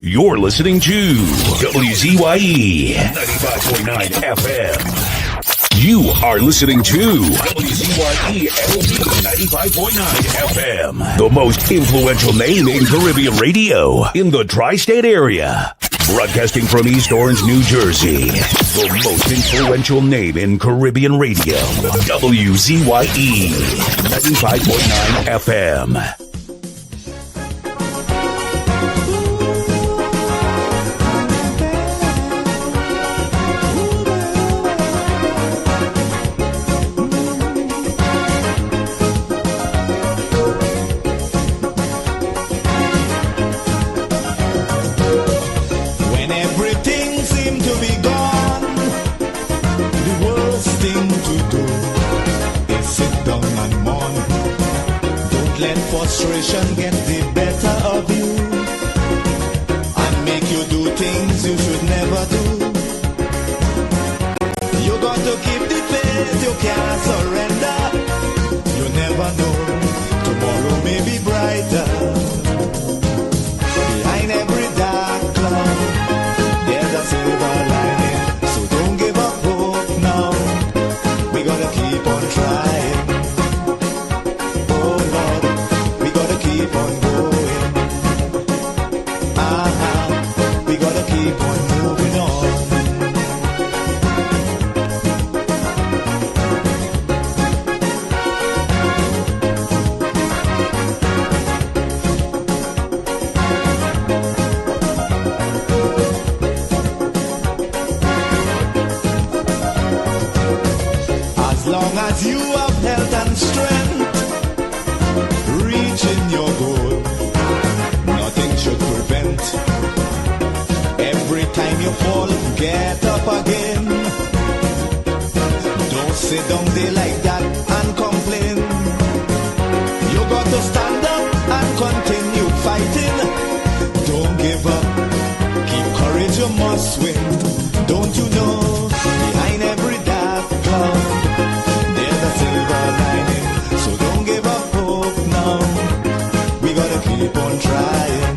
You're listening to WZYE 95.9 FM. You are listening to WZYE 95.9 FM, the most influential name in Caribbean radio in the tri-state area. Broadcasting from East Orange, New Jersey, the most influential name in Caribbean radio. WZYE 95.9 FM. Frustration get the better of you and make you do things you should never do. You got to keep the faith, you can't surrender. You never know, tomorrow may be brighter. Behind every dark cloud, there's a silver lining. So don't give up hope now, we gotta keep on trying. Keep on going. We gotta keep on moving on. As long as you have health and strength, reaching your goal, nothing should prevent. Every time you fall, get up again. Don't sit down there like that and complain. You got to stand up and continue fighting. Don't give up, keep courage, you must win. Don't you know, behind every dark cloud, there's a silver lining. So don't give up hope now, we gotta keep on trying.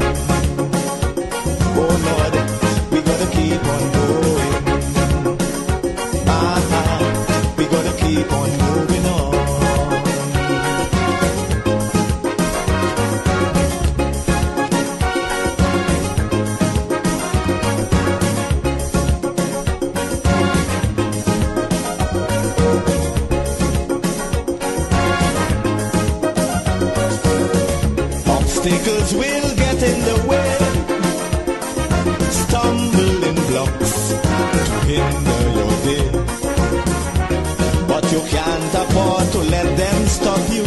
Oh Lord, we gotta keep on going. We gotta keep on moving on. Obstacles will get in the way, stumbling blocks to hinder your day. But you can't afford to let them stop you,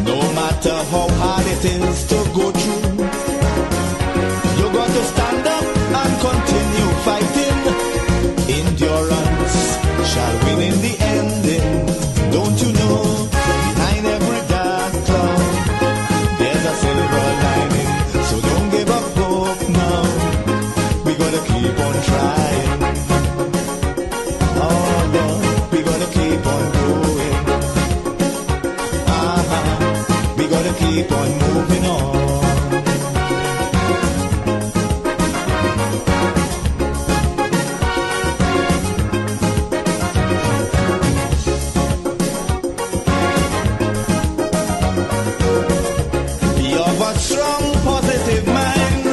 no matter how hard it is to go through. You got to stand up and continue fighting. Endurance shall win in the ending. Don't you know, behind every dark cloud, there's a silver lining. So don't give up hope now, we gotta keep on trying. Oh Lord, we gotta keep on going. We gotta keep on moving on. Strong positive mind,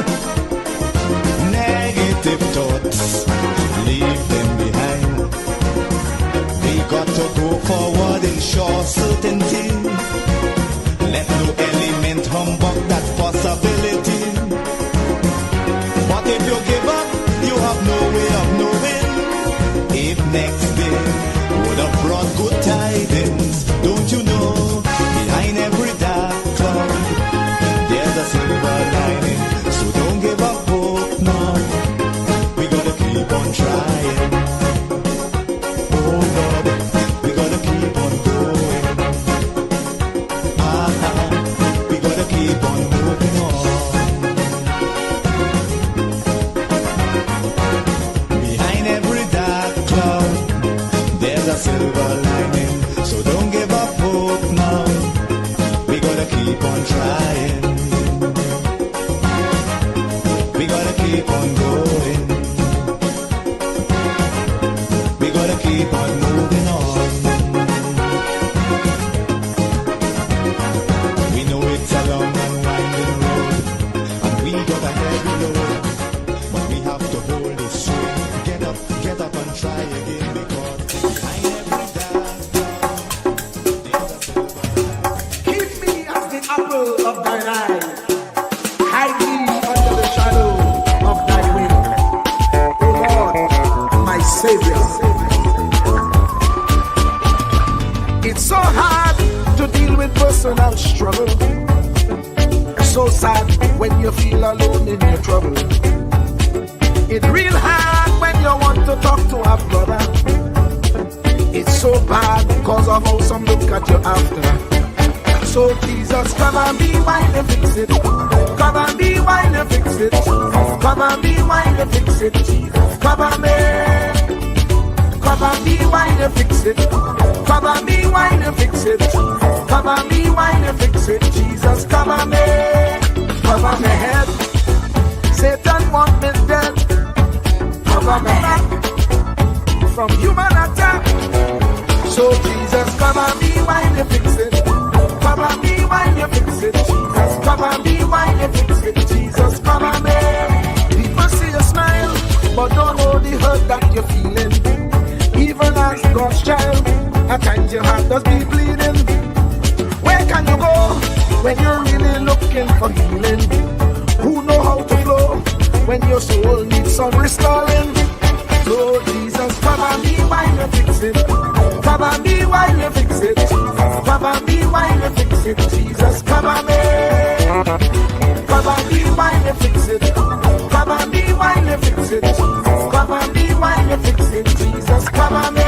negative thoughts, leave them behind. We got to go forward in sure certainty. Let no element humbug that possibility. But if you give up, you have no way of knowing if next day would have brought good tidings. Don't you know, behind every dark cloud, there's a silver lining. So don't give up hope now, we gotta keep on trying. Oh Lord, we gotta keep on going. We gotta keep on moving on. sad when you feel alone in your trouble. It's real hard when you want to talk to a brother. It's so bad because of how some look at you after. So Jesus, come and be while you fix it. Come and be while you fix it. Come and be while you fix it. Jesus, come and be. Come and be while you fix it. Come and be while you fix it. Come and be while you fix it. Jesus, come and be. Cover my head. Satan want me dead. Cover my head from human attack. So Jesus, come and be while you fix it. Come and be while you fix it. Jesus, come and be while you fix it. Jesus, come and be. People see you smile, but don't know the hurt that you're feeling. Even as God's child, at times your heart does be bleeding. Where can you go when you're really looking for healing? Who know how to flow when your soul needs some restoring? So Jesus, come and be while you fix it. Come and be while you fix it. Come and be while you fix it. Jesus, come and be. Come and be while you fix it. Come and be while you fix it. Come and be while you fix it. Jesus, come and be.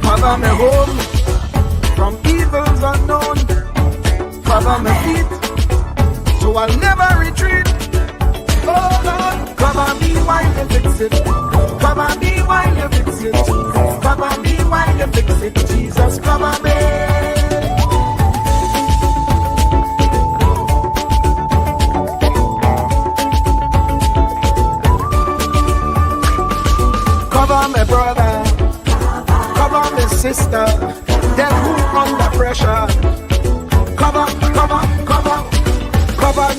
Cover me home from evils unknown. Cover my feet so I'll never retreat. Oh Lord, come and be while you fix it. Come and be while you fix it. Come and be while you fix it. Jesus, come and be. Cover my brother, cover my sister, them who under pressure. Cover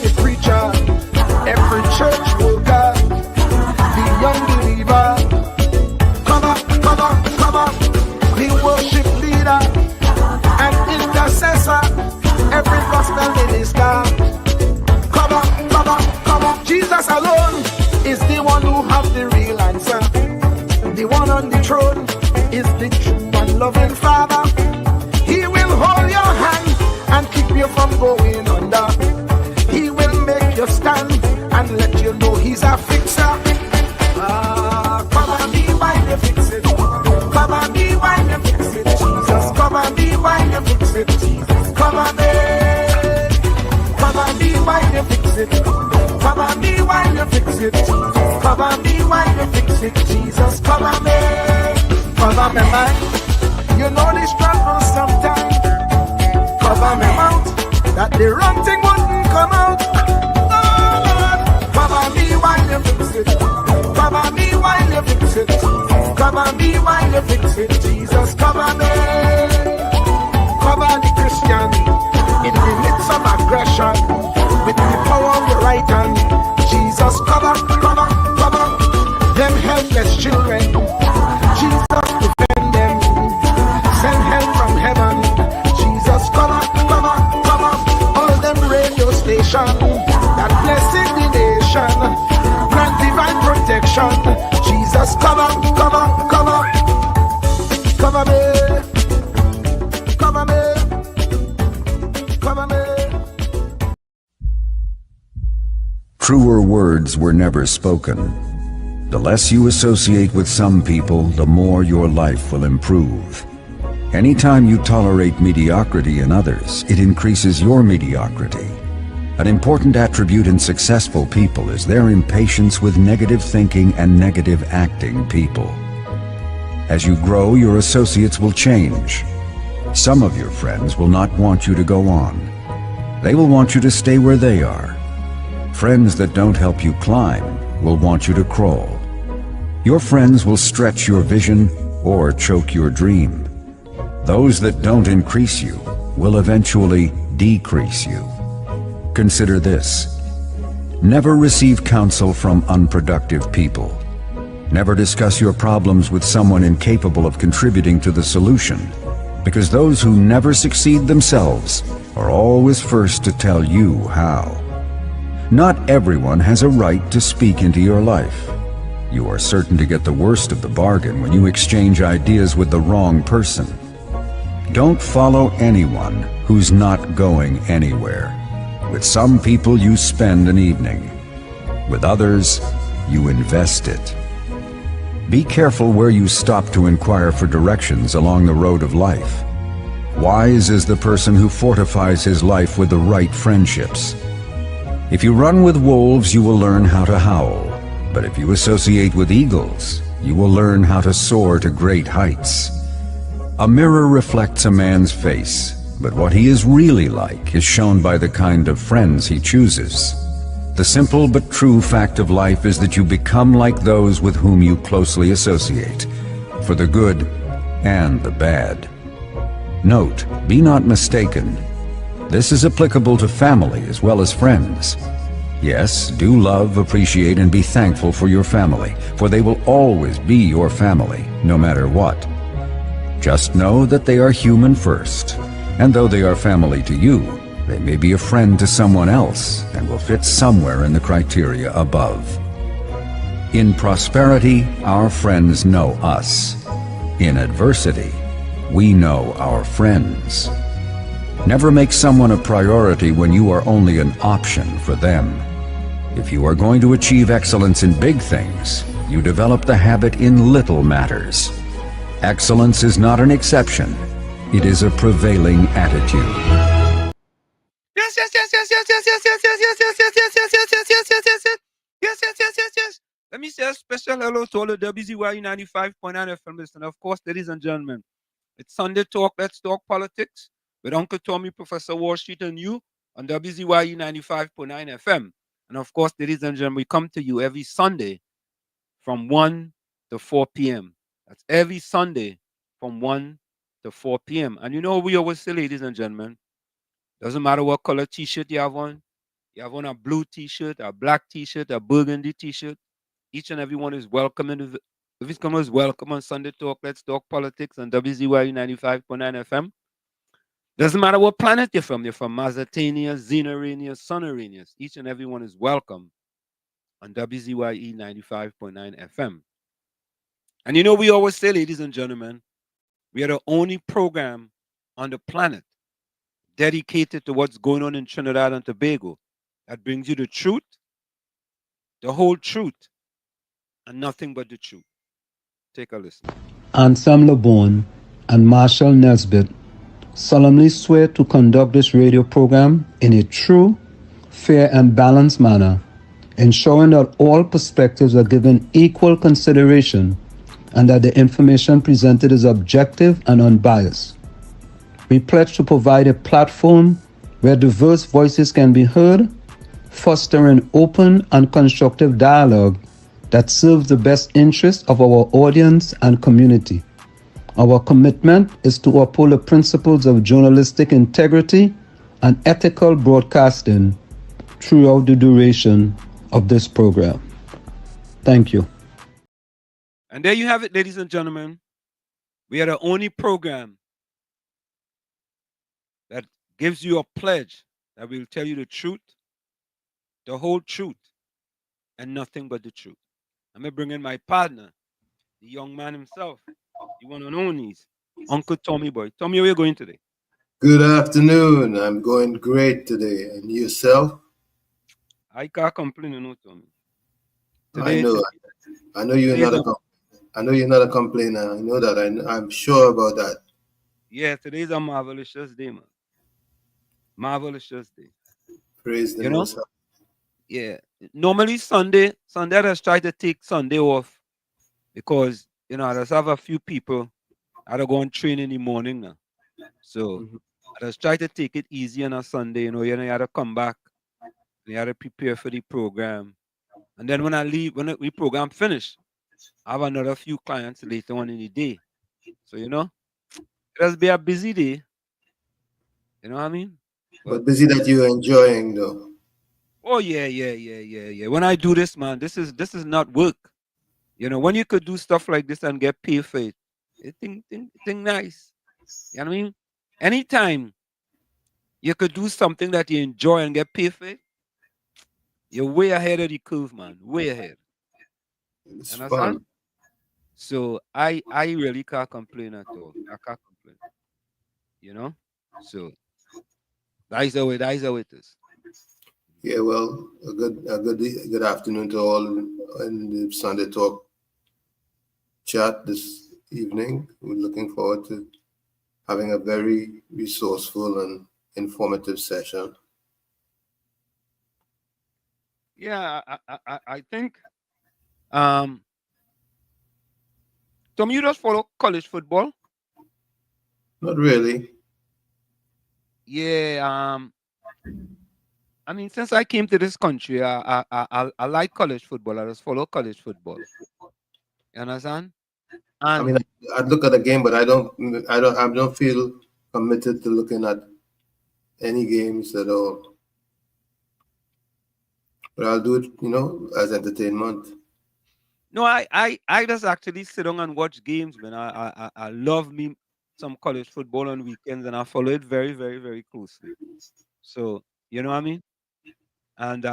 the preacher, every church worker, the young believer. Cover the worship leader and intercessor, every gospel minister. Cover. Jesus alone is the one who has the real answer. The one on the throne is the true and loving Father. He will hold your hand and keep you from going under. He will make you stand and let you know he's a fixer. Come and be while you fix it. Come and be while you fix it. Jesus, come and be while you fix it. Jesus, come and be. Come and be while you fix it. Come and be while you fix it. Come and be while you fix it. Jesus, come and be. Cover my mind. You know the struggle sometimes. Cover my mouth, that the wrong thing wouldn't come out. Oh Lord, cover me while you fix it. Cover me while you fix it. Cover me while you fix it. Jesus, cover me. Cover the Christian in the midst of aggression with the power of your right hand. Jesus, cover them helpless children. Jesus, defend them. Send help from heaven. Jesus, cover all them radio stations that blessing the nation. Grant divine protection. Jesus, cover me. Truer words were never spoken. The less you associate with some people, the more your life will improve. Anytime you tolerate mediocrity in others, it increases your mediocrity. An important attribute in successful people is their impatience with negative thinking and negative acting people. As you grow, your associates will change. Some of your friends will not want you to go on. They will want you to stay where they are. Friends that don't help you climb will want you to crawl. Your friends will stretch your vision or choke your dream. Those that don't increase you will eventually decrease you. Consider this. Never receive counsel from unproductive people. Never discuss your problems with someone incapable of contributing to the solution, because those who never succeed themselves are always first to tell you how. Not everyone has a right to speak into your life. You are certain to get the worst of the bargain when you exchange ideas with the wrong person. Don't follow anyone who's not going anywhere. With some people, you spend an evening. With others, you invest it. Be careful where you stop to inquire for directions along the road of life. Wise is the person who fortifies his life with the right friendships. If you run with wolves, you will learn how to howl. But if you associate with eagles, you will learn how to soar to great heights. A mirror reflects a man's face, but what he is really like is shown by the kind of friends he chooses. The simple but true fact of life is that you become like those with whom you closely associate, for the good and the bad. Note, be not mistaken. This is applicable to family as well as friends. Yes, do love, appreciate, and be thankful for your family, for they will always be your family, no matter what. Just know that they are human first, and though they are family to you, they may be a friend to someone else and will fit somewhere in the criteria above. In prosperity, our friends know us. In adversity, we know our friends. Never make someone a priority when you are only an option for them. If you are going to achieve excellence in big things, you develop the habit in little matters. Excellence is not an exception. It is a prevailing attitude. Yes. Let me say a special hello to all the WZYE 95.9 FM listeners. Of course, ladies and gentlemen, it's Sunday Talk, Let's Talk Politics with Uncle Tommy, Professor Wall Street, and you on WZYE 95.9 FM. And of course, ladies and gentlemen, we come to you every Sunday from 1 to 4 p.m. That's every Sunday from 1 to 4 p.m. And you know, we always say, ladies and gentlemen, doesn't matter what color t-shirt you have on a blue t-shirt, a black t-shirt, a burgundy t-shirt. Each and every one is welcome. And if it's coming, is welcome on Sunday Talk, Let's Talk Politics on WZYU 95.9 FM. Doesn't matter what planet you're from. You're from Mazatania, Xenarania, Sonaranius. Each and every one is welcome on WZYE 95.9 FM. And you know, we always say, ladies and gentlemen, we are the only program on the planet dedicated to what's going on in Trinidad and Tobago that brings you the truth, the whole truth, and nothing but the truth. Take a listen. Ansam LeBon and Marshall Nesbitt solemnly swear to conduct this radio program in a true, fair, and balanced manner, ensuring that all perspectives are given equal consideration and that the information presented is objective and unbiased. We pledge to provide a platform where diverse voices can be heard, fostering open and constructive dialogue that serves the best interests of our audience and community. Our commitment is to uphold the principles of journalistic integrity and ethical broadcasting throughout the duration of this program. Thank you. And there you have it, ladies and gentlemen. We are the only program that gives you a pledge that will tell you the truth, the whole truth, and nothing but the truth. I'm going to bring in my partner, the young man himself, the one and only, Uncle Tommy Boy. Tommy, where are you going today? Good afternoon. I'm going great today. And yourself? I can't complain, you know, Tommy. I know you're not a complainer. I know that. I'm sure about that. Yeah, today's a marvelous day, man. Marvelous day. Praise the Most High. Yeah. Normally Sunday I just try to take Sunday off because, you know, I just have a few people that are going to train in the morning now. So I just try to take it easy on a Sunday. You have to come back. You have to prepare for the program. And then when I leave, when the program finish, I have another few clients later on in the day. So, you know, it'll be a busy day. You know what I mean? But busy that you're enjoying, though. Oh, yeah. When I do this, man, this is not work. You know, when you could do stuff like this and get paid for it, it think nice. You know what I mean? Anytime you could do something that you enjoy and get paid for it, you're way ahead of the curve, man. Way ahead. It's Understand? fun. So I really can't complain at all. I can't complain. You know? So that's how it is. Yeah, well, good afternoon to all in the Sunday Talk chat this evening. We're looking forward to having a very resourceful and informative session. Yeah, I think Tom, you just follow college football? Not really. Yeah, I mean, since I came to this country, I like college football. I just follow college football. You understand? I mean, And I'd look at a game, but I don't feel committed to looking at any games at all. But I'll do it, as entertainment. no, I just actually sit down and watch games, man. I love me some college football on weekends, and I follow it very, very, very closely. So you know what I mean? And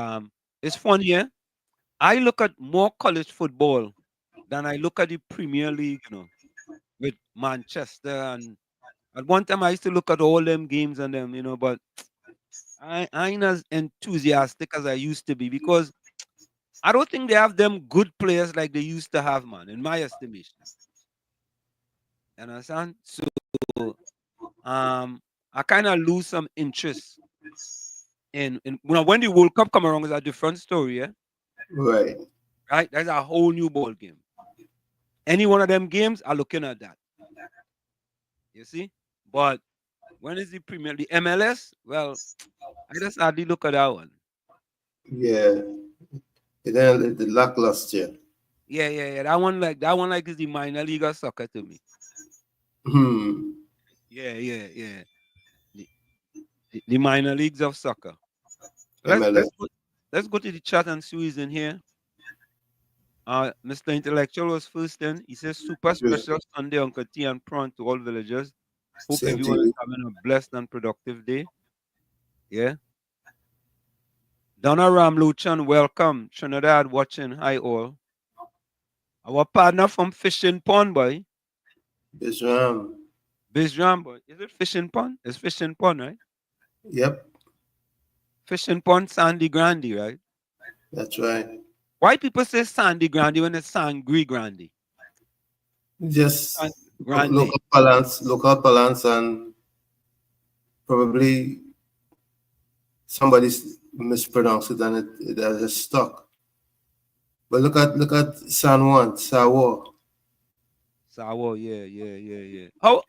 it's funny, yeah. I look at more college football than I look at the Premier League, with Manchester. And at one time I used to look at all them games and them, but I ain't as enthusiastic as I used to be because I don't think they have them good players like they used to have, man, in my estimation. You understand? So I kind of lose some interest in when the World Cup come around is a different story, yeah. Right. Right? That's a whole new ball game. Any one of them games, I'm looking at that. You see? But when is the Premier the MLS? Well, I just hardly look at that one. Yeah. And then the lackluster. Yeah. That one like is the minor league of soccer to me. Hmm. Yeah. The minor leagues of soccer. MLS. Let's go to the chat and see who's in here. Mr. Intellectual was first in. He says super special Sunday Uncle T and prawn to all villagers. Hope Same to everyone is you. having a blessed and productive day. Yeah. Donna Ramluchan, welcome. Trinidad watching. Hi all. Our partner from Fishing Pond, boy. Islam. Bizram, boy. Is it Fishing Pond? It's Fishing Pond, right? Yep. Fishing Pond, Sandy Grande, right? That's right. Why people say Sandy Grande when it's Sangri Grande? Just Grande. local balance, and probably somebody mispronounced it and it has stuck. But look at San Juan, Sawa. Sawo, yeah. How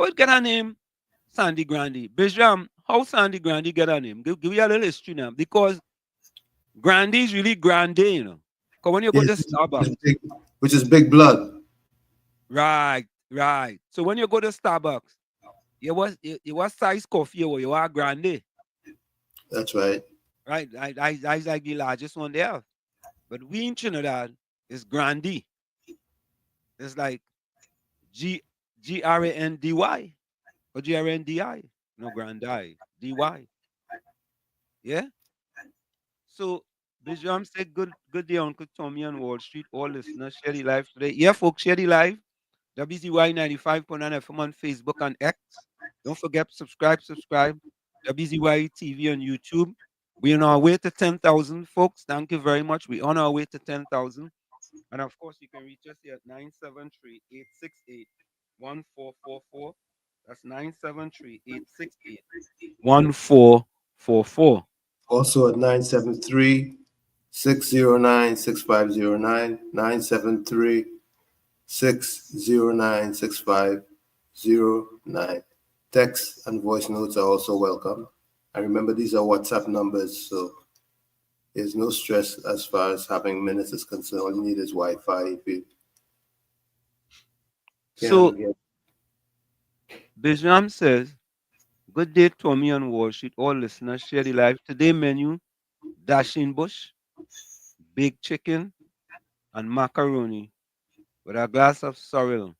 it get a name? Sandy Grande. Bijam, how Sandy Grande get a name? Give me a little history now. Because Grande is really grande, Because when you go to Starbucks. Which is big blood. Right. So when you go to Starbucks, you was size coffee or you are grande. That's right. Right. That's like the largest one they have. But we in Trinidad is grande. It's like Grandy or Grandi. No, Grandi. DY. Yeah. So Bijam said good day, Uncle Tommy on Wall Street. All listeners, share the live today. Yeah, folks, share the live. WZYE 95.9 FM on Facebook and X. Don't forget, subscribe. WZYE TV on YouTube. We're on our way to 10,000, folks. Thank you very much. We're on our way to 10,000. And of course, you can reach us here at 973-868-1444. That's 973-868-1444. Also at 973-609-6509, 973-609-6509. Text and voice notes are also welcome. And remember, these are WhatsApp numbers, so there's no stress as far as having minutes is concerned. All you need is Wi-Fi. So, Bijam says, good day, Tommy on Wall Street. All listeners, share the live. Today menu, dashing bush, big chicken, and macaroni with a glass of sorrel.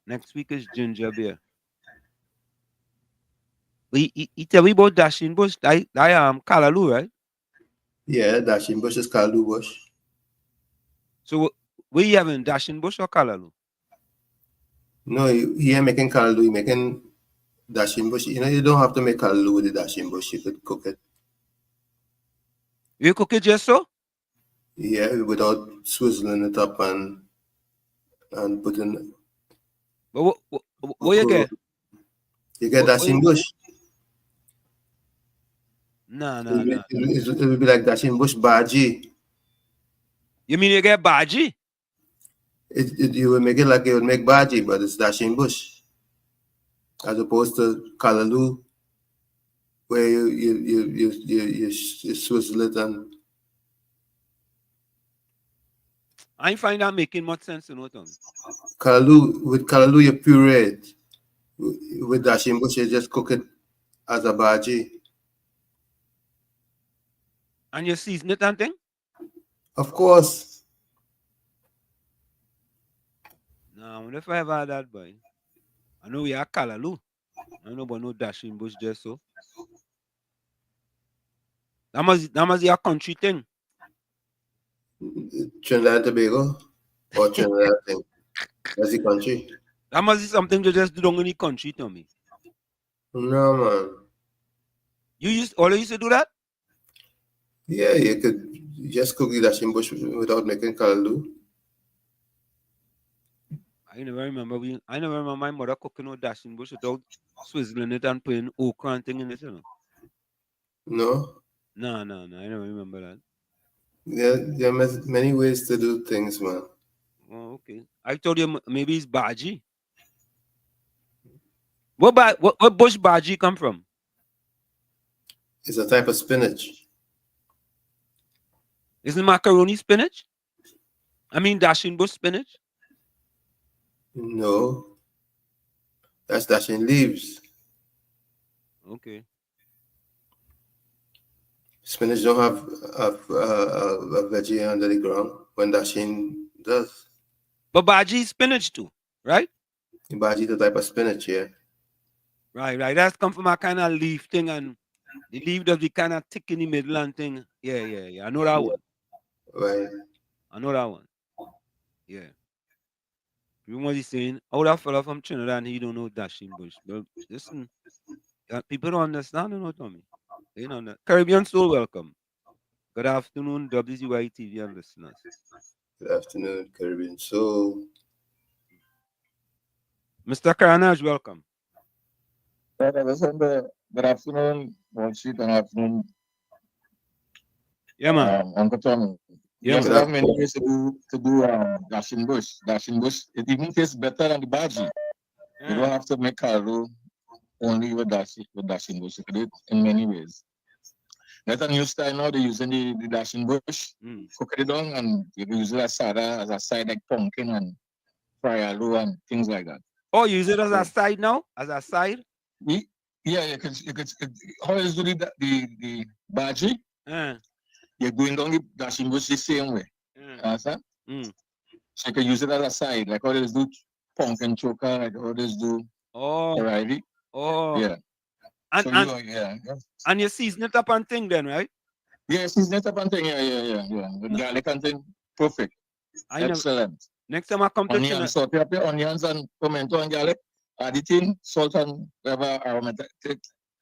Next week is ginger beer. He tell me about dashing bush. I Kalalu, right? Yeah, dashing bush is Kalu bush. So we having dashing bush or Kalalu? No, he ain't making Kalu, he making dashing bush. You don't have to make Kalu with the dashing bush. You could cook it. You cook it just so? Yeah, without swizzling it up and putting. But what you get? You get dashing bush. Nah. It will be like dashing bush bhaji. You mean you get bhaji? You will make it like you would make bhaji, but it's dashing bush, as opposed to kalaloo, where you swizzle it and. I find that making much sense, you know, Tommy. Kalaloo, you puree it. With dashing bush, you just cook it as a bhaji. And you season it and thing? Of course. Nah, I wonder if I ever had that, boy. I know we are kalaloo. I don't know about no dashing bush just so. That must be a country thing. Trinidad and Tobago or Trinidad thing. That's the country. That must be something to just do down in the country, Tommy. No, man. You used to do that? Yeah, you could just cook the dashing bush without making kalaloo. I never remember my mother cooking no dashing bush without swizzling it and putting okra and thing in it, you know. No? No, I never remember that. There are many ways to do things, man. Oh, okay. I told you maybe it's bhaji. What bush bhaji come from? It's a type of spinach. Isn't macaroni spinach? I mean dashing bush spinach? No. That's dashing leaves. Okay. Spinach don't have a veggie under the ground when dashing does. But bhaji is spinach too, right? Bhaji is a type of spinach, yeah. Right. That's come from a kind of leaf thing, and the leaf does be kind of thick in the middle and thing. Yeah. I know that one. Right. I know that one. Yeah. You know what he's saying? Oh, that fella from Trinidad, and he don't know dashing bush. But listen, people don't understand, you know, Tommy. They don't know. Caribbean Soul, welcome. Good afternoon, WZYE TV and listeners. Good afternoon, Caribbean Soul. Mr. Karanaj, welcome. Good afternoon, Wall Street, and afternoon, Yeah, man. Uncle Tommy. Yeah, Yes, man. there are many ways to do dashing bush. Dashing bush, it even tastes better than the bhaji. You don't have to make kalaloo only with dashing bush. You can do it in many ways. That's a new style now. They're using the dashing bush, cook it down, and you can use it as a side like pumpkin and fry aloo and things like that. Oh, you use it as a side now? As a side? Yeah, you could how is do the bhaji? You're going down the dashing bush the same way. Understand? So you can use it as a side, like how they do pumpkin choker, like how they do variety. Yeah. And you season it up and thing then, right? Yeah, season it up and thing, yeah. With garlic and thing, perfect. Excellent. Next time I come to Trinidad, saute up your onions and pimento and garlic, add it in, salt and whatever aromatic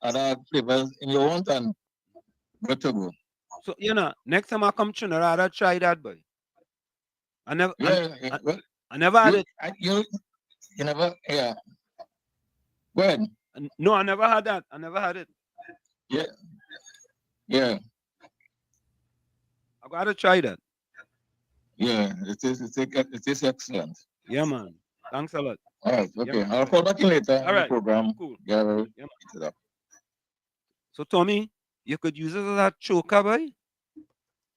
other flavors in your want, and good to go. So, next time I come to Trinidad, I'll try that, boy. I never had it. You never, yeah. Go ahead. No, I never had that. I never had it. Yeah. I gotta try that. Yeah, it is excellent. Yeah, man. Thanks a lot. All right, okay. Yeah, I'll call back in later. All right. Program. Cool. Yeah. So, Tommy, you could use it as a choker, boy.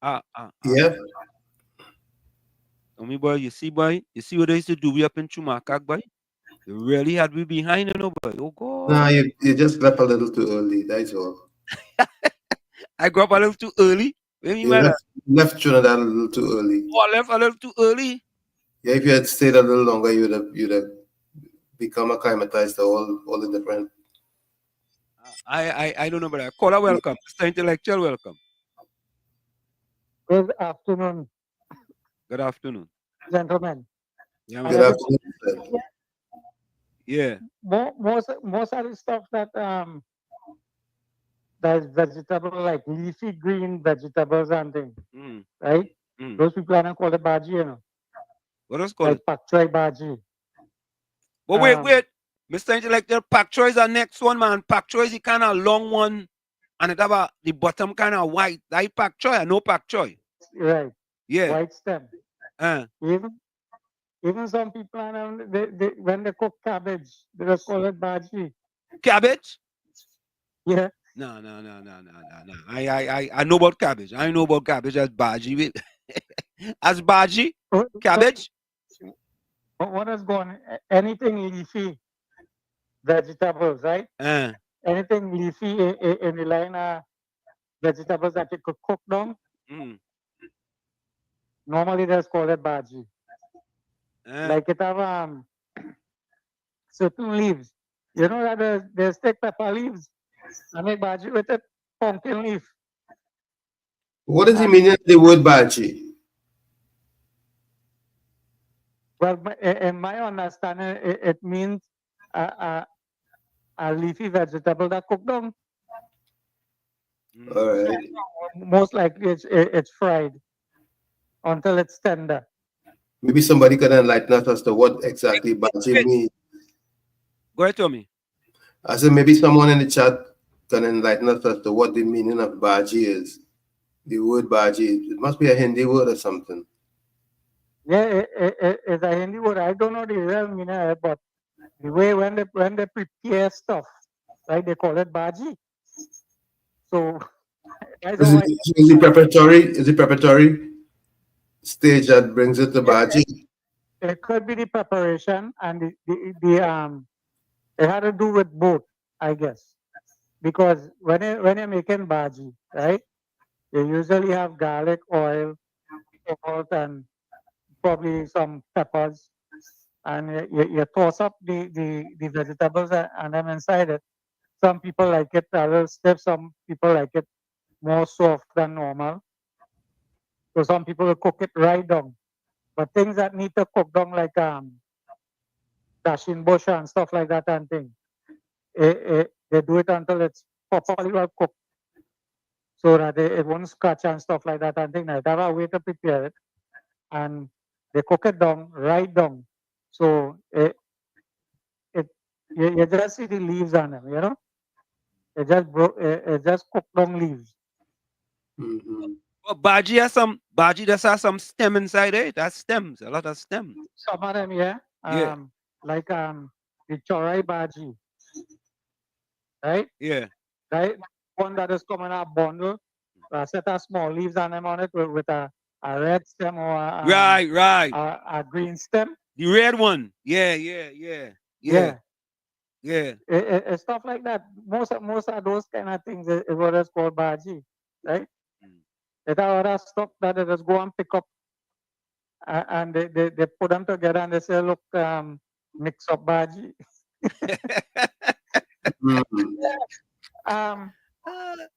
Yeah. Tommy, boy, you see what they used to do we up in Chumakak, boy? You really had me behind, you know, boy. Oh, God. Nah, you just left a little too early, that's all. I grew up a little too early. You left Trinidad a little too early. Oh, I left a little too early? Yeah, if you had stayed a little longer, you'd have become acclimatized to all the different. I don't know, but caller, welcome. Mr. Intellectual, welcome. Good afternoon. Good afternoon, gentlemen. Yeah, Good afternoon. Yeah. Most of the stuff that there's vegetable like leafy green vegetables and things, Mm. right? Mm. Those people are not called it bhaji, you know. What else call Like it? pak choy bhaji. But wait. Mr. Intellectual, pak choy is the next one, man. Pak choy is the kind of long one, and it have the bottom kind of white. That pak choy, I know pak choy. Right. Yeah. White stem. Even some people, they when they cook cabbage, they just call it bhaji. Cabbage? Yeah. No. I know about cabbage. I know about cabbage as bhaji. As bhaji? Cabbage? What is going? Anything leafy vegetables, right? Anything leafy in the line of vegetables that you could cook down. Normally, that's called it bhaji. Like it have certain leaves. You know that there's take pepper leaves. I make bhaji with it, pumpkin leaf. What does he mean in the word bhaji? Well, in my understanding, it means a leafy vegetable that cooked down. All right. Most likely, it's fried until it's tender. Maybe somebody can enlighten us as to what exactly bhaji means. Go ahead, Tommy. I said maybe someone in the chat can enlighten us as to what the meaning of bhaji is. The word bhaji. It must be a Hindi word or something. Yeah, it's a Hindi word. I don't know the real meaning, but the way when they prepare stuff, right? They call it bhaji. So I don't know. Is it preparatory stage that brings it to bhaji? It could be the preparation and the it had to do with both, I guess, because when you're making bhaji, right? You usually have garlic, oil, salt, and probably some peppers, and you toss up the vegetables and them inside it. Some people like it a little stiff. Some people like it more soft than normal. So some people will cook it right down. But things that need to cook down like dashin bush and stuff like that and things, they do it until it's properly well cooked, so that it won't scratch and stuff like that and things. They have a way to prepare it, and they cook it down right down. So you just see the leaves on them, you know. It just cooked down leaves. But bhaji just has some stem inside it. That's stems, a lot of stems. Some of them, yeah. Like the chorai bhaji, right? Yeah. Right. One that is coming in a bundle, a set of small leaves on them on it with a red stem or a green stem. The red one. Yeah. It's stuff like that. Most of those kind of things is what is called bhaji, right? It's a lot of stuff that they just go and pick up, and they put them together and they say, look, mix up bhaji.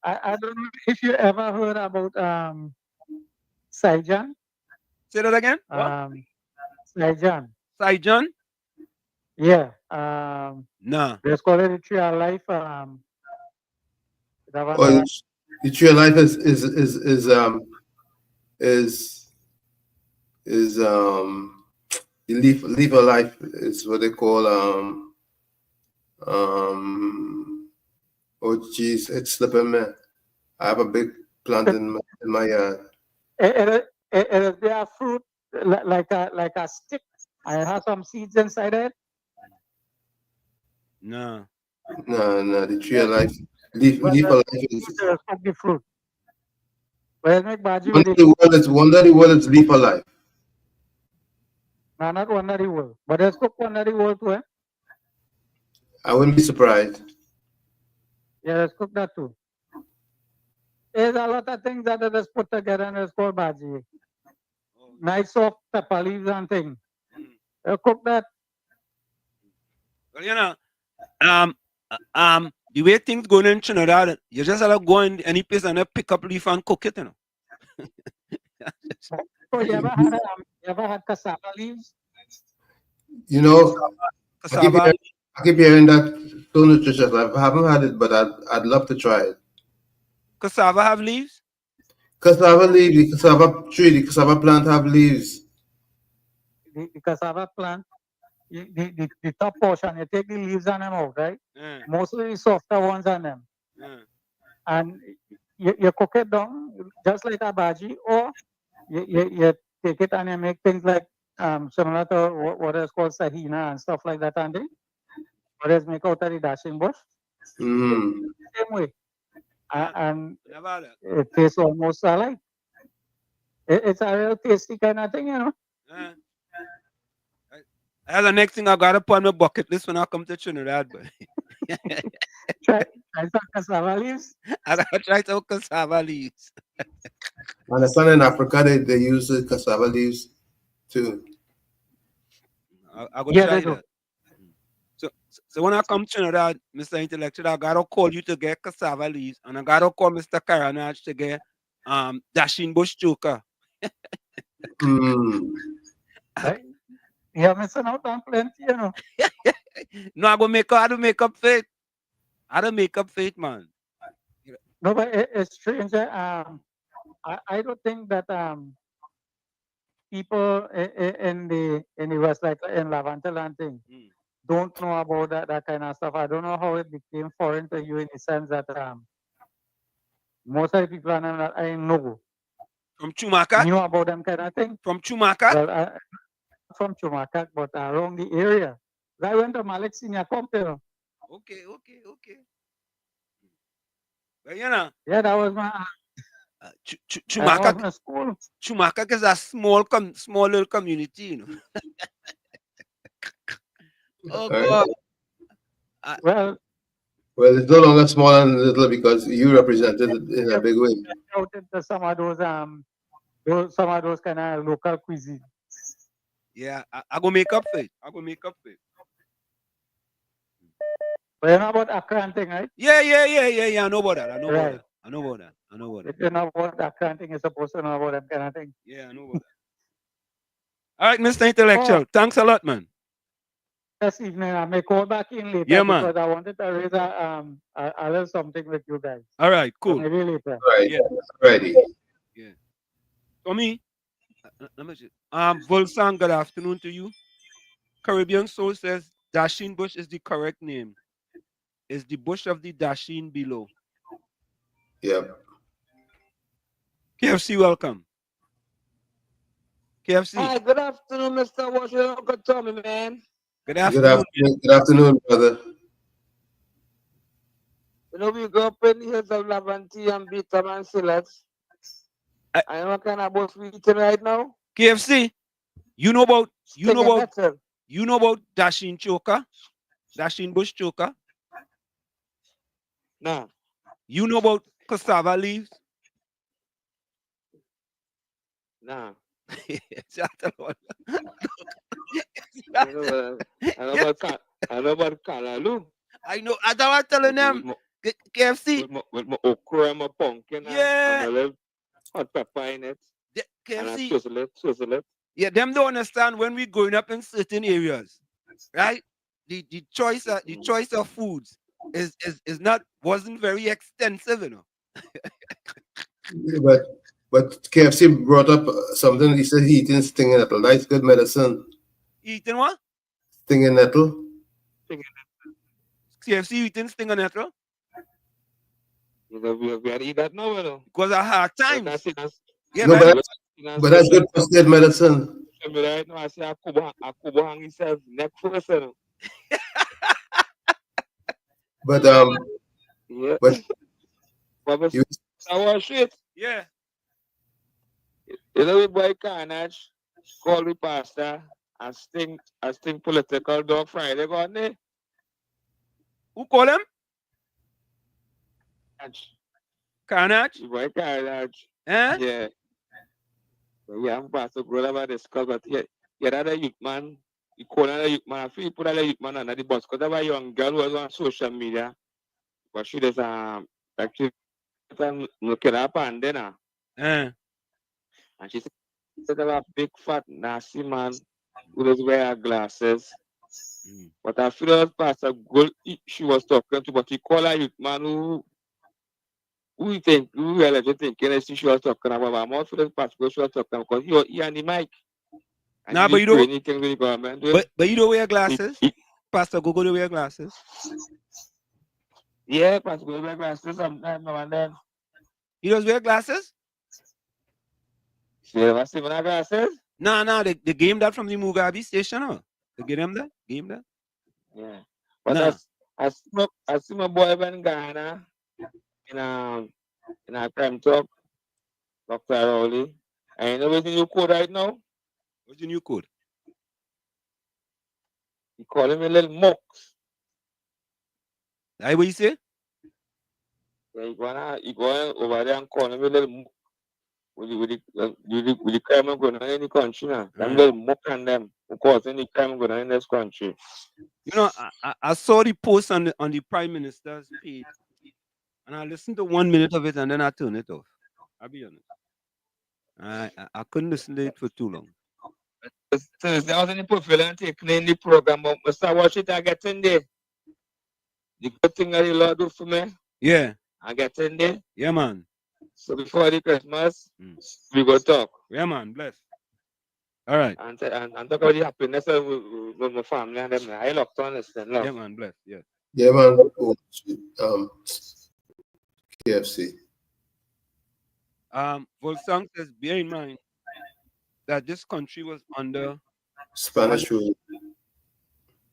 I don't know if you ever heard about Saijan. Say that again. Saijan. Saijan? Yeah. No. Let's call it the Tree of Life. The Tree of Life is the leaf of life is what they call oh geez, it's slipping me. I have a big plant in my yard. It is their fruit like a stick. I have some seeds inside it. No. The Tree of Life. Leaf of life is the fruit. Well, make bhaji one of the world is leaf of life. No, not one of the world. But let's cook one of the world too, eh? I wouldn't be surprised. Yeah, let's cook that too. There's a lot of things that they just put together and it's called bhaji. Nice soft pepper leaves and things. Cook that. Well, you know, the way things going in Trinidad, you just have to go in any place and pick up leaf and cook it, you know. So you ever had cassava leaves? You know, cassava. I keep hearing that so nutritious. I haven't had it, but I'd love to try it. Cassava have leaves? Cassava leaf, the cassava tree, the cassava plant have leaves. The cassava plant, the top portion, you take the leaves on them out, right? Mostly the softer ones on them. And you cook it down just like a bhaji, or you take it and you make things like similar to what is called sahina and stuff like that, and what is make out of the dashing bush. Mm. Same way. And Never that. it tastes almost like it's a real tasty kind of thing, you know. That's the next thing I gotta put on my bucket list when I come to Trinidad, but Try some cassava leaves. I gotta try some cassava leaves. And the sun in Africa, they use the cassava leaves too. I go Yeah, try they do. that. So when I come to Trinidad, Mr. Intellectual, I gotta call you to get cassava leaves, and I gotta call Mr. Karanaj to get dashing bush choker. Mm. Right? You're missing out on plenty, you know. No, I do make up faith. I don't make up faith, man. No, but it's strange. I don't think that people in the West, like in Lavantaland thing, don't know about that kind of stuff. I don't know how it became foreign to you in the sense that most of the people that I know From Chumaka? knew about them kind of thing. From Chumaka? Well, from Chumaka, but around the area. I went to Malik Senior Comp, you know. Okay. Well, you know, Yeah, that was my Chumaka. school. Chumaka is a small little community, you know. Oh God. Well, it's no longer small and little because you represented it in a big way. Out into some of those kind of local cuisine. Yeah, I go make up for it. But you know about Accra thing, right? Yeah. I know about that. I know about Right. that. I know about that. I know about If that. you know about Accra thing, you're supposed to know about that kind of thing. Yeah, I know about that. All right, Mr. Intellectual. Thanks a lot, man. This evening, I may call back in later Yeah, man. because I wanted to raise a little something with you guys. All right, cool. Maybe later. Right. Yeah. Ready. Yeah. For me, let me see. Volsang, good afternoon to you. Caribbean Soul says Dasheen bush is the correct name. It's the bush of the Dasheen below. Yep. KFC, welcome. KFC. Hi, good afternoon, Mr. Washington. Uncle Tommy, man. Good afternoon. Good afternoon, brother. You know, we grew up in the hills of Lavanti and Beetham and Silas. I know what kind of bush we eating right now. KFC, you know about Nettle. Dasheen choker? Dasheen bush choker? Nah. You know about cassava leaves? Nah. I know about Kalalu. I know. I don't want to tell them. KFC. With my okra and my pumpkin and a little hot pepper in it. KFC. And swizzle it. Yeah, them don't understand when we growing up in certain areas, right? The choice of foods wasn't very extensive, you know. But KFC brought up something. He said he eating stinging nettle. That's good medicine. Eating what? Stinging nettle. KFC eating stinging nettle? We are eat that now, you know. Because of hard times. Yeah, no, but that's good for state medicine. Right now, I say Akubo hang himself neck first, you know. But yeah. But our shit. Yeah. You know, we boy Carnage call the pastor and sting political dog Friday gone there. Who call him? Carnage. Carnage? Boy Carnage. Eh? Yeah. Yeah, I'm pastor grow about this cause, but yeah, that a youth man. You call another youth man. I feel you put another youth man under the bus because that young girl was on social media. But she does actually looking up and then and she said about a big fat nasty man who does wear glasses. But I feel that Pastor Gold she was talking to, but he called her youth man who who really thinking is she was talking about? I'm also the pastor she was talking because he and the mic. And Nah, but you don't. Anything with the government. But you don't wear glasses. Pastor Gogo don't wear glasses. Yeah, Pastor Gogo wear glasses sometimes now and then. He does wear glasses? You ever see my glasses? No, they game that from the Mugabe station, huh? They get him that? Game that? Yeah. But I see my boy in Ghana in a crime talk, Dr. Rowley. And you know what's the new code right now? What's the new code? He call him a little muck. That what you say? Yeah, he going over there and call him a little muck. With the crime going on in the country now. Them little muck and them who cause any crime going on in this country. You know, I saw the post on the Prime Minister's page, and I listened to 1 minute of it, and then I turned it off. I'll be honest. I couldn't listen to it for too long. Thursday, I was in the portfolio and taking in the program, but I start watching it, I get in there. The good thing that the Lord do for me. Yeah. I get in there. Yeah, man. So before the Christmas, we go talk. Yeah, man. Bless. All right. And talk about the happiness with my family and them. I locked on listening. Yeah, man. Bless. Yeah. Yeah, man. KFC. Volsang says, bear in mind that this country was under Spanish rule.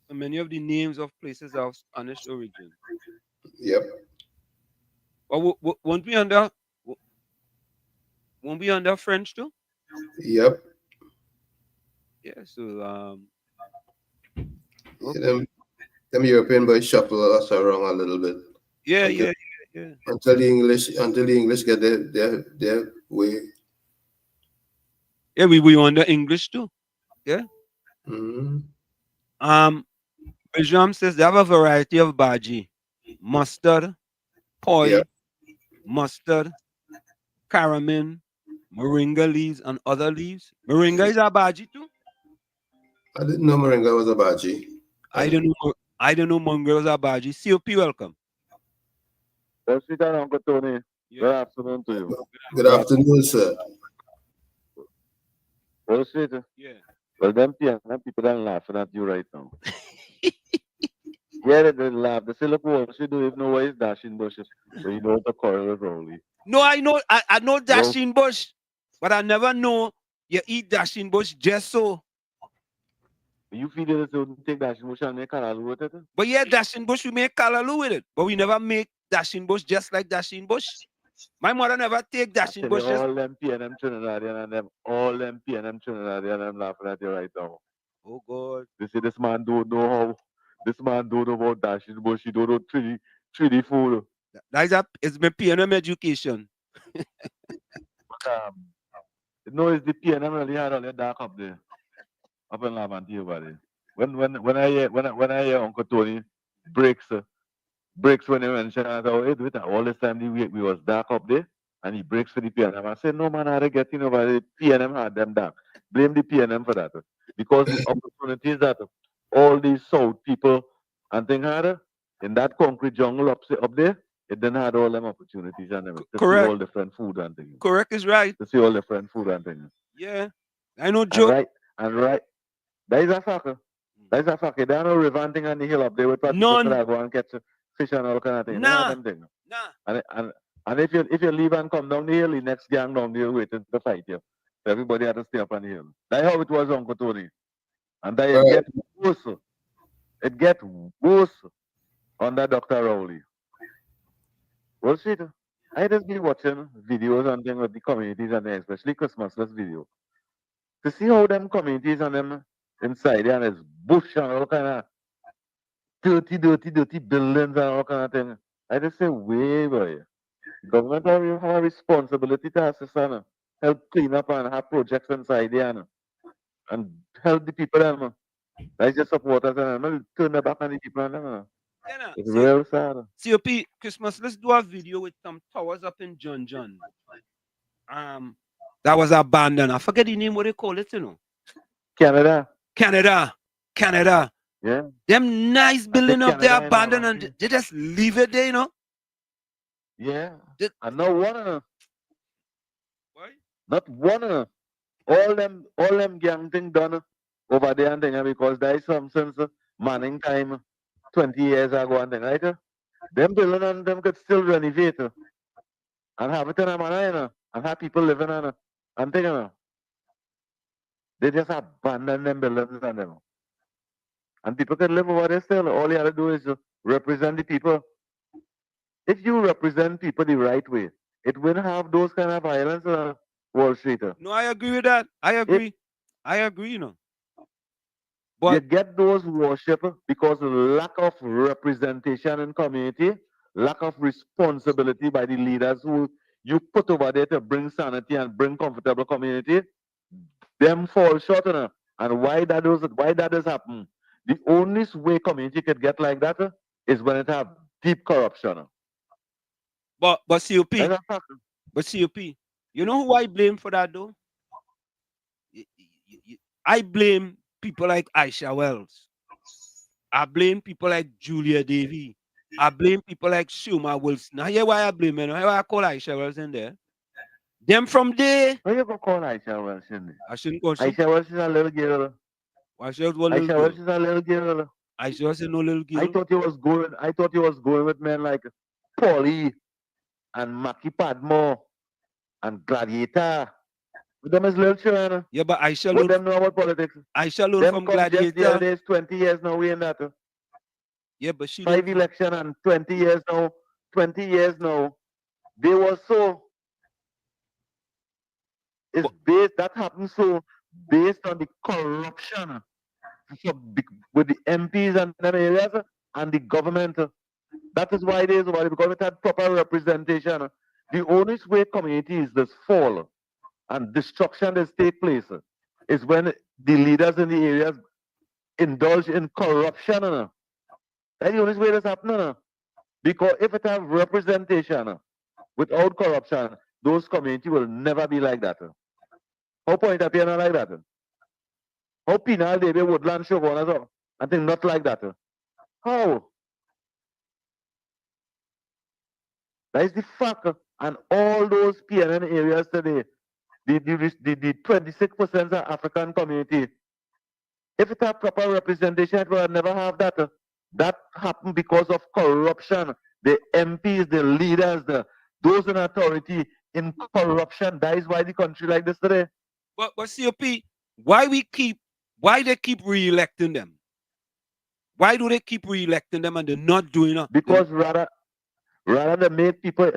So many of the names of places are of Spanish origin. Yep. But won't we under French too? Yep. Yeah. So yeah, them European boys shuffle us around a little bit. Yeah. Until the English get their way. Yeah, we under English too. Yeah. Bijam says they have a variety of bhaji. Mustard, poi, mustard, caramin, moringa leaves, and other leaves. Moringa is a bhaji too? I didn't know moringa was a bhaji. I don't know moringa was a bhaji. COP, welcome. Well, sit down, Uncle Tony. Yeah. Good afternoon to you. Good afternoon, sir. Well, sit. Yeah. Well, them people are laughing at you right now. Yeah, they laugh. They say, look, what she do if no way is dashing bushes. So you know the quarrel is Rowley. No, I know dashing bush, but I never know you eat dashing bush just so. You feel that you take dashing bush and make kalalu with it? But yeah, dashing bush, we make kalalu with it. But we never make dashing bush just like dashing bush. My mother never take dashing bush. All them PNM Trinidadian and them, laughing at you right now. Oh God. They say this man don't know about dashing bush. He don't know 3D food. It's my PNM education. But, it's the PNM really had all that dark up there. Up in Lavante over there. When I hear Uncle Tony breaks when he mentioned all this time we was dark up there and he breaks for the PNM. I said, no man, I had to get in over the PNM had them dark. Blame the PNM for that. Because the opportunities that all these South people and things had in that concrete jungle up there, it didn't have all them opportunities and everything. To see all different food and things. Correct is right. To see all different food and things. Yeah. I know Joe. And right. That is a fact. There are no river thing on the hill up there with people that go and catch fish and all kind of things. Nah. And if you leave and come down the hill, the next gang down the hill waiting to fight you. So everybody had to stay up on the hill. That's how it was, Uncle Tony. And that it gets worse. It gets worse under Dr. Rowley. Well, shit, I just been watching videos and things of the communities and especially Christmasless video. To see how them communities and them inside there and there's bush and all kind of dirty buildings and all kind of things. I just say, way boy. Government have a responsibility to assist and help clean up and have projects inside there and help the people them. That's just supporters and turn their back on the people and them. It's real sad. COP, Christmas, let's do a video with some towers up in John. That was abandoned. I forget the name, what they call it, you know. Canada. Yeah. Them nice building up there abandoned and they just leave it there, you know. Yeah. Did- And not one of them. Why? Not one of them. All them gang thing done over there and thing because there is some since Manning time 20 years ago and thing, right? Them building and them could still renovate and have it in a manner, and have people living on it. And thing, they just abandon them buildings and them. And people can live over there still. All you have to do is represent the people. If you represent people the right way, it wouldn't have those kind of violence on Wall Street. No, I agree with that. I agree. I agree, You But get those worship because lack of representation in community, lack of responsibility by the leaders who you put over there to bring sanity and bring comfortable community, them fall short enough. And why that does happen? The only way community could get like that is when it have deep corruption. but COP, That's a fact. but COP, you know who I blame for that though? I blame people like Aisha Wells. I blame people like Julia Davy. I blame people like Shuma Wilson. Now here why I blame them. Here why I call Aisha Wells in there. Them from there. Why you go call Aisha Wells in there? I shouldn't call Aisha Wells is a little girl. Aisha was Aisha Wells is a little girl. Aisha was no little girl. I thought you was going with men like Paulie and Maki Padmo and Gladiator. With them as little children. Yeah, but Aisha What learned, them know about politics? Aisha learned Them from come just the other Gladiator. days, 20 years now we in that. Yeah, but she 5 learned election and 20 years now. 20 years now. They were so. It's based, that happened so based on the corruption with the MPs and them areas and the government. That is why it is over there, because it had proper representation. The only way communities just fall and destruction does take place is when the leaders in the areas indulge in corruption. That's the only way that's happening. Because if it have representation without corruption, those communities will never be like that. How Point Appear not like that? How Penal David Woodland Shogun I think not like that. How? That is the fact. And all those PNN areas today, the 26% are African community. If it have proper representation, it will never have that. That happened because of corruption. The MPs, the leaders, those in authority in corruption. That is why the country like this today. But COP, why they keep re-electing them? Why do they keep re-electing them and they're not doing it? Because rather than make people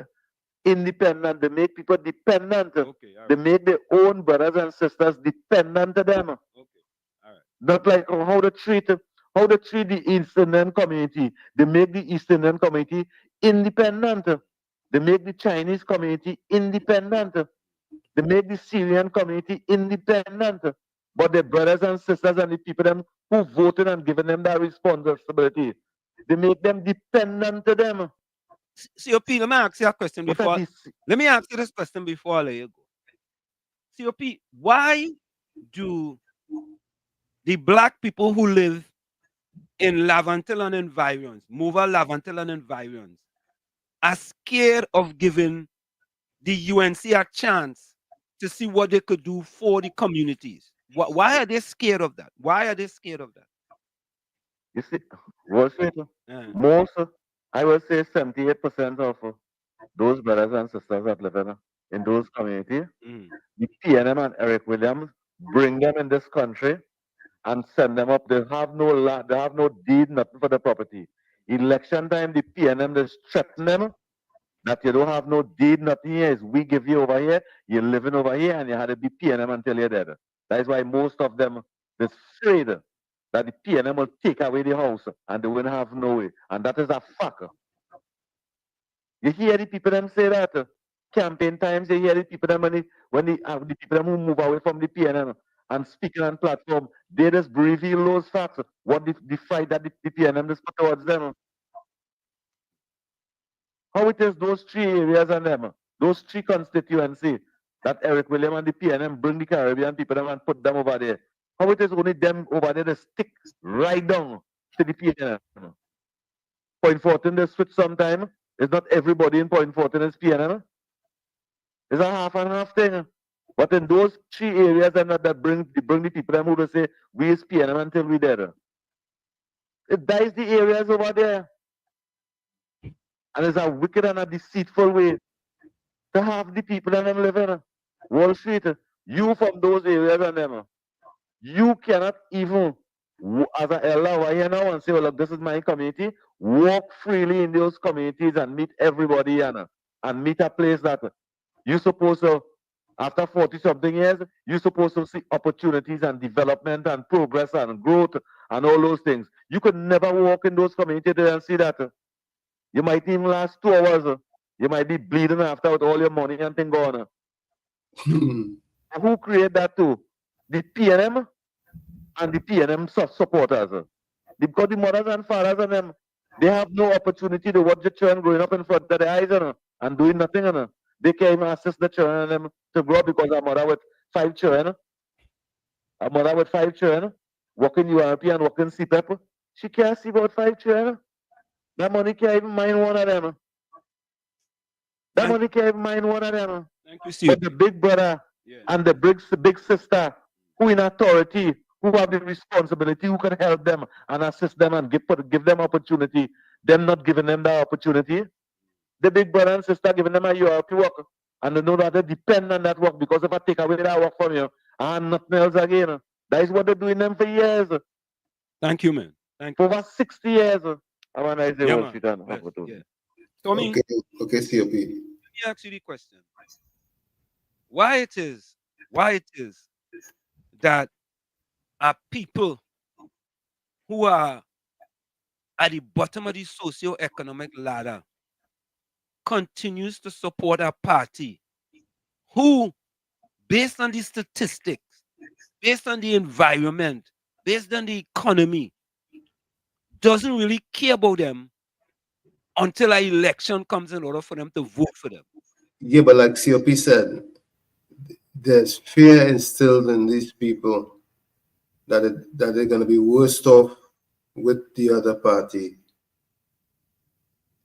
independent, they make people dependent. Okay, They make their own brothers and sisters dependent to them. Okay, all right. Not like how they treat the Eastern community. They make the Eastern community independent. They make the Chinese community independent. They make the Syrian community independent. But the brothers and sisters and the people them who voted and given them that responsibility, they make them dependent to them. COP, let me ask you a question What before. are these? Let me ask you this question before I let you go. COP, why do the black people who live in Lavantil and environs, Mova, Lavantil and environs, are scared of giving the UNC a chance to see what they could do for the communities? Why are they scared of that? Why are they scared of that? You see, most, I would say 78% of those brothers and sisters that live in those communities, the PNM and Eric Williams bring them in this country and send them up. They have no land, they have no deed, nothing for the property. Election time, the PNM just threaten them that you don't have no deed, nothing here. Is we give you over here, you're living over here, and you had to be PNM until you're dead. That is why most of them is afraid that the PNM will take away the house and they will have no way. And that is a fact. You hear the people them say that campaign times, you hear the people them when the people them who move away from the PNM and speaking on platform, they just reveal those facts. What the fight that the PNM just put towards them. How it is those three areas and them, those three constituencies that Eric William and the PNM bring the Caribbean people them and put them over there. How it is only them over there that stick right down to the PNM. Point 14 they switch sometime It's not everybody in Point Fortin is PNM. It's a half and half thing. But in those 3 areas that bring the people them who will say we is PNM until we dead. It dies the areas over there. And it's a wicked and a deceitful way to have the people and them living. Wall Street, you from those areas and them, you cannot even, as an elder, why you now and say, well, look, this is my community, walk freely in those communities and meet everybody and meet a place that you're supposed to, after 40 something years, you're supposed to see opportunities and development and progress and growth and all those things. You could never walk in those communities and see that. You might even last 2 hours. You might be bleeding after with all your money and thing gone. Who created that too? The PNM and the PNM supporters. Because the mothers and fathers and them, they have no opportunity to watch the children growing up in front of their eyes and doing nothing. They can't even assist the children and them to grow up because a mother with 5 children, working URP and working CPEP, she can't see about 5 children. That money can't even mind one of them. That money can't even mind one of them. But the big brother and the big sister who in authority, who have the responsibility, who can help them and assist them and give them opportunity, them not giving them that opportunity. The big brother and sister giving them a URP work and they know that they depend on that work because if I take away that work from you and nothing else again, that is what they're doing them for years. Thank you, man. Thank you. For over 60 years. I want to say Tommy, okay, COP. Let me ask you the question. Why it is that people who are at the bottom of the socio-economic ladder continues to support a party who, based on the statistics, based on the environment, based on the economy, doesn't really care about them until an election comes in order for them to vote for them. Yeah, but like COP said, there's fear instilled in these people that they're going to be worse off with the other party.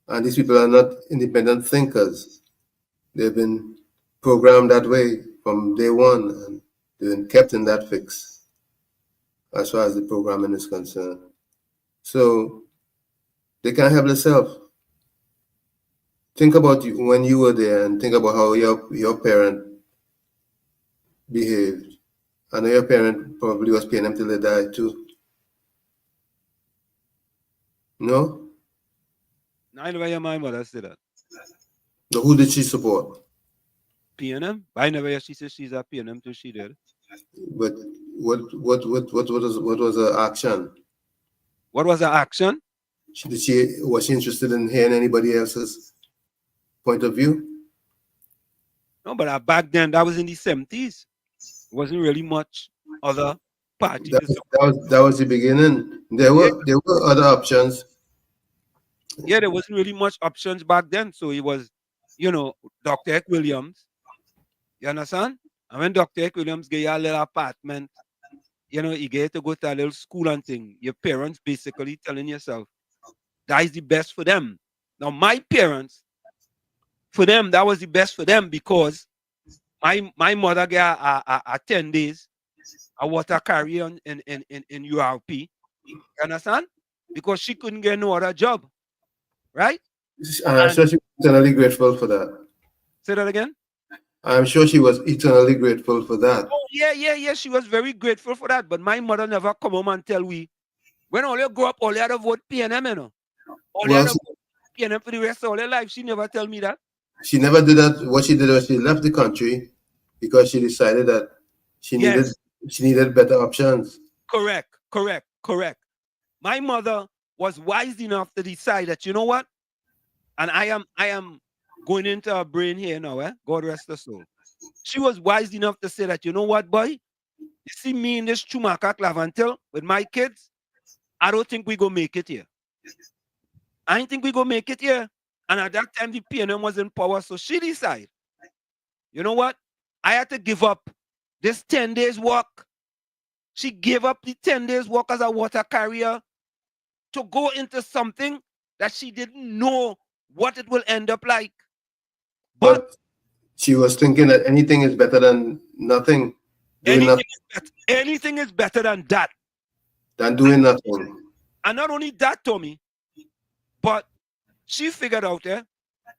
And these people are not independent thinkers. They've been programmed that way from day one, and they've been kept in that fix as far as the programming is concerned. So they can't help themselves. Think about you when you were there and think about how your parent behaved. I know your parent probably was paying them till they died too. No? I never hear my mother say that. So who did she support? PNM? I never hear she said she's a PNM till she did. But what was her action? What was her action? Was she interested in hearing anybody else's point of view? No, but back then, that was in the 70s. Wasn't really much other parties. That was the beginning. There were other options. Yeah, there wasn't really much options back then. So it was, Dr. Eck Williams. You understand? And when Dr. Eck Williams gave you a little apartment, you get to go to a little school and thing. Your parents basically telling yourself, that is the best for them. Now, my parents, for them, that was the best for them because my mother got a 10 days a water carrier in URP. You understand? Because she couldn't get no other job. Right? I'm sure she was eternally grateful for that. Say that again? I'm sure she was eternally grateful for that. Oh, yeah. She was very grateful for that. But my mother never come home and tell we, when all you grow up, all you had to vote PNM, All you had to vote PNM for the rest of all your life. She never tell me that. She never did that. What she did was she left the country because she decided that she needed better options. Correct. My mother was wise enough to decide that, you know what? And I am going into her brain here now, God rest her soul. She was wise enough to say that, you know what, boy? You see me in this Chumaka Clavantil with my kids, I don't think we go make it here. I didn't think we go make it here. And at that time, the PNM was in power, so she decided, you know what? I had to give up this 10 days work. She gave up the 10 days work as a water carrier to go into something that she didn't know what it will end up like. But she was thinking that anything is better than nothing. Doing nothing. Anything is better than that. Than doing nothing. And not only that, Tommy, but she figured out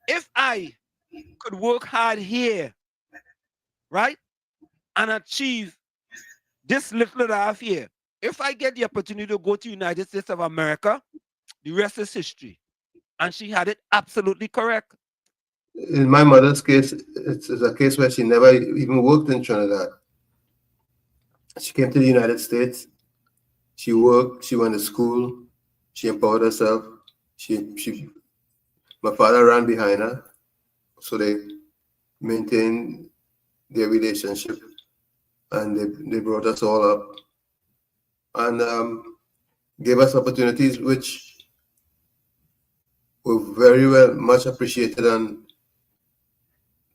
if I could work hard here, right, and achieve this little that I have here, if I get the opportunity to go to United States of America, the rest is history. And she had it absolutely correct. In my mother's case, it's a case where she never even worked in Trinidad. She came to the United States. She worked. She went to school. She empowered herself. My father ran behind her, so they maintained their relationship, and they brought us all up and gave us opportunities which were very well much appreciated, and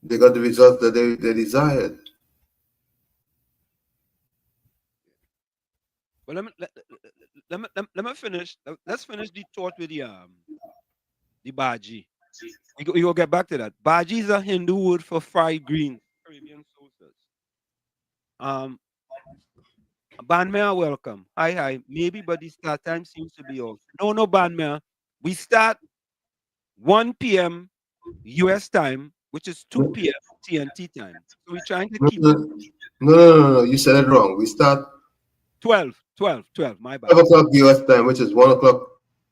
they got the results that they desired. Well, let me finish. Let's finish the thought with the bhaji. We will get back to that. Bhaji is a Hindu word for fried greens, Caribbean sauces. Banmea, welcome. Hi. Maybe, but the start time seems to be off. No, Banmea. We start 1 p.m. US time, which is 2 p.m. TNT time. So we're trying to keep. No. You said it wrong. We start 12. My bad. 12 o'clock US time, which is 1 o'clock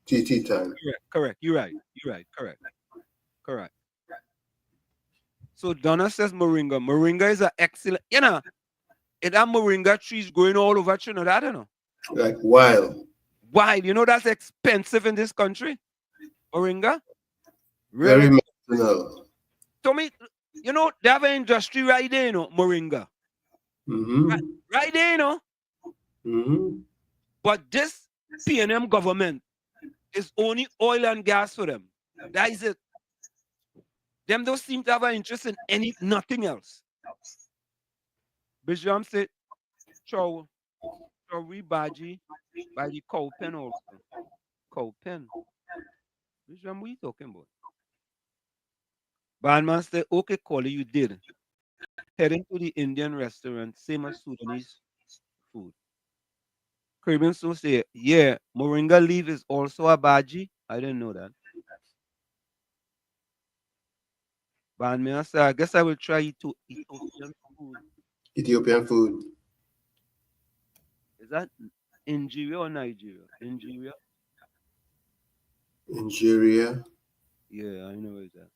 TT time. Correct. You're right. Correct. So Donna says moringa. Moringa is an excellent, it have moringa trees growing all over Trinidad, Like wild. Wild. That's expensive in this country. Moringa. Really? Very medicinal. Tommy, they have an industry right there, moringa. Mm-hmm. Right there, Mm-hmm. But this PNM government is only oil and gas for them. That is it. Them don't seem to have an interest in nothing else. Bijam said, chow we baji by the cow pen also. Cow pen. Bijam, what are you talking about? Bandman said, okay, Collie, you did. Heading to the Indian restaurant, same as Sudanese food. Caribbean so say, yeah, moringa leaf is also a baji. I didn't know that. Bandman said, I guess I will try Ethiopian food. Ethiopian food. Is that Nigeria or Nigeria? Nigeria? Yeah, I know that.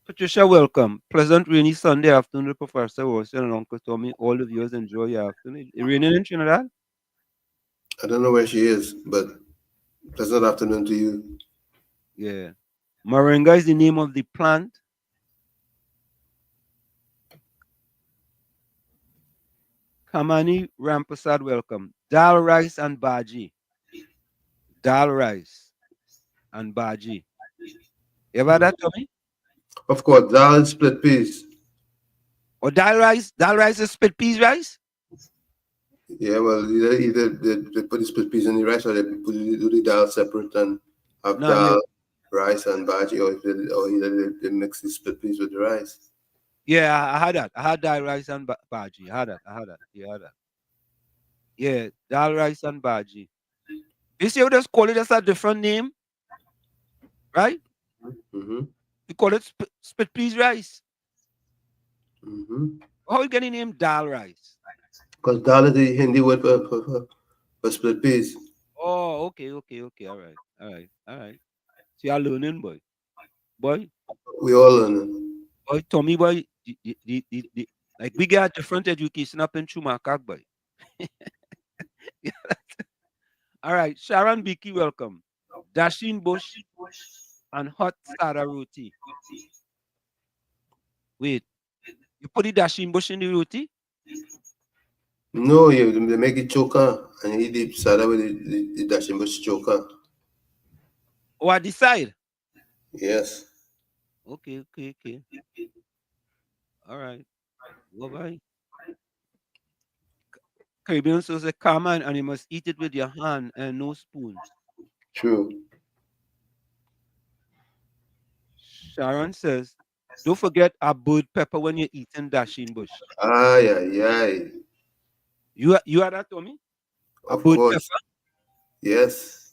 Patricia, welcome. Pleasant rainy Sunday afternoon, Professor Wilson and Uncle Tommy. All the viewers enjoy your afternoon. It raining in Trinidad? I don't know where she is, but pleasant afternoon to you. Yeah. Moringa is the name of the plant. Kamani Rampasad, welcome. Dal rice and bhaji. Dal rice and bhaji. You ever had that, Tommy? Of course, dal is split peas. Or dal rice? Dal rice is split peas rice? Yeah, well, either they put the split peas in the rice, or they do the dal separate and have dal, rice, and bhaji, or either they mix the split peas with the rice. Yeah, I had that. I had dal rice and bhaji. I had that. Yeah, dal rice and bhaji. You see, we just call it as a different name, right? Mm-hmm. We call it split peas rice. Mm-hmm. How you getting name dal rice? Because dal is the Hindi word for split peas. Oh, okay. All right. See, I'm learning, boy. We all learning. Boy, Tommy, boy, like we got different education up in Chumakak, boy. All right, Sharon Biki, welcome. Dashin Bush and hot starter roti. Wait, you put the Dashin Bush in the roti? No, they make it choka, and you eat the sada with the dashing bush choka. Oh, I decide. Yes. Okay. All right. Bye-bye. Caribbean sauce is common, and you must eat it with your hand and no spoon. True. Sharon says, don't forget a bird pepper when you're eating dasheen bush. Aye, aye, aye. You had that, Tommy? A Of bird course. pepper? Yes.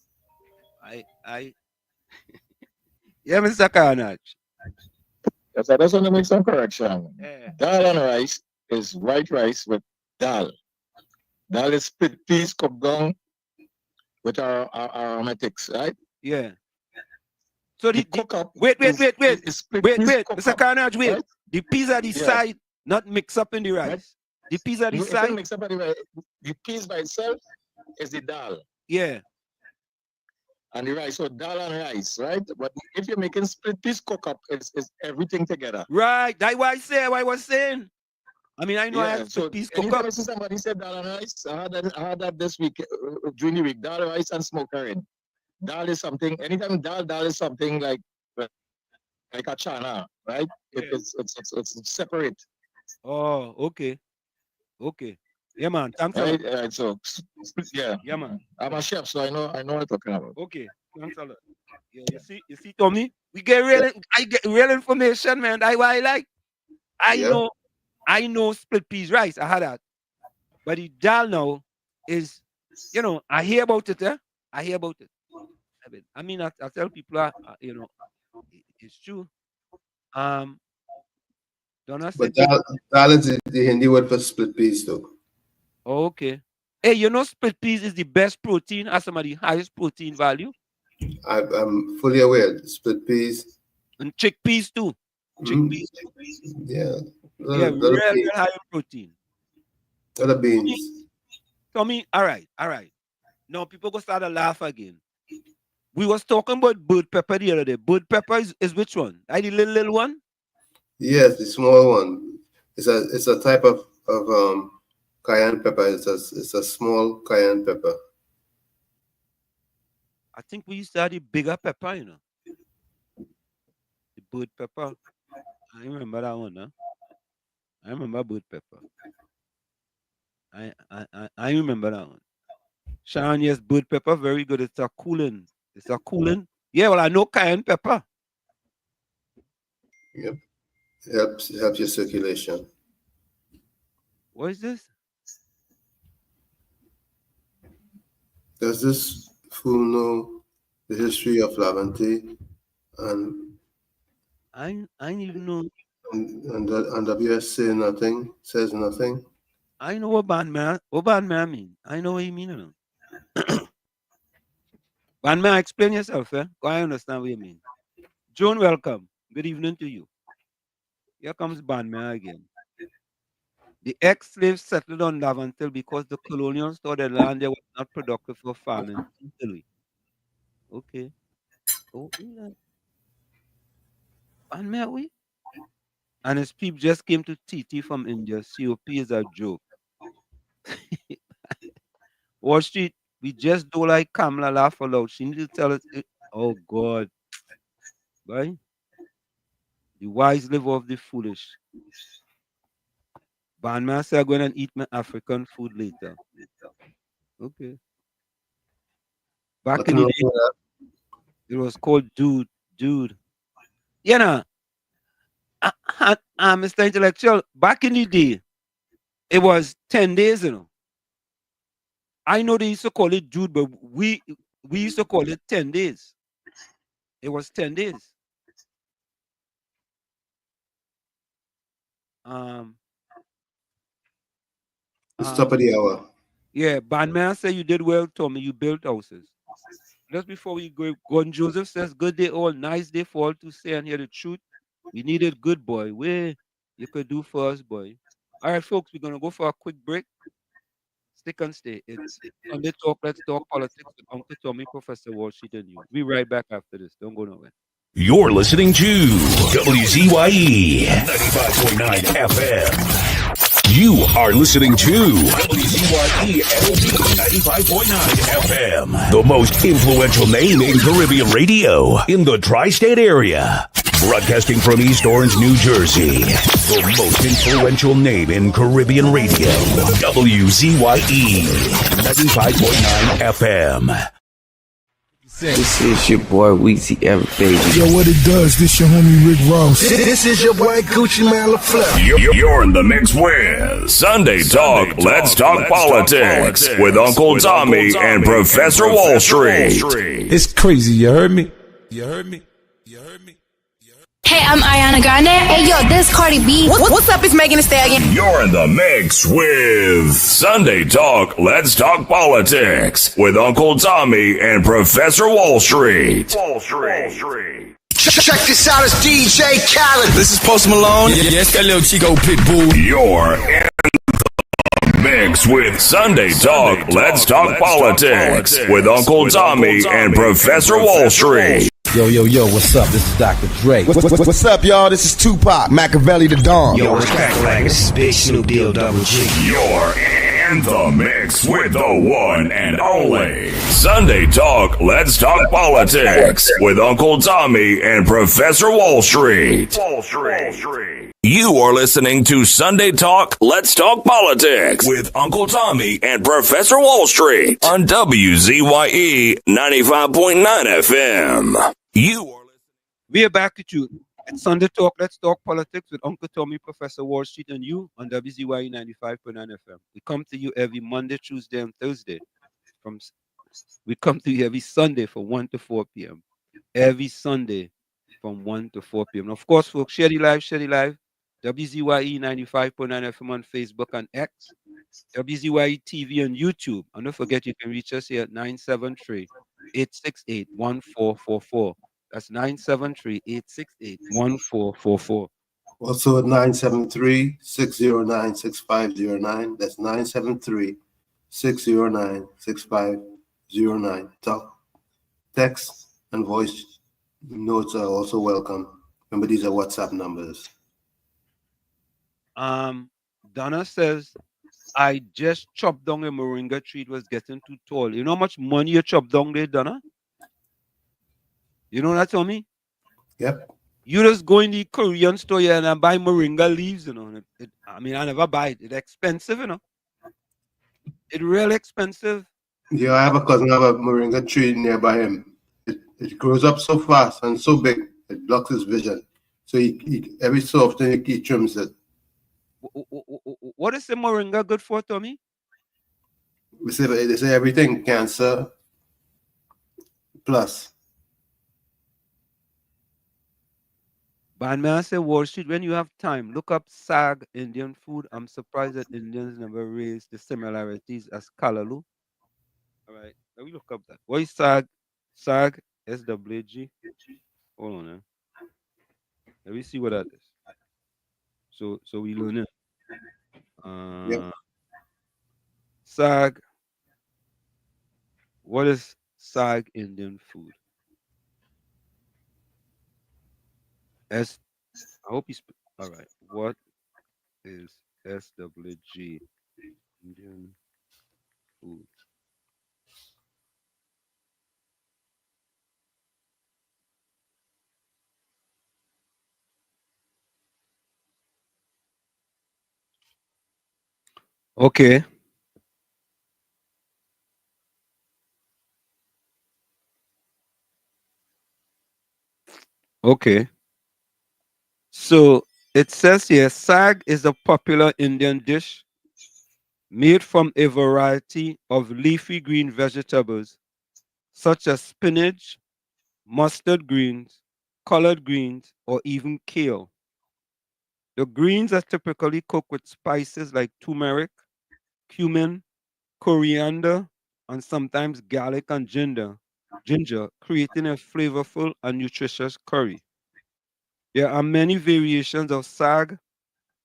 Yeah, Mr. Carnage. Yes, I just want to make some correction. Yeah. Dal and rice is white rice with dal. Dal is split peas cooked down with our aromatics, right? Yeah. So the cook up. Wait, Mr. Mr. Carnage, wait. Right? The peas are the side, not mix up in the rice. Right. The peas are the It's side. not mixed up by the rice. The peas by itself is the dal. Yeah. And the rice, so dal and rice, right? But if you're making split peas cook up, it's everything together. Right. That's why I was saying. I mean, I know I have split peas cook anytime up. I see somebody said dal and rice, I had that this week, during the week, dal, rice, and smoked herring. Dal is something, anytime dal is something like a chana, right? It's separate. Oh, okay. Okay. Yeah, man. Thanks a lot. Right, so yeah. Yeah, man. I'm a chef, so I know what I'm talking about. Okay. Thanks a lot. Yeah, you see, Tommy? I get real information, man. That's why I like. I know split peas rice. I had that. But the dal now is, I hear about it, I hear about it. I mean, I tell people, it's true. Donna But said, dal is the Hindi word for split peas, though. oh, okay. Hey, split peas is the best protein, has some of the highest protein value. I'm fully aware. Split peas. And chickpeas too. Chickpeas. Yeah. Real high in protein. Other beans. Tommy, all right. Now people go start to laugh again. We was talking about bird pepper the other day. Bird pepper is which one? The little one? Yes, the small one. It's a type of cayenne pepper. It's a small cayenne pepper. I think we used to have the bigger pepper, The bird pepper. I remember that one, huh? I remember bird pepper. I remember that one. Sharon, yes, bird pepper, very good. It's a cooling. Yeah, well, I know cayenne pepper. Yep. Helps your circulation. What is this? Does this fool know the history of Lavente and I didn't even know. And WS says nothing? I know what bandman mean. I know what you mean. Bandman, explain yourself, I understand what you mean. Joan, welcome. Good evening to you. Here comes bandman again. The ex-slaves settled on Lavantil because the colonials thought the land there was not productive for farming. Okay. Oh, yeah. Bandman, we? And his people just came to TT from India. COP is a joke. Wall Street, we just don't like Kamala laugh aloud. She need to tell us, oh God. Right? The wise live off the foolish. Bandman said I'm going to eat my African food later. Okay. Back in the day, it was called Dude. Mr. Intellectual, back in the day, it was 10 days, I know they used to call it Dude, but we used to call it 10 days. It was 10 days. It's top of the hour. Yeah, Bandman said you did well, Tommy. You built houses. Just before we go, Gordon Joseph says, good day all, nice day for all to say and hear the truth. We needed good boy. Where you could do for us, boy. All right, folks, we're going to go for a quick break. Stick and stay. It's Sunday Talk. Let's talk politics with Uncle Tommy, Professor Wall Street, and you. We'll be right back after this. Don't go nowhere. You're listening to WZYE 95.9 FM. You are listening to WZYE LP 95.9 FM, the most influential name in Caribbean radio in the tri-state area. Broadcasting from East Orange, New Jersey, the most influential name in Caribbean radio, WZYE 95.9 FM. This is your boy WZYE, baby. Yo, what it does, this your homie Rick Ross. This is your boy Gucci Man LaFleur. You're in the mix with Sunday Talk, Let's Talk Politics with Uncle Tommy and Professor Wall Street. It's crazy, you heard me? You heard me? You heard me? Hey, I'm Ariana Grande. Hey, yo, this Cardi B. What's up? It's Megan Thee Stallion. You're in the mix with Sunday Talk, Let's Talk Politics with Uncle Tommy and Professor Wall Street. Check this out, it's DJ Khaled. This is Post Malone. Yes, that little Chico Pitbull. You're in the mix with Sunday Talk, Let's Talk Politics with Uncle Tommy and Professor Wall Street. Yo, what's up? This is Dr. Dre. What's up, y'all? This is Tupac, Machiavelli the Dawn. Yo, what's cracking like? This is Big Snoop Deal Double G. You're in the mix with the one and only Sunday Talk, Let's Talk Politics with Uncle Tommy and Professor Wall Street. You are listening to Sunday Talk, Let's Talk Politics with Uncle Tommy and Professor Wall Street on WZYE 95.9 FM. We are back at you. It's Sunday Talk, Let's Talk Politics with Uncle Tommy, Professor Wall Street, and you on WZYE 95.9 FM. We come to you every Monday, Tuesday, and Thursday. We come to you every Sunday from 1 to 4 p.m. Every Sunday from 1 to 4 p.m. And of course, folks, share the live. WZYE 95.9 FM on Facebook and X. WZYE TV and YouTube. And don't forget, you can reach us here at 973-868-1444. That's 973-868-1444. Also at 973-609-6509. That's 973-609-6509. Talk, text, and voice notes are also welcome. Remember, these are WhatsApp numbers. Donna says, I just chopped down a moringa tree. It was getting too tall. You know how much money you chopped down there, Donna? You know that, Tommy? Yep. You just go in the Korean store here and buy moringa leaves, you know. I never buy it. It's expensive, you know. It's really expensive. Yeah, I have a cousin have a moringa tree nearby him. It grows up so fast and so big, it blocks his vision. So he every so often he trims it. What is the moringa good for, Tommy? They say everything, cancer plus. Bandman said, Wall Street, when you have time, look up SAG Indian food. I'm surprised that Indians never raised the similarities as Kalalu. All right, let me look up that. What is SAG? SAG, SWG. Hold on, let me see what that is. So we learn it. SAG. What is SAG Indian food? I hope he's all right. What is SWG Indian food? Okay. Okay. So it says here, sag is a popular Indian dish made from a variety of leafy green vegetables such as spinach, mustard greens, collard greens, or even kale. The greens are typically cooked with spices like turmeric, cumin, coriander, and sometimes garlic and ginger, creating a flavorful and nutritious curry. There are many variations of sag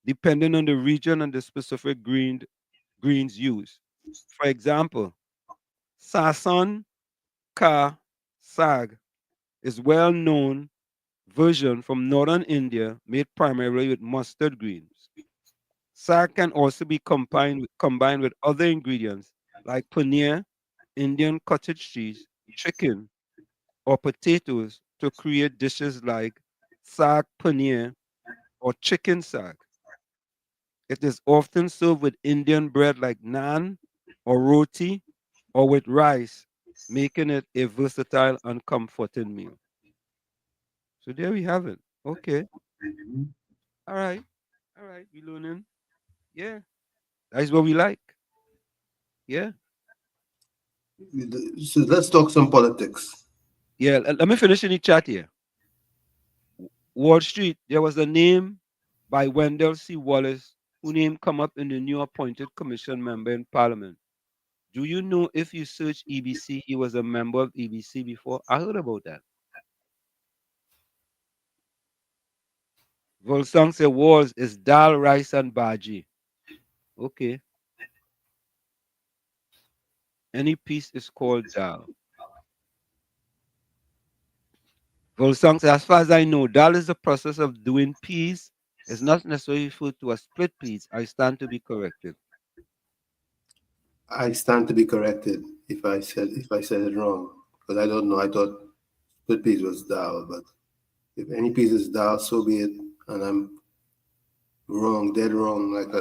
depending on the region and the specific greens used. For example, Sasan Ka Sag is well-known version from northern India made primarily with mustard greens. Sag can also be combined with other ingredients like paneer, Indian cottage cheese, chicken, or potatoes to create dishes like sag paneer or chicken sag. It is often served with Indian bread like naan or roti, or with rice making it a versatile and comforting meal. So there we have it. Okay. All right. All right. We learning. Yeah. That's what we like. Yeah. So let's talk some politics. Yeah. Let me finish in the chat here. Wall Street, there was a name by Wendell C. Wallace, whose name come up in the new appointed commission member in Parliament. Do you know if you search EBC, he was a member of EBC before? I heard about that. Volsang said wars is dal, rice, and bhaji. Okay. Any piece is called dal. Volsang said, as far as I know, dal is the process of doing peas. It's not necessarily referred to as split peas. I stand to be corrected. I stand to be corrected if I said it wrong, but I don't know. I thought split peas was dal, but if any piece is dal, so be it. And I'm wrong, dead wrong, like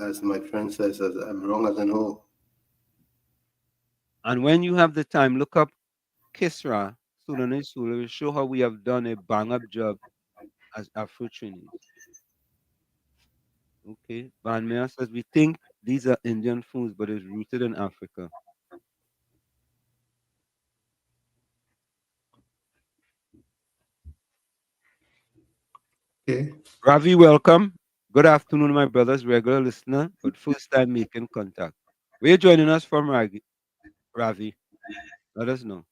as my friend says, I'm wrong as an whole. And when you have the time, look up Kisra, Sudanese Sula, will show how we have done a bang up job as Afro-Trinis. Okay. Van Meyer says, we think these are Indian foods, but it's rooted in Africa. Okay. Ravi, welcome. Good afternoon, my brothers, regular listener, but first time making contact. Where you joining us from, Ravi? Let us know.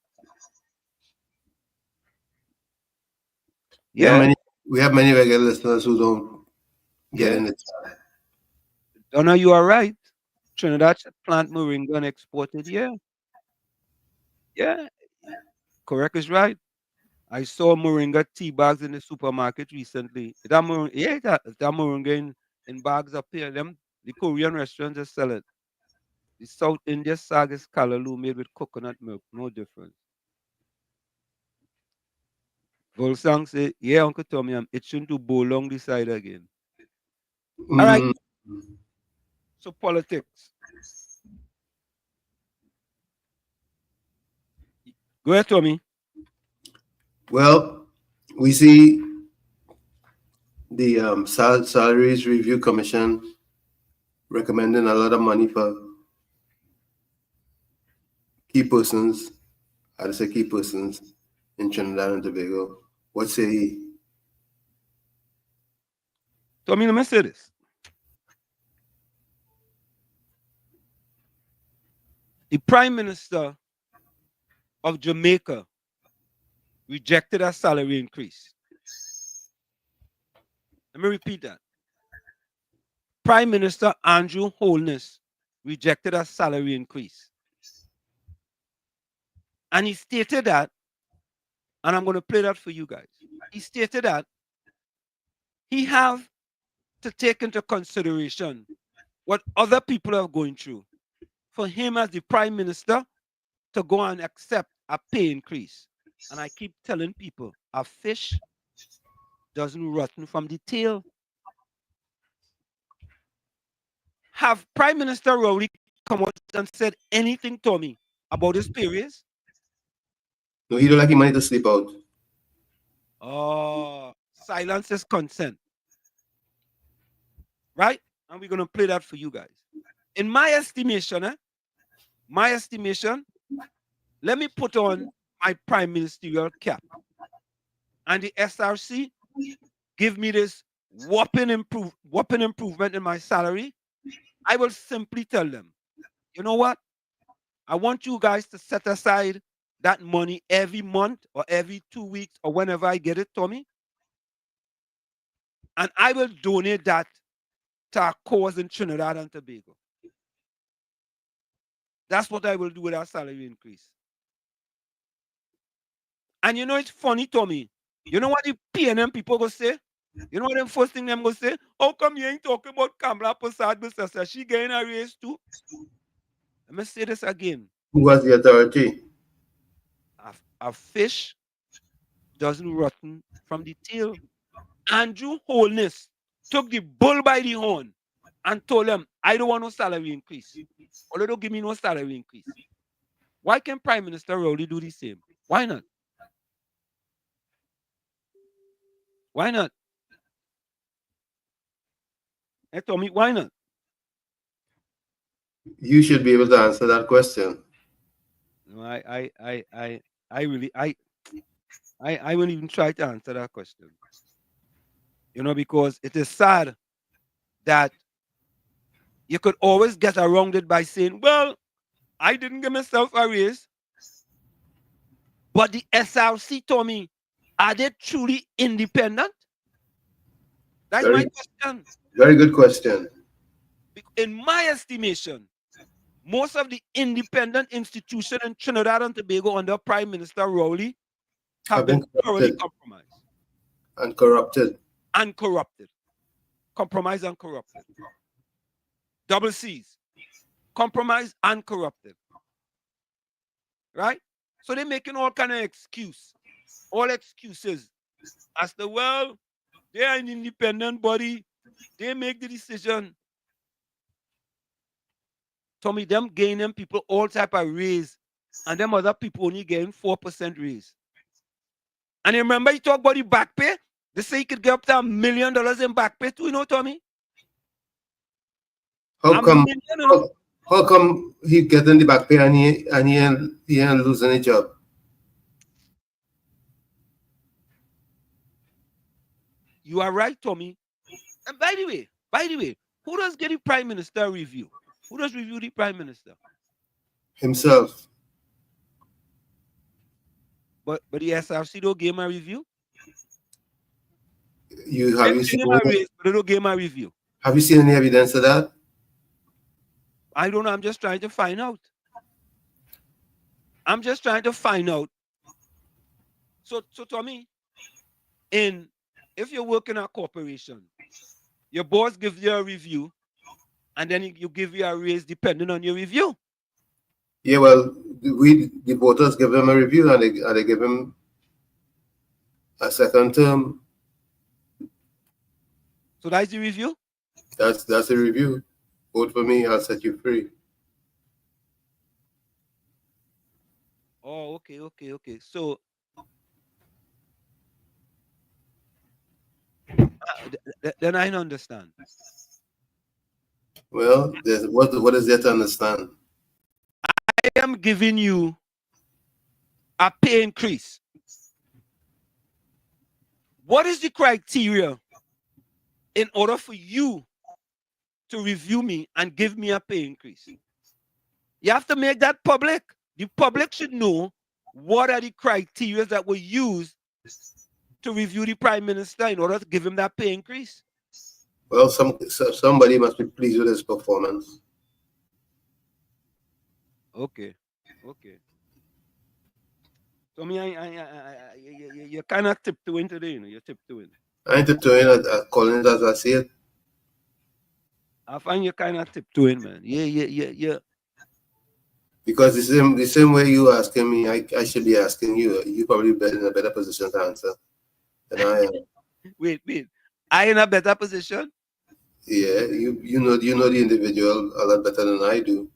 Yeah. We have many regular listeners who don't get in the chat. Donna, you are right. Trinidad should plant moringa and export it. Yeah. Yeah. Correct is right. I saw moringa tea bags in the supermarket recently. That moringa, that moringa in bags up here. The Korean restaurants just sell it. The South India sag is kalaloo made with coconut milk. No difference. Volsang say, yeah, Uncle Tommy, I'm itching to bowl along the side again. All right. So politics. Go ahead, Tommy. Well, we see the Salaries Review Commission recommending a lot of money for key persons, I'd say key persons in Trinidad and Tobago. What say he? Tommy, let me say this. The Prime Minister of Jamaica rejected a salary increase. Let me repeat that. Prime Minister Andrew Holness rejected a salary increase. And he stated that, and I'm going to play that for you guys. He stated that he have to take into consideration what other people are going through for him as the Prime Minister to go and accept a pay increase. And I keep telling people, a fish doesn't rotten from the tail. Have Prime Minister Rowley come out and said anything to me about his pay raise? No, he don't like his money to sleep out. Oh, silence is consent. Right? And we're going to play that for you guys. In my estimation, let me put on my prime ministerial cap. And the SRC give me this whopping improvement in my salary. I will simply tell them, you know what? I want you guys to set aside that money every month or every 2 weeks or whenever I get it, Tommy. And I will donate that to our cause in Trinidad and Tobago. That's what I will do with our salary increase. And you know, it's funny, Tommy. You know what the PNM people go say? You know what the first thing them go say? How come you ain't talking about Kamala Prasad Busasa? She getting a raise too? Let me say this again. Who has the authority? A fish doesn't rotten from the tail. Andrew Holness took the bull by the horn and told him, I don't want no salary increase. Or they don't give me no salary increase. Why can't Prime Minister Rowley do the same? Why not? Why not? Hey, Tommy, why not? You should be able to answer that question. No, I really, I won't even try to answer that question. You know, because it is sad that you could always get around it by saying, well, I didn't give myself a raise, but the SRC told me, are they truly independent? That's my question. Very good question. In my estimation, most of the independent institutions in Trinidad and Tobago under Prime Minister Rowley have been thoroughly compromised. And corrupted. And corrupted. Compromised and corrupted. Double C's. Compromised and corrupted. Right? So they're making all kind of excuses as to, well, they're an independent body. They make the decision. Tommy, them gaining them people all type of raise, and them other people only getting 4% raise. And you remember you talk about the back pay? They say you could get up to $1 million in back pay too, you know, Tommy? How come he getting the back pay and he ain't losing a job? You are right, Tommy. And by the way, who does get the Prime Minister review? Who does review the Prime Minister? Himself. But the SRC don't give him a review? Have you seen they don't give him a review. Have you seen any evidence of that? I don't know. I'm just trying to find out. So Tommy, if you work in a corporation, your boss gives you a review, and then you give you a raise depending on your review. Yeah, well, the voters give him a review, and they give him a second term. So that's the review? That's the review. Vote for me, I'll set you free. Oh, okay. So then I don't understand. Well, what is there to understand? I am giving you a pay increase. What is the criteria in order for you to review me and give me a pay increase? You have to make that public. The public should know what are the criteria that were used to review the Prime Minister in order to give him that pay increase. Well, somebody must be pleased with his performance. Okay. So you're kind of tiptoeing today, you know. You're tiptoeing. I ain't tiptoeing. Calling it as I see it. I find you're kind of tiptoeing, man. Yeah. Because the same way you asking me, I should be asking you. You probably be in a better position to answer than I am. Wait. I in a better position? Yeah, you know the individual a lot better than I do.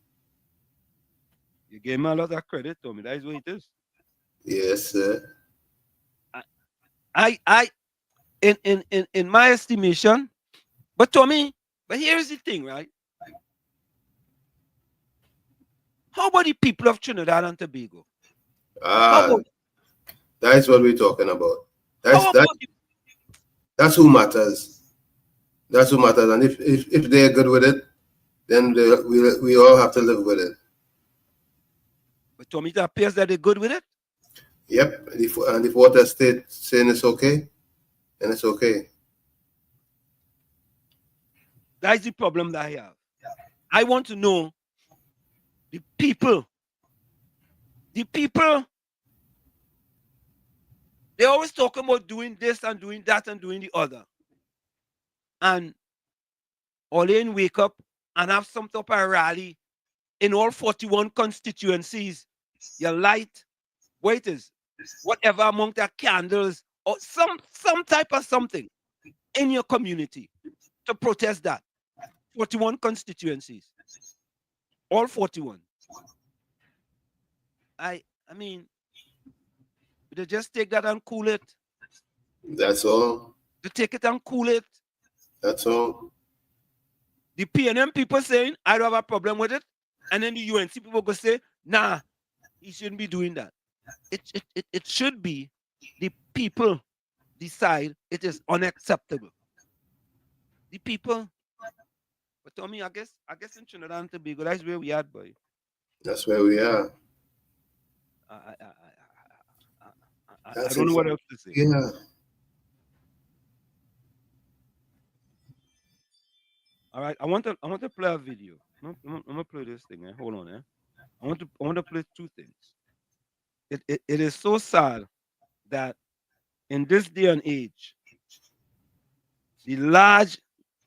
You gave me a lot of credit, Tommy. That is what it is. Yes, sir. I in my estimation, but Tommy, here's the thing, right? How about the people of Trinidad and Tobago? That's what we're talking about. That's who matters. That's who matters. And if they're good with it, then we all have to live with it. But Tommy, it appears that they're good with it. Yep. And if water state saying it's okay, then it's okay. That's the problem that I have. I want to know the people, they always talk about doing this and doing that and doing the other. And all they wake up and have some type of rally in all 41 constituencies. You light, waiters, whatever amount of candles or some type of something in your community to protest that. 41 constituencies. All 41. I mean, they just take that and cool it. That's all. They take it and cool it. That's all. The PNM people saying, I don't have a problem with it. And then the UNC people go say, nah, he shouldn't be doing that. It should be the people decide it is unacceptable. The people. But Tommy, I guess in Trinidad and Tobago, that's where we are, boy. That's where we are. I don't know what else to say. Yeah. All right, I want to play a video. I'm gonna play this thing. Hold on, I want to play two things. It is so sad that in this day and age, the large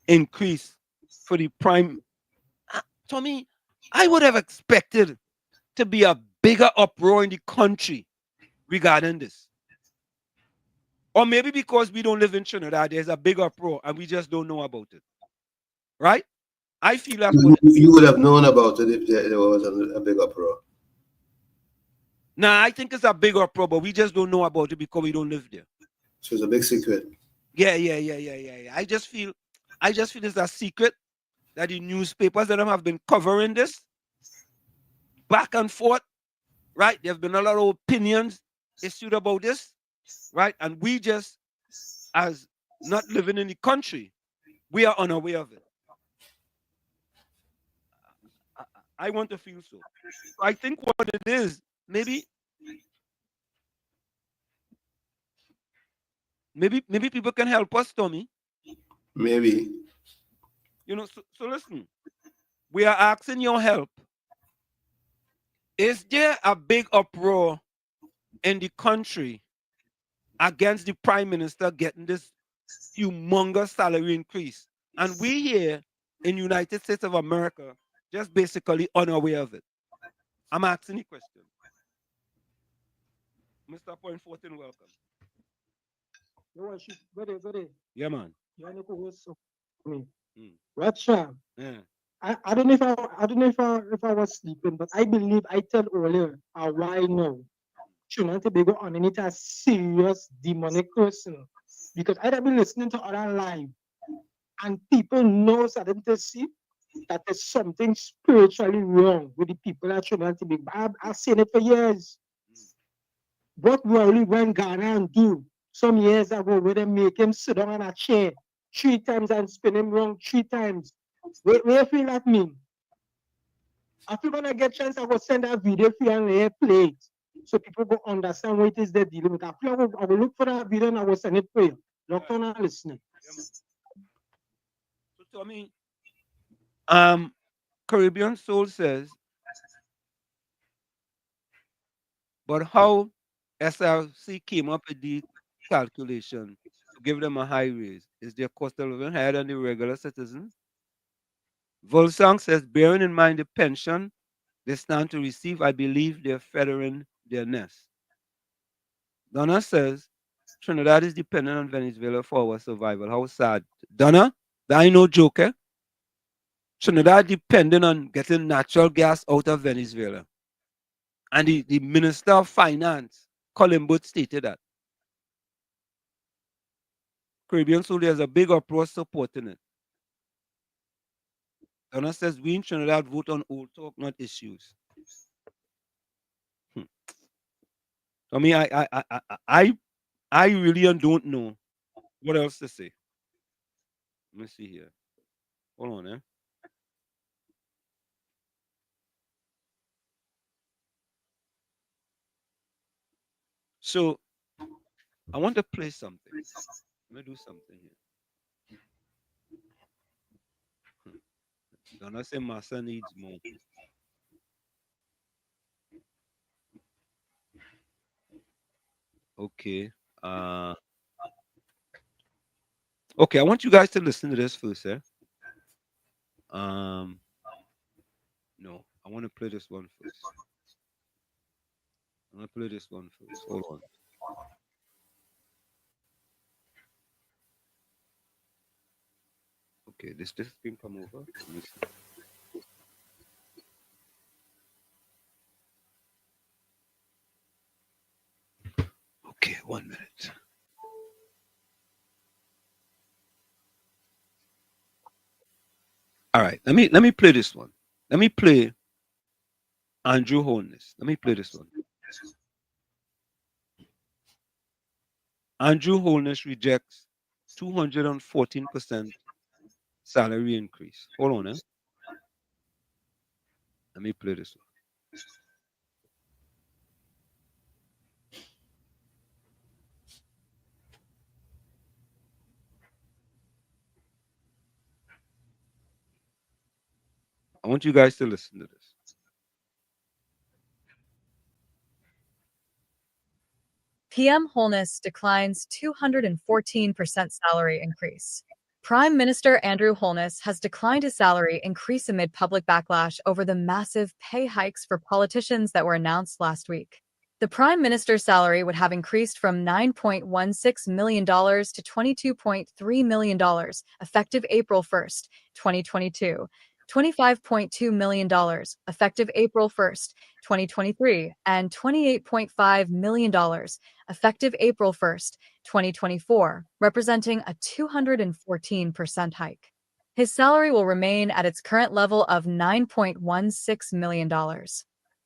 increase for the prime. Tommy, I would have expected to be a bigger uproar in the country regarding this. Or maybe because we don't live in Trinidad, there's a big uproar and we just don't know about it. Right? I feel that's what you would have known about it if there was a big uproar. Nah, I think it's a big uproar, but we just don't know about it because we don't live there. So it's a big secret. Yeah. I just feel it's a secret that the newspapers that have been covering this back and forth, right? There have been a lot of opinions issued about this, right? And we just, as not living in the country, we are unaware of it. I want to feel so. I think what it is, maybe people can help us, Tommy. Maybe. You know, so listen, we are asking your help. Is there a big uproar in the country against the prime minister getting this humongous salary increase? And we here in United States of America just basically unaware of it. I'm asking you a question. Mr. Point 14, welcome. Good. Yeah, man. Ratcha. Yeah. I don't know if I was sleeping, but I believe I told earlier why now. Trinidad and Tobago underneath a serious demonic person. Because I have been listening to other live and people know starting to see that there's something spiritually wrong with the people at Trinidad and Tobago. I've seen it for years. What really went Ghana and do some years ago where they make him sit down on a chair 3 times and spin him wrong 3 times. Where you feel that mean? I feel when I get a chance, I will send that video for you and play it so people will understand what it is they're dealing with. I will look for that video and I will send it for you. Look on and listening. So Tommy, Caribbean Soul says, but how SRC came up with the calculation to give them a high raise? Is their cost of living higher than the regular citizens? Volsang says, bearing in mind the pension they stand to receive, I believe they're feathering their nest. Donna says, Trinidad is dependent on Venezuela for our survival. How sad. Donna, that ain't no joke, eh? Trinidad dependent on getting natural gas out of Venezuela. And the Minister of Finance, Colin Booth, stated that. Caribbean Soul, there's a big uproar supporting it. Donna says, we in Trinidad vote on old talk, not issues. I mean, I really don't know what else to say. Let me see here. Hold on, So, I want to play something. Let me do something here. Donna say Massa needs more. Okay. Okay, I want you guys to listen to this first, eh? No, I want to play this one first. I'm gonna play this one first. Hold on. Okay, this thing come over. Let me see. 1 minute. All right, let me play this one. Let me play Andrew Holness. Let me play this one. Andrew Holness rejects 214% salary increase. Hold on, eh? Let me play this one. I want you guys to listen to this. PM Holness declines 214% salary increase. Prime Minister Andrew Holness has declined his salary increase amid public backlash over the massive pay hikes for politicians that were announced last week. The Prime Minister's salary would have increased from $9.16 million to $22.3 million, effective April 1st, 2022. $25.2 million, effective April 1st, 2023, and $28.5 million, effective April 1st, 2024, representing a 214% hike. His salary will remain at its current level of $9.16 million.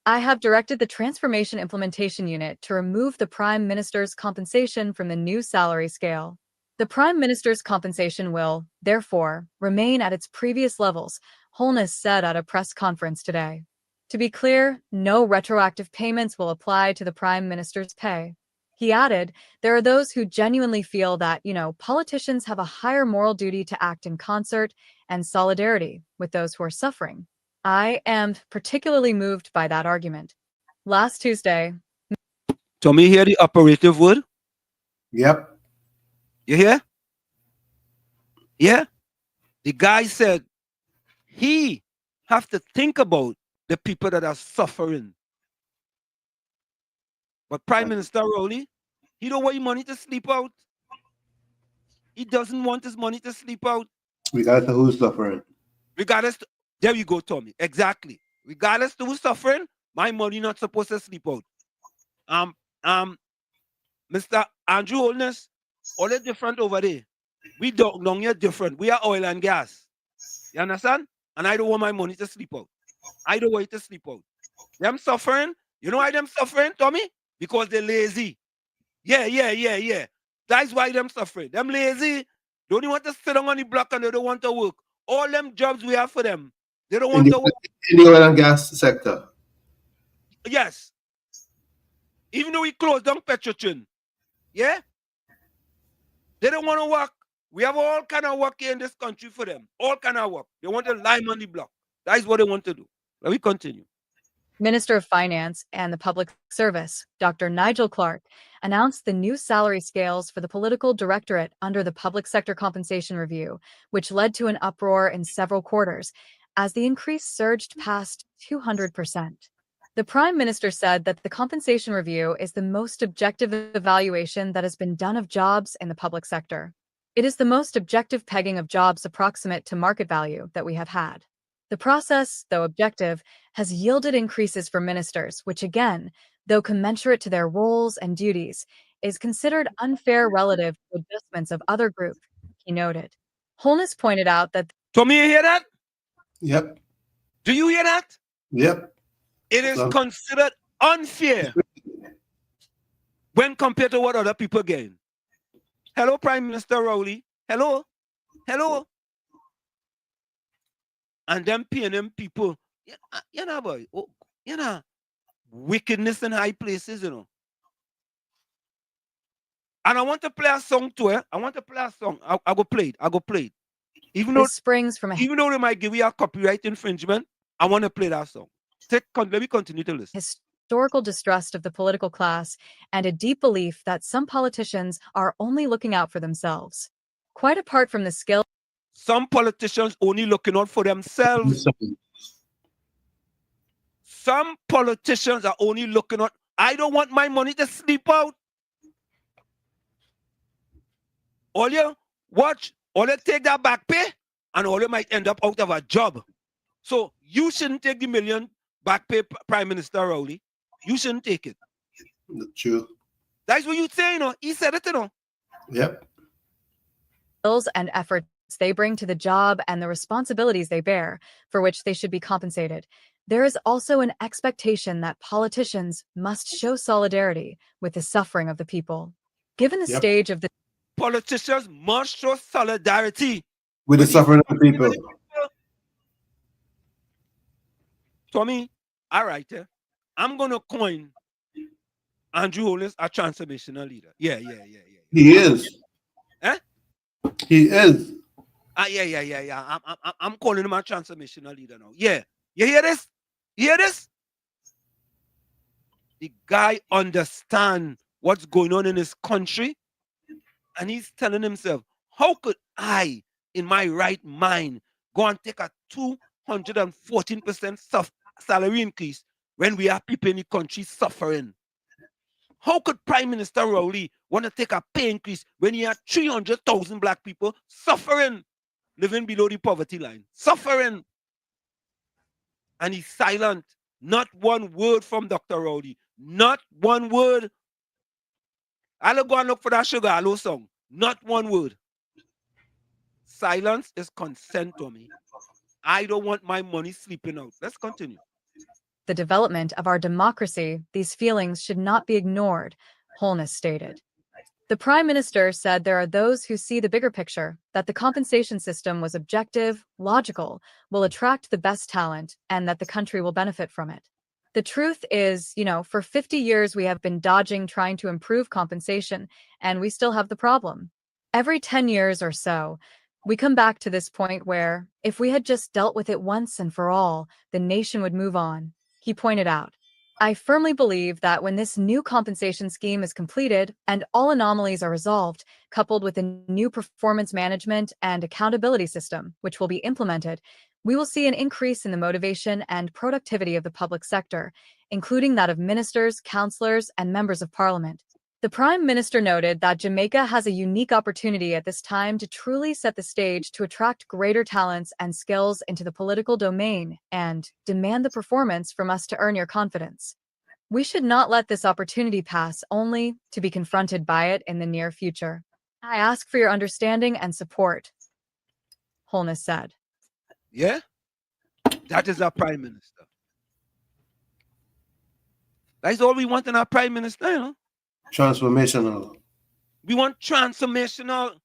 I have directed the Transformation Implementation Unit to remove the Prime Minister's compensation from the new salary scale. The Prime Minister's compensation will, therefore, remain at its previous levels, Holness said at a press conference today. To be clear, no retroactive payments will apply to the Prime Minister's pay. He added, there are those who genuinely feel that, politicians have a higher moral duty to act in concert and solidarity with those who are suffering. I am particularly moved by that argument. Last Tuesday... Tommy, hear the operative word? Yep. You hear? Yeah? The guy said he have to think about the people that are suffering. But Prime Minister Rowley, he don't want his money to sleep out. He doesn't want his money to sleep out. Regardless of who's suffering. There you go, Tommy. Exactly. Regardless of who's suffering, my money not supposed to sleep out. Mr. Andrew Holness, all is different over there. We don't here different. We are oil and gas. You understand? And I don't want my money to sleep out. I don't want it to sleep out. Them suffering, you know why them suffering, Tommy? Because they're lazy. Yeah. That's why them suffering. Them lazy. They only want to sit on the block and they don't want to work. All them jobs we have for them, they don't want to work. In the oil and gas sector. Yes. Even though we closed down Petrotrin. Yeah? They don't want to work. We have all kind of work here in this country for them. All kind of work. They want to lie on the block. That is what they want to do. Let me continue. Minister of Finance and the Public Service, Dr. Nigel Clark, announced the new salary scales for the political directorate under the Public Sector Compensation Review, which led to an uproar in several quarters, as the increase surged past 200%. The Prime Minister said that the compensation review is the most objective evaluation that has been done of jobs in the public sector. It is the most objective pegging of jobs approximate to market value that we have had. The process, though objective, has yielded increases for ministers, which again, though commensurate to their roles and duties, is considered unfair relative to adjustments of other groups, he noted. Holness pointed out that... Tommy, you hear that? Yep. Do you hear that? Yep. It is considered unfair when compared to what other people gain. Hello, Prime Minister Rowley. Hello. And them paying them people, boy, wickedness in high places, And I want to play a song too. I want to play a song. I go play it. Even though they might give you a copyright infringement, I want to play that song. Let me continue to listen. Historical distrust of the political class and a deep belief that some politicians are only looking out for themselves. Quite apart from the skill... Some politicians only looking out for themselves. Some politicians are only looking out. I don't want my money to sleep out. All you take that back pay, and all you might end up out of a job. So you shouldn't take the million back pay, Prime Minister Rowley. You shouldn't take it. True. That's what you say, you know. He said it, you know. Yep. Skills and efforts they bring to the job and the responsibilities they bear, for which they should be compensated. There is also an expectation that politicians must show solidarity with the suffering of the people. Given the stage of the politicians must show solidarity with the suffering of the people. Tommy, all right, I'm gonna coin Andrew Holness a transformational leader. Yeah. He is. Eh? He is. Yeah. I'm calling him a transformational leader now. Yeah. You hear this? You hear this? The guy understands what's going on in his country, and he's telling himself, how could I, in my right mind, go and take a 214% salary increase when we have people in the country suffering? How could Prime Minister Rowley want to take a pay increase when he had 300,000 black people suffering, living below the poverty line, suffering? And he's silent. Not one word from Dr. Rowley. Not one word. I'll go and look for that Sugar Hello song. Not one word. Silence is consent to me. I don't want my money sleeping out. Let's continue. The development of our democracy, these feelings should not be ignored, Holness stated. The Prime Minister said there are those who see the bigger picture, that the compensation system was objective, logical, will attract the best talent, and that the country will benefit from it. The truth is, for 50 years we have been dodging trying to improve compensation, and we still have the problem. Every 10 years or so, we come back to this point where, if we had just dealt with it once and for all, the nation would move on, he pointed out. I firmly believe that when this new compensation scheme is completed and all anomalies are resolved, coupled with a new performance management and accountability system, which will be implemented, we will see an increase in the motivation and productivity of the public sector, including that of ministers, councillors, and members of parliament. The Prime Minister noted that Jamaica has a unique opportunity at this time to truly set the stage to attract greater talents and skills into the political domain and demand the performance from us to earn your confidence. We should not let this opportunity pass only to be confronted by it in the near future. I ask for your understanding and support, Holness said. Yeah? That is our Prime Minister. That's all we want in our Prime Minister, you know? Transformational. We want transformational.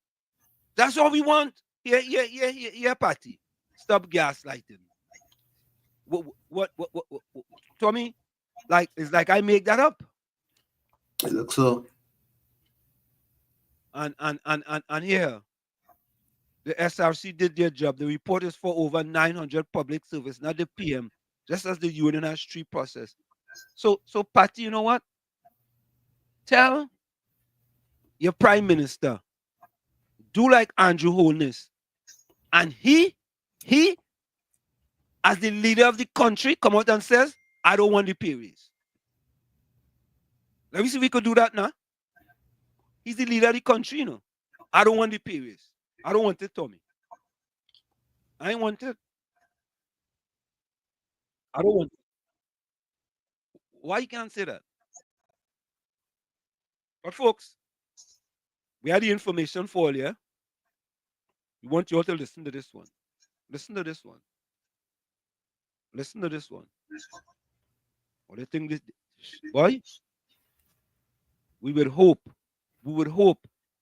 That's all we want. Yeah, Patty. Stop gaslighting. What? Tommy? It's like I make that up. It looks so. And here, the SRC did their job. The report is for over 900 public service, not the PM, just as the union has 3 process. So Patty, you know what? Tell your Prime Minister, do like Andrew Holness. And he, as the leader of the country, come out and says, I don't want the pay raise. Let me see if we could do that now. He's the leader of the country, you know. I don't want the pay raise. I don't want it, Tommy. I ain't want it. I don't want it. Why you can't say that? But folks, we had the information for you. We want you all to listen to this one. Listen to this one. Listen to this one. What do you think this? Boy, we would hope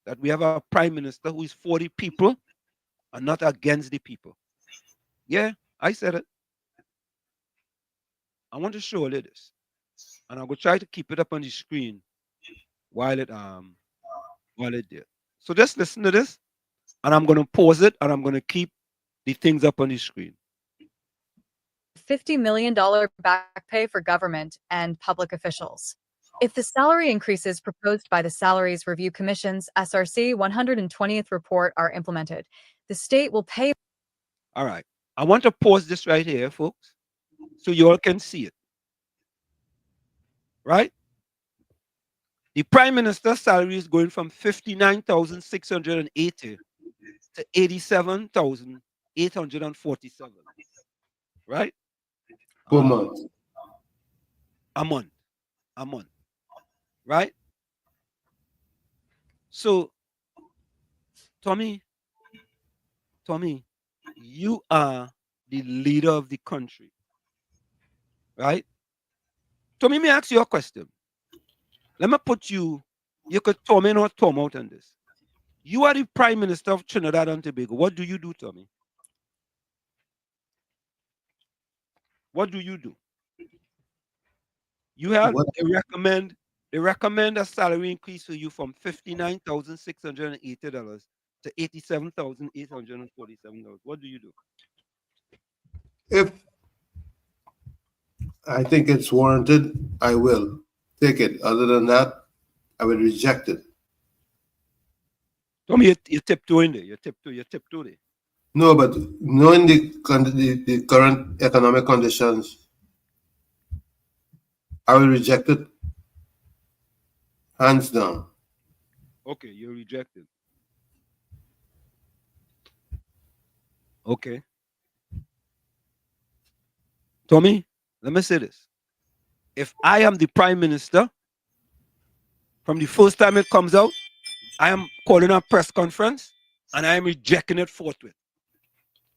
that we have a Prime Minister who is for the people and not against the people. Yeah, I said it. I want to show you this. And I'm going to try to keep it up on the screen while it there. So just listen to this, and I'm going to pause it, and I'm going to keep the things up on the screen. $50 million back pay for government and public officials. If the salary increases proposed by the Salaries Review Commission's SRC 120th report are implemented, the state will pay. All right. I want to pause this right here, folks, so you all can see it. Right? The Prime Minister's salary is going from $59,680 to $87,847. Right? Per month. A month. Right? So, Tommy, you are the leader of the country, right? Tommy, me ask you a question. Let me put you could Tommy or Tom out on this. You are the Prime Minister of Trinidad and Tobago. What do you do, Tommy? What do you do? You have they recommend a salary increase for you from $59,680 to $87,847. What do you do? If I think it's warranted, I will take it. Other than that, I would reject it. Tommy, you tiptoeing there. You tiptoe there. No, but knowing the current economic conditions, I will reject it hands down. Okay, you reject it. Okay. Tommy, let me say this. If I am the Prime Minister, from the first time it comes out, I am calling a press conference and I am rejecting it forthwith.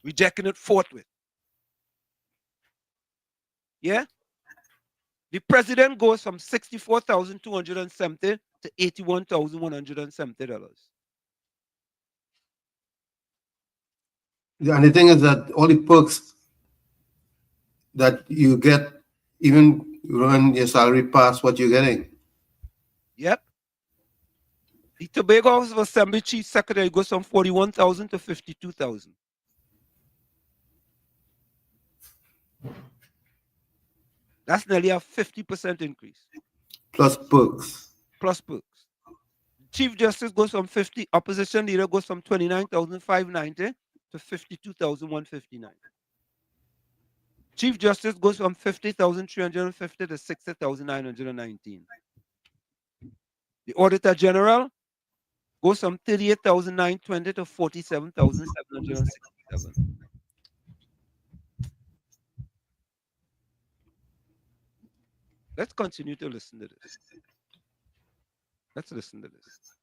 Rejecting it forthwith. Yeah? The president goes from $64,270 to $81,170. And the thing is that all the perks that you get, even when your salary past what you're getting. Yep. The Tobago House of Assembly Chief Secretary goes from $41,000 to $52,000. That's nearly a 50% increase. Plus perks. Plus perks. Chief Justice goes from 50, opposition leader goes from $29,590 to $52,159. Chief Justice goes from $50,350 to $60,919. The Auditor General goes from $38,920 to $47,767. Let's continue to listen to this. Let's listen to this.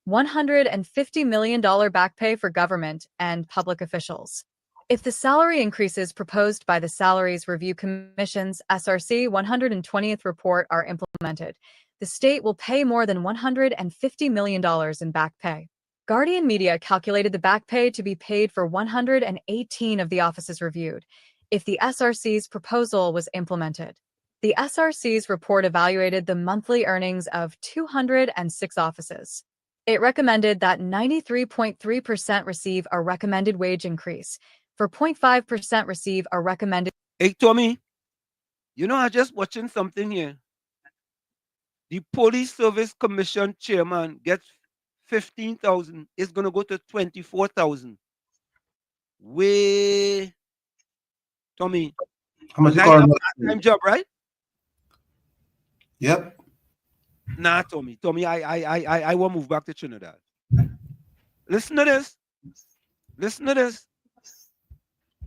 $150 million back pay for government and public officials. If the salary increases proposed by the Salaries Review Commission's SRC 120th report are implemented, the state will pay more than $150 million in back pay. Guardian Media calculated the back pay to be paid for 118 of the offices reviewed, if the SRC's proposal was implemented. The SRC's report evaluated the monthly earnings of 206 offices. It recommended that 93.3% receive a recommended wage increase, for 0.5% receive a recommended. Hey, Tommy, you know, I'm just watching something here. The Police Service Commission chairman gets 15,000. It's going to go to 24,000. Way, Tommy. How much like a part-time job, right? Yep. Nah, Tommy. I want to move back to Trinidad. Listen to this. Listen to this.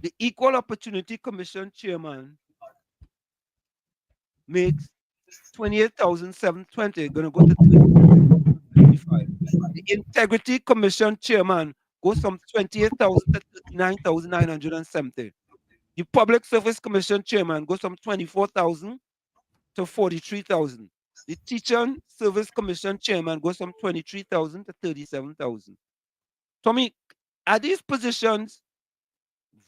The Equal Opportunity Commission chairman makes 28,720, going to go to 25. The Integrity Commission chairman goes from 28,000 to 39,970. The Public Service Commission chairman goes from 24,000 to 43,000. The Teacher Service Commission chairman goes from 23,000 to 37,000. Tommy, are these positions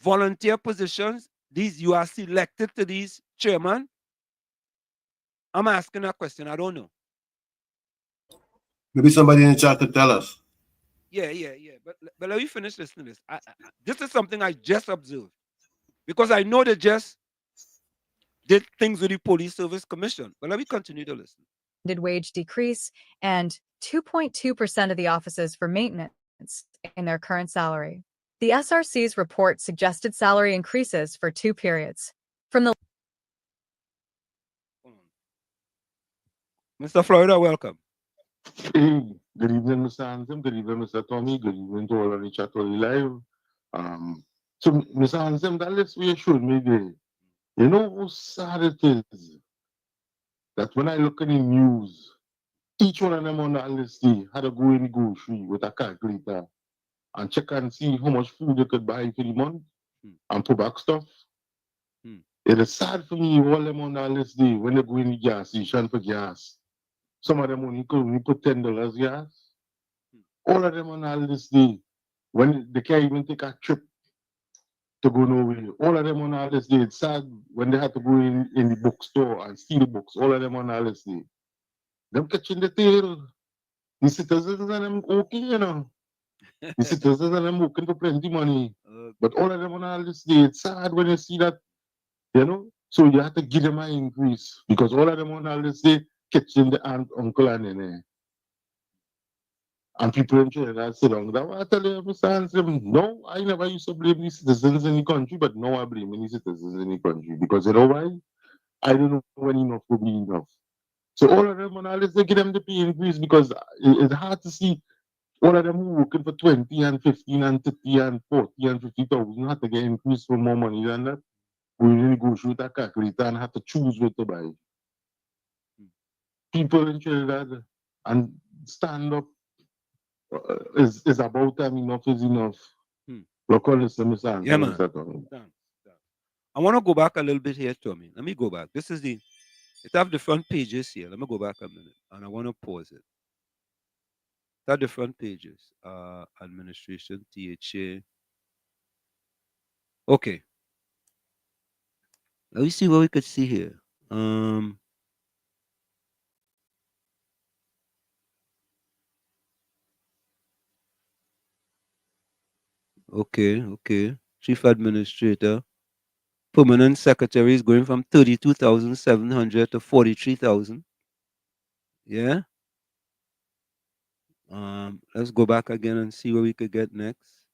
volunteer positions? These you are selected to these chairman? I'm asking a question. I don't know. Maybe somebody in the chat could tell us. Yeah. But let me finish listening to this. This is something I just observed. Because I know they just did things with the Police Service Commission. But let me continue to listen. Did wage decrease and 2.2% of the offices for maintenance in their current salary. The SRC's report suggested salary increases for 2 periods. From the Mr. Florida, welcome. Hey, good evening, Mr. Ansem. Good evening, Mr. Tommy. Good evening to all of the chat on live. So, Mr. Ansem, that list we showed me there. You know how sad it is that when I look at the news, Each one of them on that list there had to go in the grocery with a calculator and check and see how much food they could buy for the month and put back stuff. It is sad for me, all them on that list there, when they go in the gas station for gas. Some of them only could only put $10 gas. All of them on that list there, when they can't even take a trip to go nowhere. All of them on that list there, it's sad when they had to go in the bookstore and steal books. All of them on that list there. Them catching the tail. The citizens and them okay, you know. The citizens and them working for plenty money. But all of them on that list there, it's sad when you see that, you know. So you have to give them an increase because all of them on that list there catching the aunt, uncle, and nene. And people in Trinidad sit down. That's what I tell you, Mr. Hansen. No, I never used to blame the citizens in the country, but now I blame the citizens in the country. Because you know why? I don't know when enough will be enough. So all of them on our list, they give them the pay increase because it's hard to see all of them who working for 20 and 15 and 30 and 40 and 50,000 have to get increased for more money than that. We really go through that calculator and have to choose what to buy. People in Trinidad and stand up is about time. Enough is enough. Look on this, Mr. Yeah, man. I want to go back a little bit here, Tommy. Let me go back. This is it have the front pages here. Let me go back a minute, and I want to pause it. It have the front pages. Administration, THA. Okay. Let me see what we could see here. Okay. Chief Administrator. Permanent Secretary is going from 32,700 to 43,000. Yeah. Let's go back again and see what we could get next.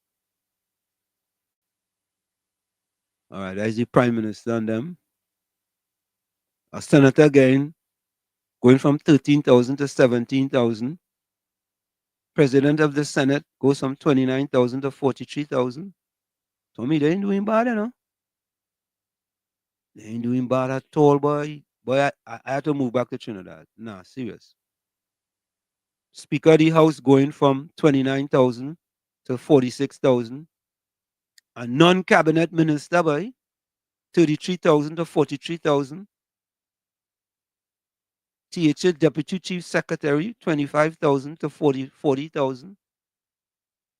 All right, there's the Prime Minister and them. A Senator again, going from 13,000 to 17,000. President of the Senate goes from 29,000 to 43,000. Tommy, they ain't doing bad, you know. They ain't doing bad at all, boy. Boy, I had to move back to Trinidad. Nah, serious. Speaker of the House going from 29,000 to 46,000. A non-cabinet minister, boy, 33,000 to 43,000. THA Deputy Chief Secretary, 25,000 to 40,000.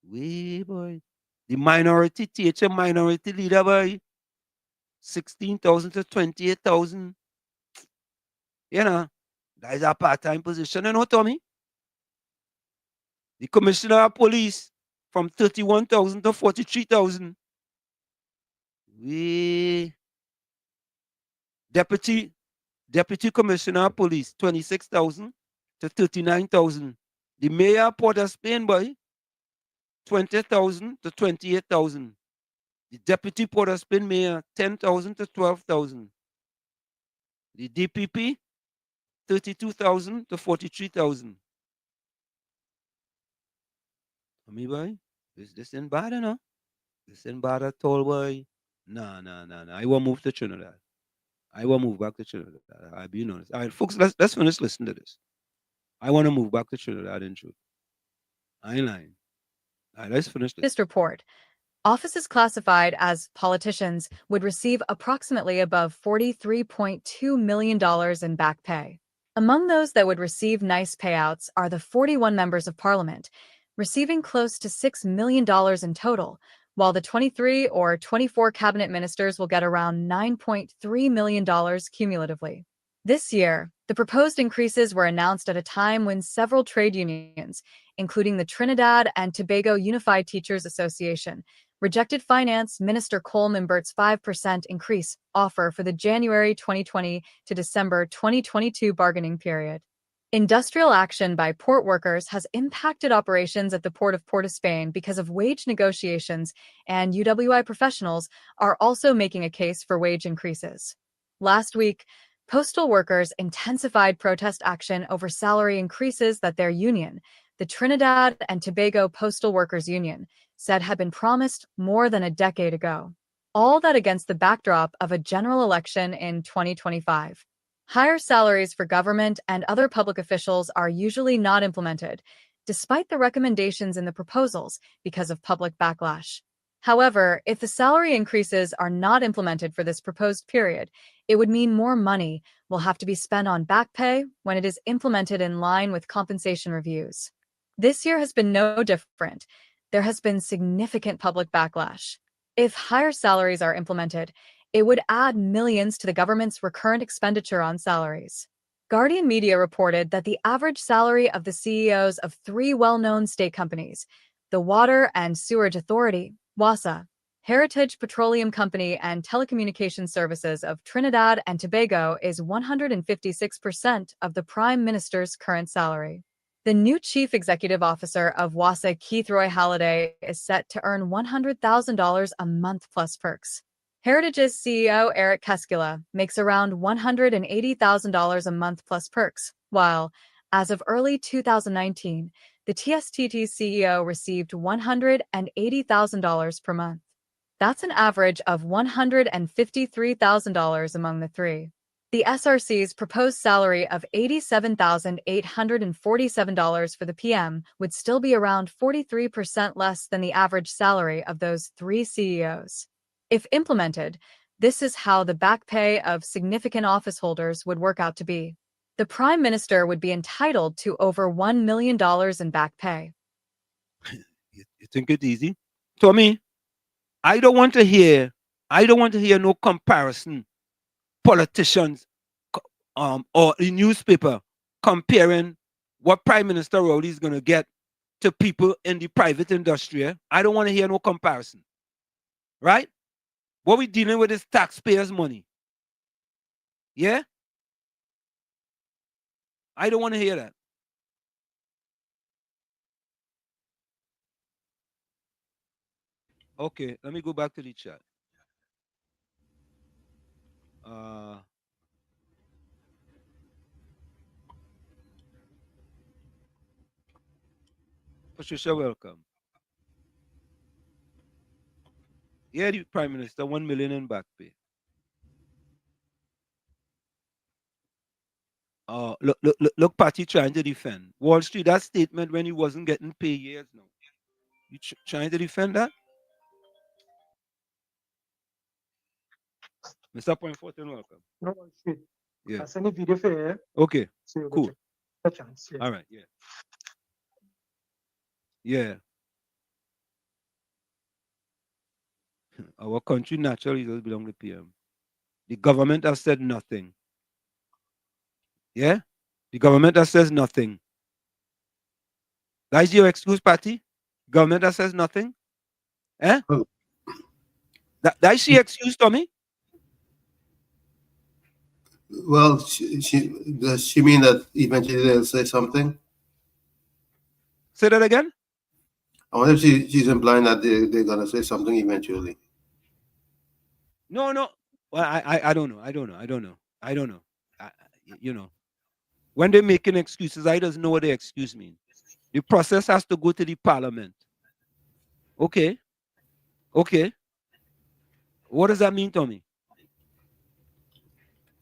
Way, boy. The minority, THA minority leader, boy, 16,000 to 28,000. You know, that is a part-time position, you know, Tommy? The Commissioner of Police from 31,000 to 43,000. We Deputy Commissioner of Police, 26,000 to 39,000. The Mayor of Port of Spain, boy, 20,000 to 28,000. The Deputy Port of Spain Mayor, 10,000 to 12,000. The DPP, 32,000 to 43,000. Me, boy, this ain't bad, you know? This ain't bad at all, boy. Nah. I want to move to Trinidad. I want to move back to Trinidad. I'll be honest. All right, folks, let's finish listening to this. I want to move back to Trinidad in truth. I ain't lying. All right, let's finish this. This report. Offices classified as politicians would receive approximately above $43.2 million in back pay. Among those that would receive nice payouts are the 41 members of parliament, receiving close to $6 million in total, while the 23 or 24 cabinet ministers will get around $9.3 million cumulatively. This year, the proposed increases were announced at a time when several trade unions, including the Trinidad and Tobago Unified Teachers Association, rejected Finance Minister Cole Mimbert's 5% increase offer for the January 2020 to December 2022 bargaining period. Industrial action by port workers has impacted operations at the Port of Spain because of wage negotiations, and UWI professionals are also making a case for wage increases. Last week, postal workers intensified protest action over salary increases that their union, the Trinidad and Tobago Postal Workers Union, said had been promised more than a decade ago. All that against the backdrop of a general election in 2025. Higher salaries for government and other public officials are usually not implemented, despite the recommendations in the proposals, because of public backlash. However, if the salary increases are not implemented for this proposed period, it would mean more money will have to be spent on back pay when it is implemented in line with compensation reviews. This year has been no different. There has been significant public backlash. If higher salaries are implemented, it would add millions to the government's recurrent expenditure on salaries. Guardian Media reported that the average salary of the CEOs of 3 well-known state companies, the Water and Sewerage Authority, WASA, Heritage Petroleum Company, and Telecommunications Services of Trinidad and Tobago is 156% of the Prime Minister's current salary. The new Chief Executive Officer of WASA, Keith Roy Halliday, is set to earn $100,000 a month plus perks. Heritage's CEO, Eric Keskila, makes around $180,000 a month plus perks, while, as of early 2019, the TSTT CEO received $180,000 per month. That's an average of $153,000 among the three. The SRC's proposed salary of $87,847 for the PM would still be around 43% less than the average salary of those 3 CEOs. If implemented, this is how the back pay of significant office holders would work out to be. The Prime Minister would be entitled to over $1 million in back pay. You think it's easy? Tommy, I don't want to hear no comparison. Politicians or the newspaper comparing what Prime Minister Rowley is going to get to people in the private industry. I don't want to hear no comparison. Right? What we're dealing with is taxpayers' money. Yeah? I don't want to hear that. Okay, let me go back to the chat. Patricia, welcome. Yeah, the Prime Minister, $1 million in back pay. Look, Patty trying to defend Wall Street. That statement when he wasn't getting paid years now. You trying to defend that? Mr. Point 14, welcome. No, shit. Yeah. I send a video for you. Okay. So Cool. a chance. Yeah. All right. Yeah. Yeah. Our country naturally does belong to PM. The government has said nothing. Yeah? The government has said nothing. That is your excuse, Patty? Government that says nothing? Eh? Oh. That is your excuse, Tommy? Well, does she mean that eventually they'll say something? Say that again? I wonder if she's implying that they're going to say something eventually. No. Well, I don't know. I don't know. You know, when they're making excuses, I don't know what the excuse mean. The process has to go to the parliament. Okay. What does that mean, Tommy?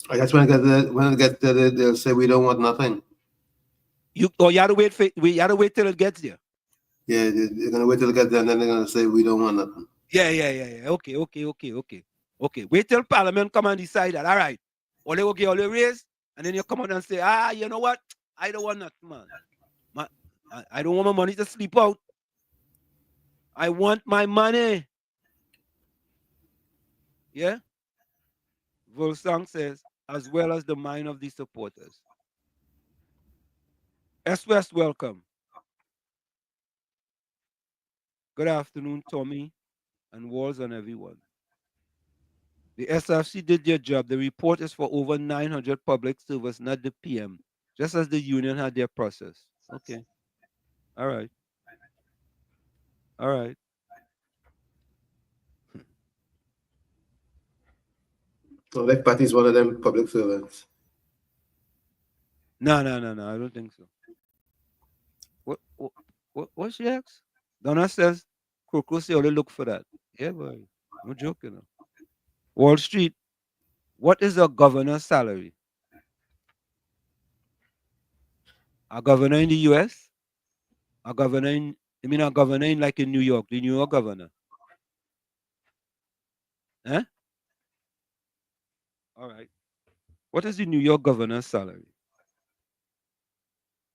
I guess when it gets there, they'll say we don't want nothing. You have to wait till it gets there. Yeah, they're gonna wait till it gets there, and then they're gonna say we don't want nothing. Yeah. Okay. Wait till Parliament come and decide that. All right. Or they will get all the raise, and then you come out and say, you know what? I don't want nothing, man. I don't want my money to sleep out. I want my money. Yeah? Volsang says, as well as the mind of the supporters. S-West, welcome. Good afternoon, Tommy, and Walls and everyone. The SRC did their job. The report is for over 900 public servers, not the PM, just as the union had their process. Okay. All right. So like Patty's one of them public servants. No, I don't think so. What she asks? Donna says, Coco say only look for that. Yeah, boy. No joke, you know. Wall Street, what is a governor's salary? A governor in the US? A governor in, I mean, a governor in like in New York, the New York governor. Eh? All right. What is the New York governor's salary?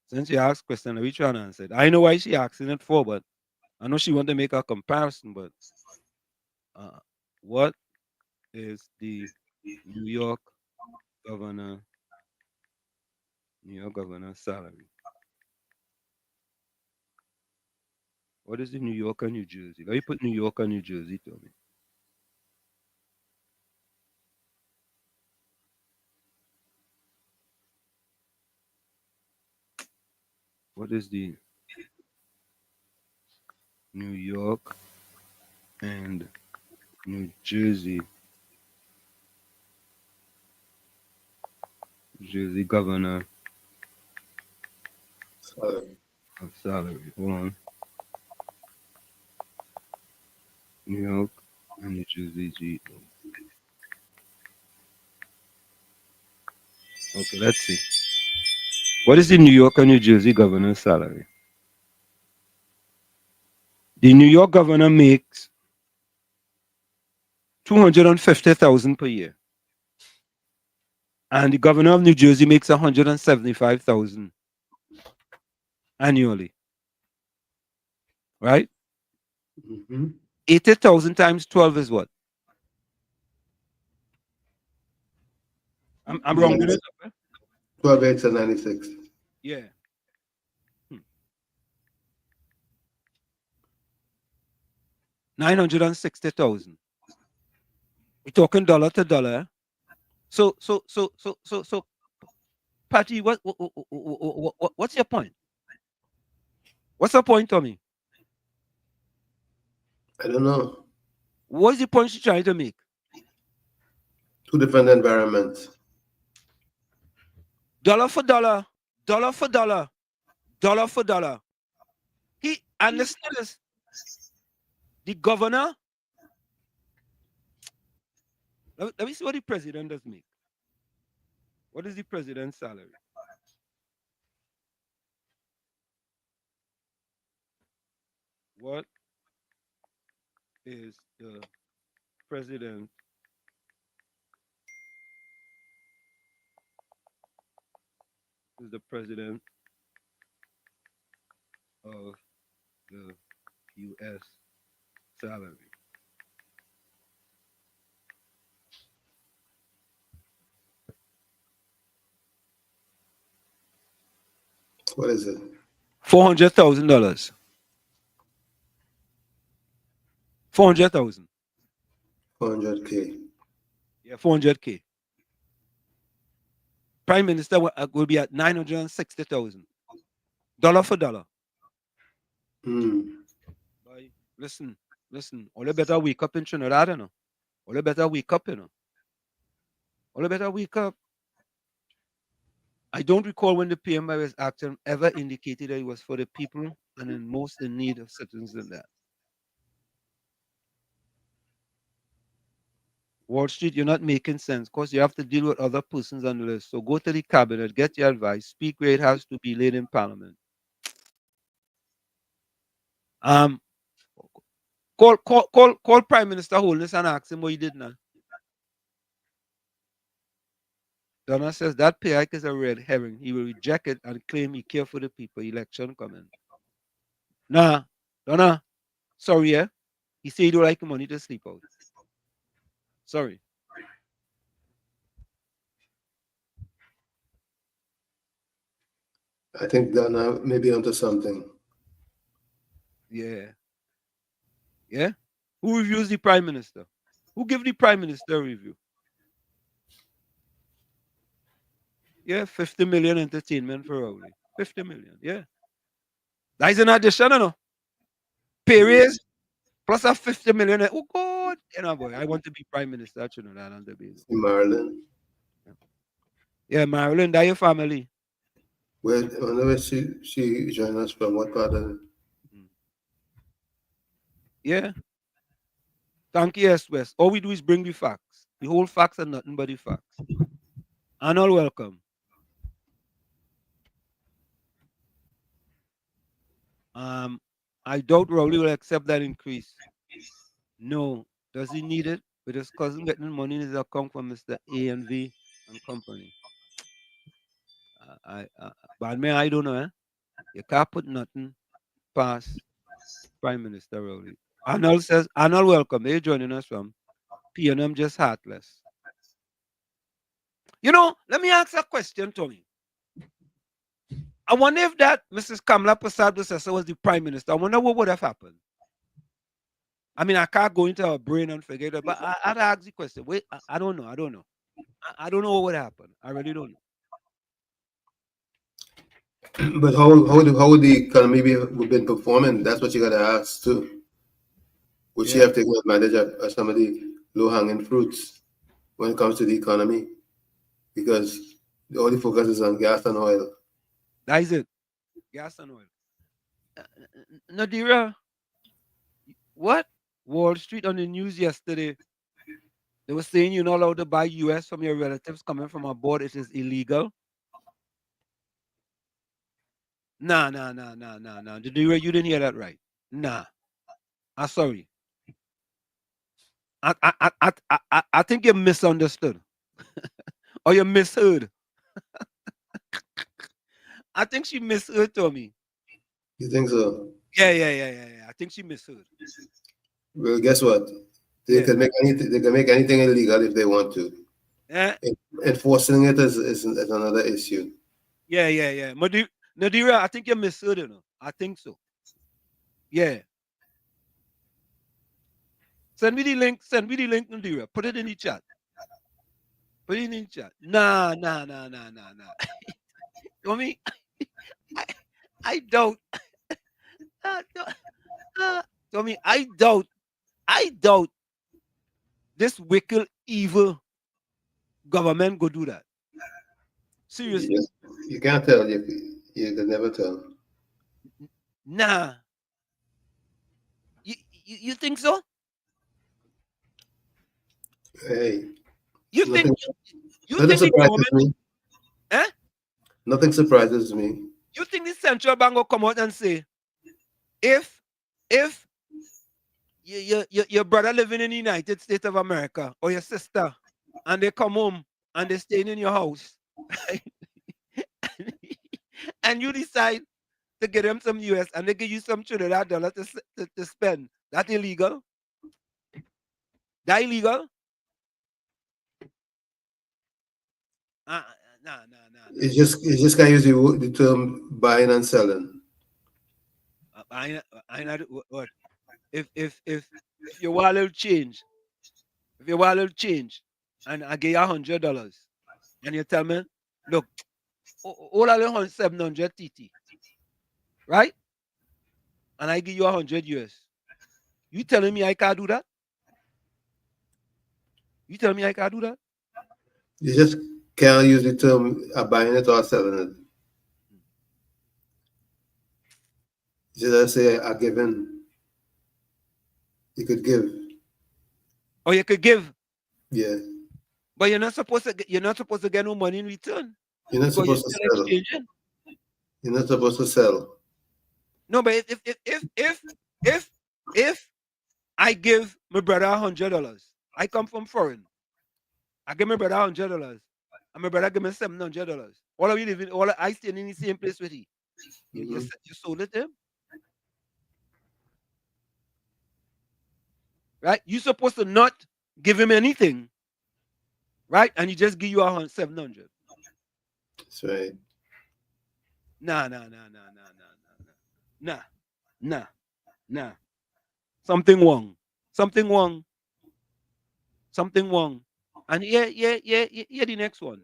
Since you asked question, we trying to answer it. I know why she asking it for, but I know she want to make a comparison, but what is the New York governor salary? What is the New York and New Jersey? Let me put New York and New Jersey to me. What is the New York and New Jersey governor salary? Hold on. New York and New Jersey. Okay, let's see. What is the New York and New Jersey governor's salary? The New York governor makes $250,000 per year, and the governor of New Jersey makes $175,000 annually. Right? 80,000 times 12 is what? I'm rounding it up. 12 8 to 96. Yeah. 960,000. We're talking dollar to dollar. So, Patty, what's your point? What's the point, Tommy? I don't know. What's the point she's trying to make? Two different environments. Dollar for dollar, dollar for dollar, dollar for dollar. He understands the governor. Let me see what the president does make. What is the president's salary? What is the president of the U.S. salary? What is it? $400,000. 400,000. 400K. Yeah, 400K. Prime Minister will be at 960,000. Dollar for dollar. Boy, listen. All you better wake up in Trinidad, you know. All you better wake up, you know. All you better wake up. I don't recall when the PM was acting ever indicated that it was for the people and in most in need of citizens than that. Wall Street, you're not making sense because you have to deal with other persons on the list. So go to the cabinet, get your advice, speak where it has to be laid in Parliament. Call Prime Minister Holness and ask him what he did now. Donna says that pay hike is a red herring. He will reject it and claim he care for the people. Election coming. Nah, Donna, sorry, yeah. He said he don't like money to sleep out. Sorry. I think Donna may be onto something. Yeah. Yeah? Who reviews the Prime Minister? Who give the Prime Minister a review? Yeah, 50 million entertainment for Rowley. 50 million, yeah. That is an addition, you know. Pay raise plus a 50 million. Oh, God. You know, boy, I want to be Prime Minister. You know, that on the baby. Marilyn. Yeah, Marilyn, that your family. Whenever she joined us from what part of it? Yeah. Thank you, West. All we do is bring the facts. The whole facts and nothing but the facts. And all welcome. I doubt Rowley will accept that increase. No. Does he need it? With his cousin getting money in his account from Mr. A and V and company. But man, I don't know. You can't put nothing past Prime Minister Rowley. Arnold says, Arnold, welcome. They're joining us from PNM Just Heartless. You know, let me ask a question, Tommy. I wonder if that Mrs. Kamala Prasad was the Prime Minister. I wonder what would have happened. I mean, I can't go into her brain and figure it out, but I'd ask the question. Wait, I don't know. I don't know. I don't know what would happen. I really don't know. But how would the economy have been performing? That's what you gotta ask too. Would she have taken advantage of some of the low-hanging fruits when it comes to the economy? Because the only focus is on gas and oil. That is it. Gas and oil. Nadira, what? Wall Street on the news yesterday, they were saying you're not allowed to buy US from your relatives coming from abroad. It is illegal. Nah. Nadira, you didn't hear that right. Nah. I'm sorry. I think you misunderstood. Or you misheard. I think she misheard, Tommy. You think so? Yeah. I think she misheard. Well, guess what? They can make anything. They can make anything illegal if they want to. Yeah. Enforcing it is another issue. Yeah. Nadira, I think you misheard it. I think so. Yeah. Send me the link, Nadira. Put it in the chat. Put it in the chat. Nah. Tommy, I doubt. Tommy, I doubt this wicked, evil government go do that. Seriously. You can't tell. You can never tell. Nah. You think so? Hey. You think surprises the me. Eh? Nothing surprises me. You think the central bank will come out and say, if your brother living in the United States of America or your sister, and they come home and they're staying in your house, and you decide to get them some US and they give you some $2 to spend, that illegal? That illegal? Nah. You just can't use the term buying and selling. I what? If your wallet change, and I give you $100, and you tell me, look, all I learn 700 TT, right? And I give you 100 US. You telling me I can't do that? You telling me I can't do that? You just can't use the term buying it or selling it. You just say a given. You could give. Or you could give. Yeah. But you're not supposed to get no money in return. You're not supposed to sell. You're not supposed to sell. No, but if I give my brother $100, I come from foreign. I give my brother $100, and my brother give me $700. All of you living, I staying in the same place with you. You sold it to him, right? You're supposed to not give him anything, right? And he just give you $700. That's right. Nah. Something wrong. And yeah, the next one.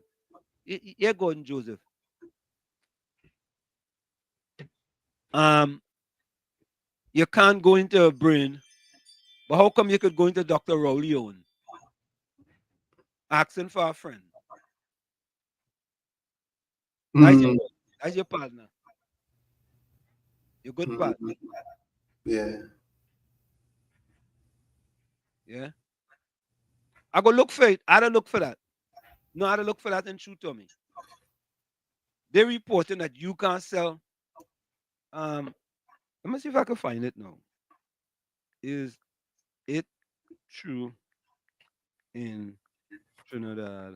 Yeah, go on, Joseph. You can't go into a brain, but how come you could go into Dr. Rowley own? Asking for a friend. That's your partner. Your good partner. Yeah. Yeah. I go look for it. I don't look for that. No, I don't look for that in True Tommy. They're reporting that you can't sell. Let Let me see if I can find it now. Is it true in Trinidad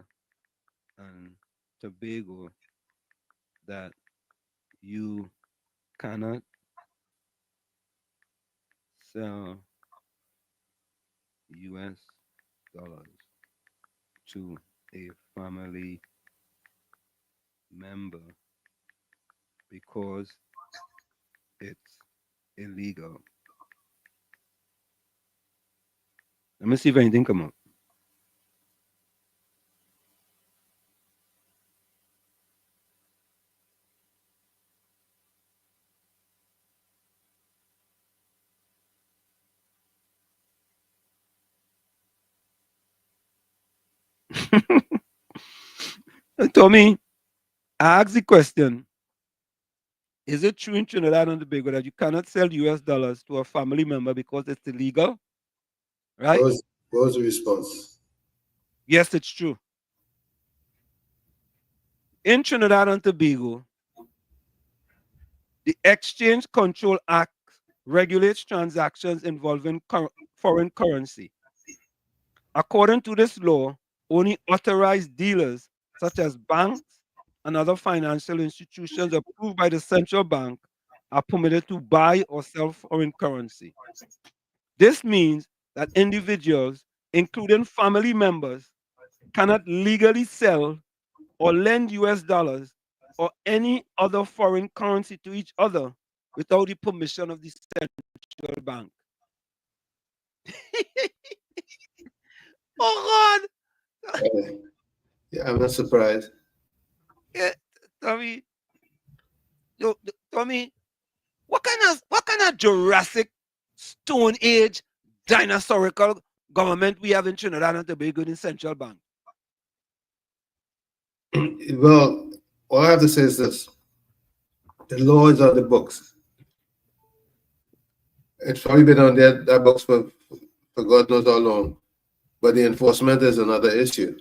and Tobago that you cannot sell US dollars to a family member because it's illegal? Let me see if anything come up. Tommy, I asked the question, is it true in Trinidad and Tobago that you cannot sell US dollars to a family member because it's illegal? Right? What was the response? Yes, it's true. In Trinidad and Tobago, the Exchange Control Act regulates transactions involving foreign currency. According to this law, only authorized dealers such as banks and other financial institutions approved by the central bank are permitted to buy or sell foreign currency. This means that individuals, including family members, cannot legally sell or lend US dollars or any other foreign currency to each other without the permission of the central bank. Oh God! Yeah, I'm not surprised. Yeah, Tommy. Tommy, what kind of Jurassic Stone Age dinosaurical government we have in Trinidad and Tobago in central bank? Well, all I have to say is this: the law is on the books. It's probably been on that books for God knows how long, but the enforcement is another issue.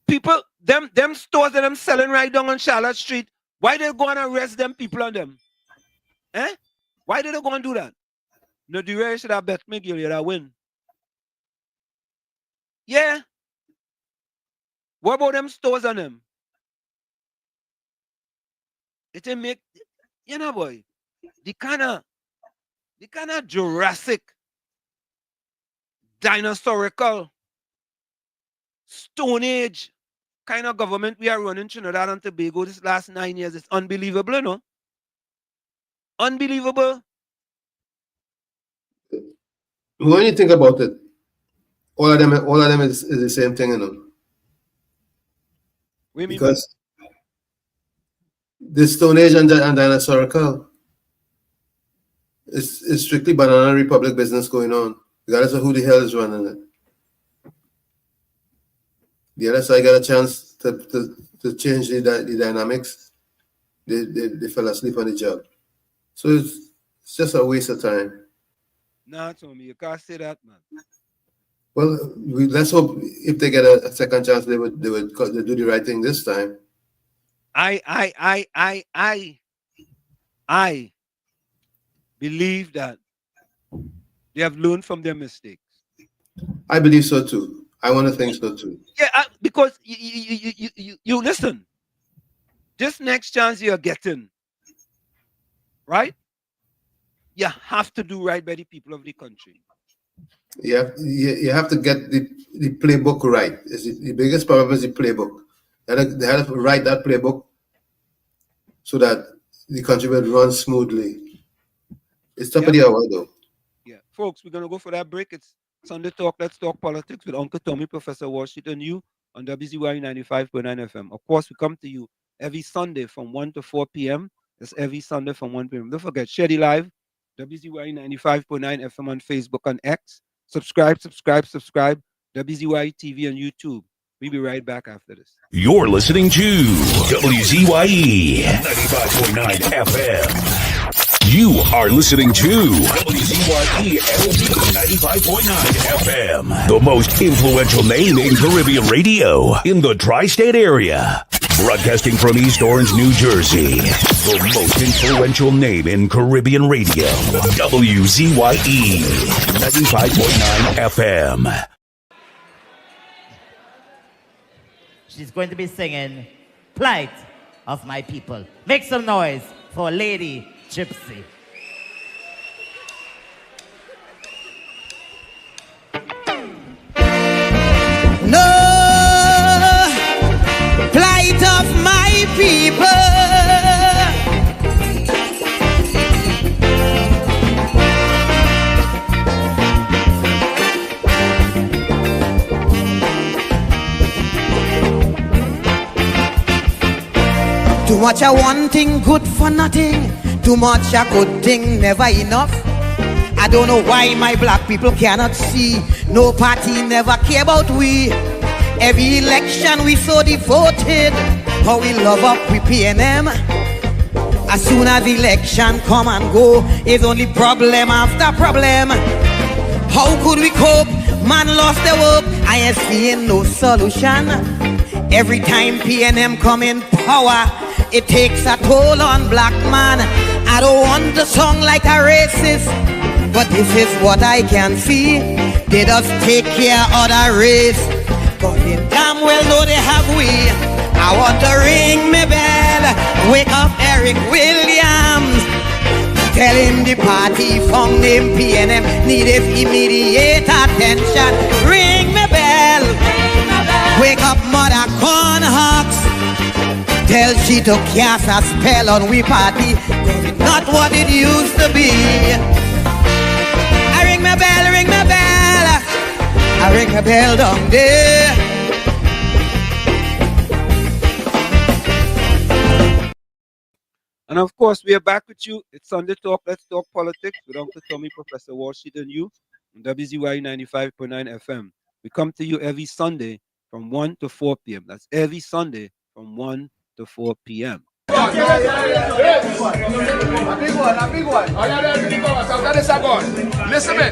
People, them stores that them selling right down on Charlotte Street, why they go and arrest them people on them? Eh? Why did they go and do that? No, the way should have bet me you'll win. Yeah. What about them stores on them? It will make, you know, boy, the kind of Jurassic, dinosaurical, Stone Age kind of government we are running Trinidad and Tobago this last 9 years. It's unbelievable, you know? Unbelievable. When you think about it, all of them is the same thing, you know. Because the Stone Age and dinosaurical is strictly Banana Republic business going on, regardless of who the hell is running it. The other side got a chance to change the dynamics. They fell asleep on the job. So it's just a waste of time. Nah, Tommy, you can't say that, man. Well, let's hope if they get a second chance, they would do the right thing this time. I believe that they have learned from their mistakes. I believe so too. I want to think so too. Yeah, because you listen. This next chance you're getting, right? You have to do right by the people of the country. You have to get the playbook right. The biggest problem is the playbook. They have to write that playbook so that the country will run smoothly. It's top of the hour, though. Yeah, folks, we're gonna go for that break. It's Sunday Talk. Let's talk politics with Uncle Tommy, Professor Washington, you on WZYE 95.9 FM. Of course, we come to you every Sunday from 1 to 4 p.m. That's every Sunday from 1 p.m. Don't forget, share the live, WZYE 95.9 FM on Facebook and X. Subscribe, WZYE TV on YouTube. We'll be right back after this. You're listening to WZYE 95.9 FM. You are listening to WZYE 95.9 FM, the most influential name in Caribbean radio in the tri-state area. Broadcasting from East Orange, New Jersey. The most influential name in Caribbean radio. WZYE 95.9 FM. She's going to be singing Plight of My People. Make some noise for Lady Gypsy. No plight of my people. Too much of one thing, good for nothing. Too much a good thing, never enough. I don't know why my black people cannot see. No party never care about we. Every election we so devoted. How we love up we PNM. As soon as election come and go, it's only problem after problem. How could we cope? Man lost their work. I ain't seeing no solution. Every time PNM come in power, it takes a toll on black man. I don't want to sound like a racist, but this is what I can see. They just take care of the race, but they damn well know they have we. I want to ring me bell, wake up Eric Williams. Tell him the party found him PNM needed immediate attention. Ring me bell, wake up Mother Cornhawks. Tell she to cast a spell on we party, cause it's not what it used to be. I ring my bell, ring my bell. I ring my bell down there. And of course, we are back with you. It's Sunday Talk. Let's talk politics with Uncle Tommy, Professor Walsheet, and you on WZYE 95.9 FM. We come to you every Sunday from 1 to 4 p.m. That's every Sunday from 1 to 4 p.m. A big one. Oh, yeah, there's the cover. So that is a gun. Listen me.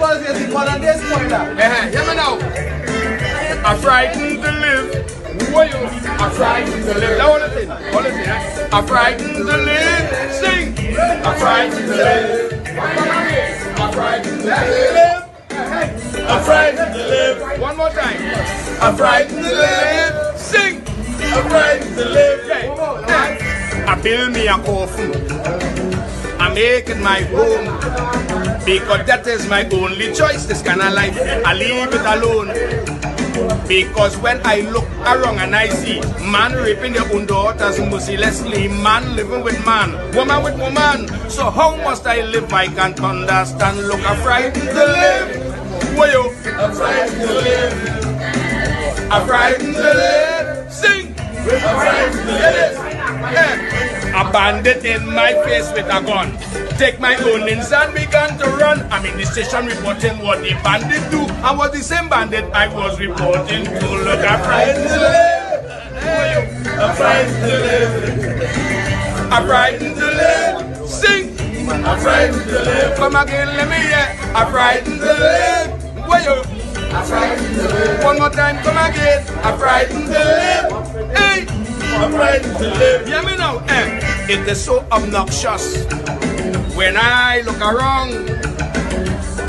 Hear me now. I'm frightened to live. Who are you? I'm frightened to live. Now, all the thing. I'm frightened to live. Sing. I'm frightened to live. I'm frightened to live. I'm frightened to live. One more time. I'm frightened to live. Sing. I'm frightened to live. I build me a coffin. I make it my home, because that is my only choice. This kind of life, I leave it alone. Because when I look around and I see man raping their own daughters mercilessly, man living with man, woman with woman, so how must I live? I can't understand. Look, I'm frightened to live. Why you? I'm frightened to live. I'm frightened to live. Sing. I'm frightened to live. A bandit in my face with a gun. Take my own and began to run. I'm in the station reporting what the bandit do. I was the same bandit I was reporting to. Look, I'm frightened to live. I'm frightened to live. I'm frightened to live. Sing. I'm frightened to live. Come again, let me hear. I'm frightened to live. Where you? I'm frightened to live. One more time, come again. I'm frightened to live. Hey. I'm frightened to live. Hear me now. It is so obnoxious when I look around.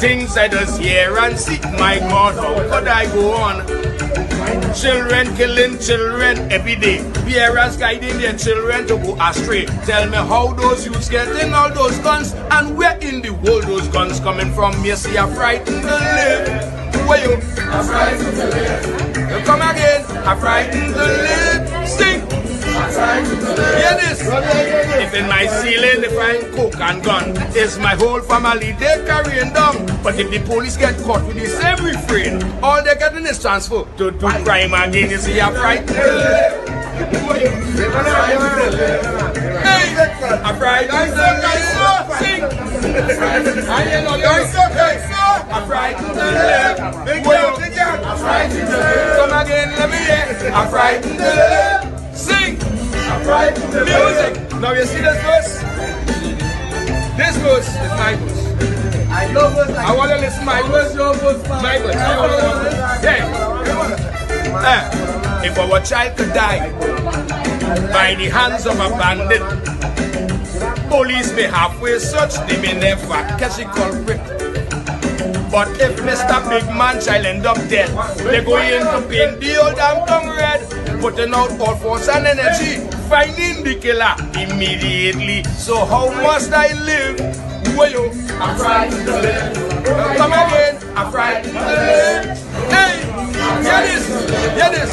Things I just hear and see. My God, how could I go on? Children killing children every day. Parents guiding their children to go astray. Tell me how those youths getting all those guns, and where in the world those guns coming from? Me see I'm frightened to live. Where you? I'm frightened to live. You come again. I'm frightened to live. Sing. I'm frightened to live. Hear this. If in my ceiling they find coke and gun, is my whole family they carrying down. But if the police get caught with the same refrain, all they're getting is transfer to do crime again. You see, I'm frightened to live. Hey, I'm frightened to live. Sing. I ain't no guys. I'm frightened to live. I'm frightened to live. Come again, let me hear. I'm frightened to live. Sing. I'm frightened to live. Music. Now you see this verse? This verse is my verse. I love verse. I want to listen to my verse. My verse. Yeah. If our child could die, by the hands of a bandit. Police may halfway search, they may never catch a culprit. But if Mr. Big Man shall end up dead, they're going to paint the old damn tongue red, putting out all force and energy, finding the killer immediately. So how must I live? Well, I'm frightened to live. Come again, I'm frightened to live. Hey, hear this,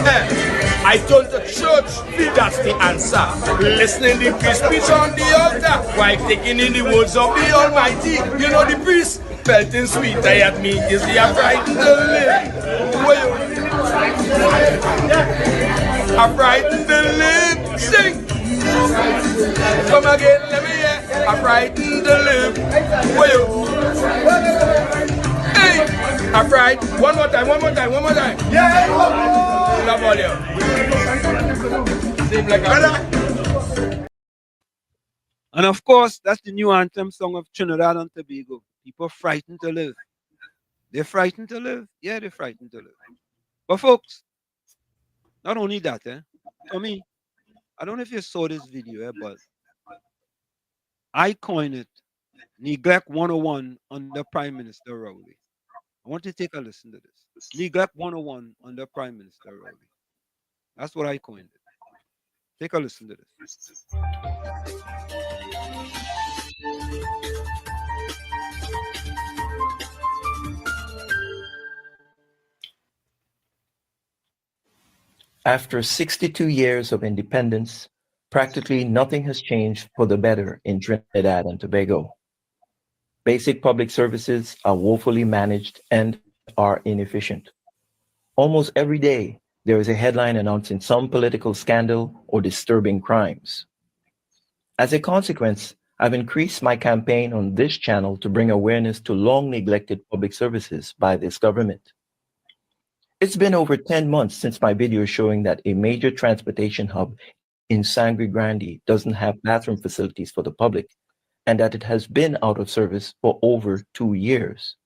I turn to church, that's the answer. Listening to the speech on the altar, while taking in the words of the Almighty. You know the priest belting sweet at me, is he I'm frightened to live? Well, I'm frightened to live. Sing. Come again, let me hear. I'm frightened to live. Well, hey, I'm frightened. One more time. Yeah. Love all you. Seem like a... And of course, that's the new anthem song of Trinidad and Tobago. People frightened to live. They're frightened to live. Yeah, they're frightened to live. But folks, not only that, for me, I don't know if you saw this video, but I coined it Neglect 101 under Prime Minister Rowley. I want you to take a listen to this. Neglect 101 under Prime Minister Rowley. That's what I coined it. Take a listen to this. After 62 years of independence, practically nothing has changed for the better in Trinidad and Tobago. Basic public services are woefully managed and are inefficient. Almost every day, there is a headline announcing some political scandal or disturbing crimes. As a consequence, I've increased my campaign on this channel to bring awareness to long neglected public services by this government. It's been over 10 months since my video showing that a major transportation hub in Sangre Grande doesn't have bathroom facilities for the public, and that it has been out of service for over 2 years.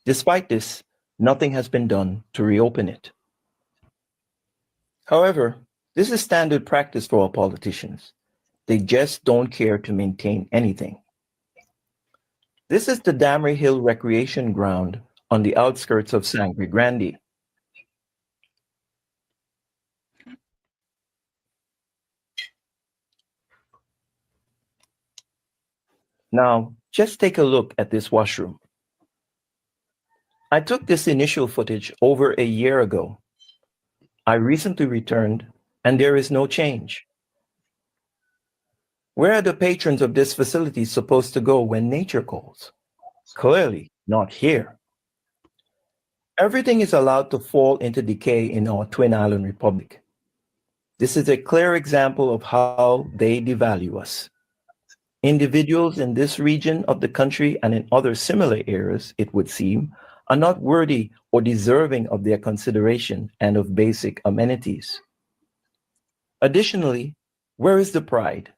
Despite this, nothing has been done to reopen it. However, this is standard practice for our politicians. They just don't care to maintain anything. This is the Damry Hill Recreation Ground on the outskirts of Sangre Grande. Now, just take a look at this washroom. I took this initial footage over a year ago. I recently returned, and there is no change. Where are the patrons of this facility supposed to go when nature calls? Clearly not here. Everything is allowed to fall into decay in our Twin Island Republic. This is a clear example of how they devalue us. Individuals in this region of the country and in other similar areas, it would seem, are not worthy or deserving of their consideration and of basic amenities. Additionally, where is the pride?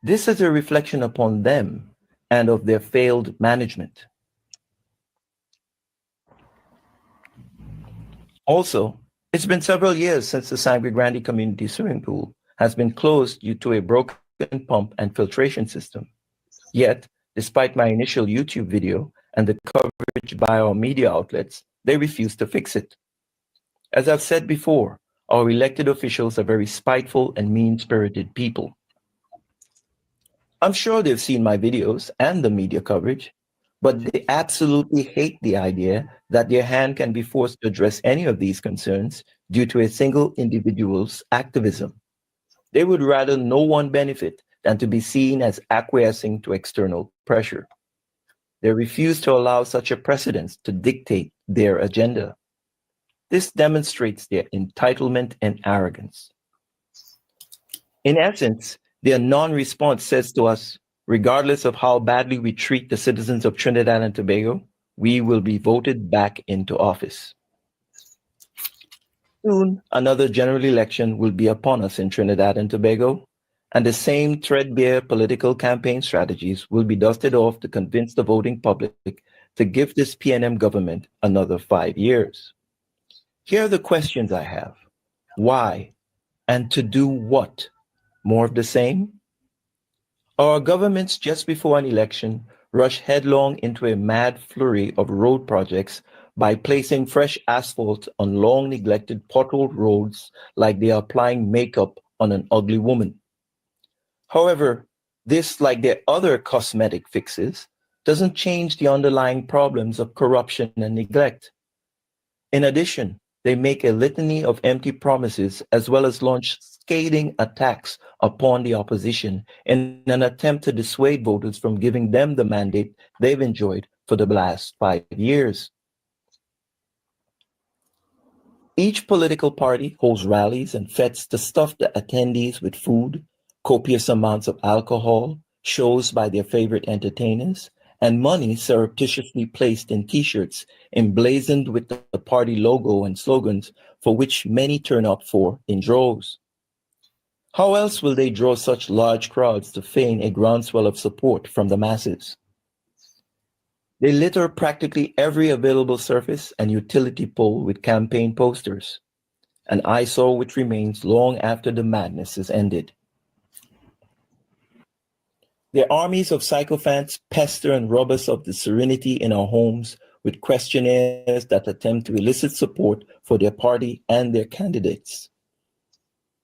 This is a reflection upon them and of their failed management. Also, it's been several years since the Sangre Grande Community Swimming Pool has been closed due to a broken pump and filtration system. Yet, despite my initial YouTube video and the coverage by our media outlets, they refuse to fix it. As I've said before, our elected officials are very spiteful and mean-spirited people. I'm sure they've seen my videos and the media coverage, but they absolutely hate the idea that their hand can be forced to address any of these concerns due to a single individual's activism. They would rather no one benefit than to be seen as acquiescing to external pressure. They refuse to allow such a precedent to dictate their agenda. This demonstrates their entitlement and arrogance. In essence, their non-response says to us, regardless of how badly we treat the citizens of Trinidad and Tobago, we will be voted back into office. Soon, another general election will be upon us in Trinidad and Tobago, and the same threadbare political campaign strategies will be dusted off to convince the voting public to give this PNM government another 5 years. Here are the questions I have. Why? And to do what? More of the same? Our governments, just before an election, rush headlong into a mad flurry of road projects by placing fresh asphalt on long neglected potholed roads like they are applying makeup on an ugly woman. However, this, like their other cosmetic fixes, doesn't change the underlying problems of corruption and neglect. In addition, they make a litany of empty promises as well as launch scathing attacks upon the opposition in an attempt to dissuade voters from giving them the mandate they've enjoyed for the last 5 years. Each political party holds rallies and fetes to stuff the attendees with food, copious amounts of alcohol, shows by their favorite entertainers, and money surreptitiously placed in t-shirts emblazoned with the party logo and slogans for which many turn up for in droves. How else will they draw such large crowds to feign a groundswell of support from the masses? They litter practically every available surface and utility pole with campaign posters, an eyesore which remains long after the madness is ended. Their armies of sycophants pester and rob us of the serenity in our homes with questionnaires that attempt to elicit support for their party and their candidates.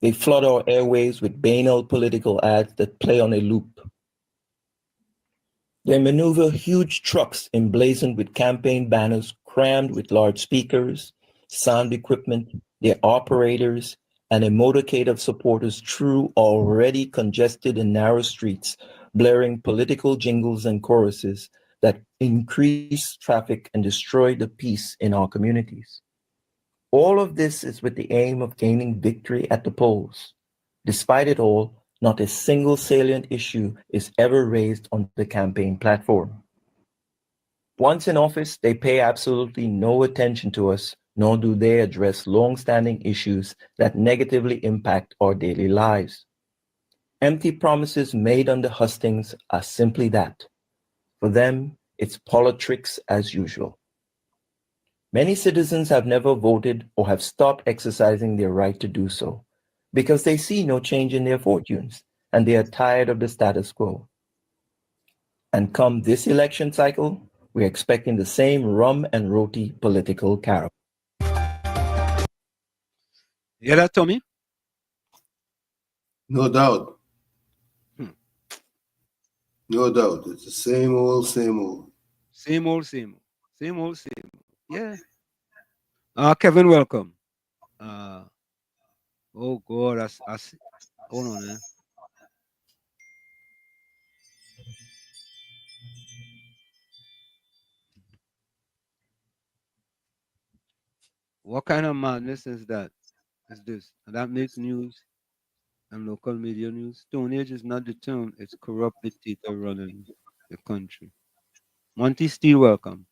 They flood our airways with banal political ads that play on a loop. They maneuver huge trucks emblazoned with campaign banners crammed with large speakers, sound equipment, their operators, and a motorcade of supporters through already congested and narrow streets, blaring political jingles and choruses that increase traffic and destroy the peace in our communities. All of this is with the aim of gaining victory at the polls. Despite it all, not a single salient issue is ever raised on the campaign platform. Once in office, they pay absolutely no attention to us, nor do they address long-standing issues that negatively impact our daily lives. Empty promises made under hustings are simply that. For them, it's politics as usual. Many citizens have never voted or have stopped exercising their right to do so because they see no change in their fortunes and they are tired of the status quo. And come this election cycle, we're expecting the same rum and roti political carol. Hear that, Tommy? No doubt. No doubt. It's the same old, same old. Same old, same old. Same old, same old. Yeah. Kevin, welcome. Oh God, I see. Hold on, man. What kind of madness is that? Is this? And that makes news and local media news. Stone Age is not the term, it's corrupt dictator running the country. Monty Steele, welcome.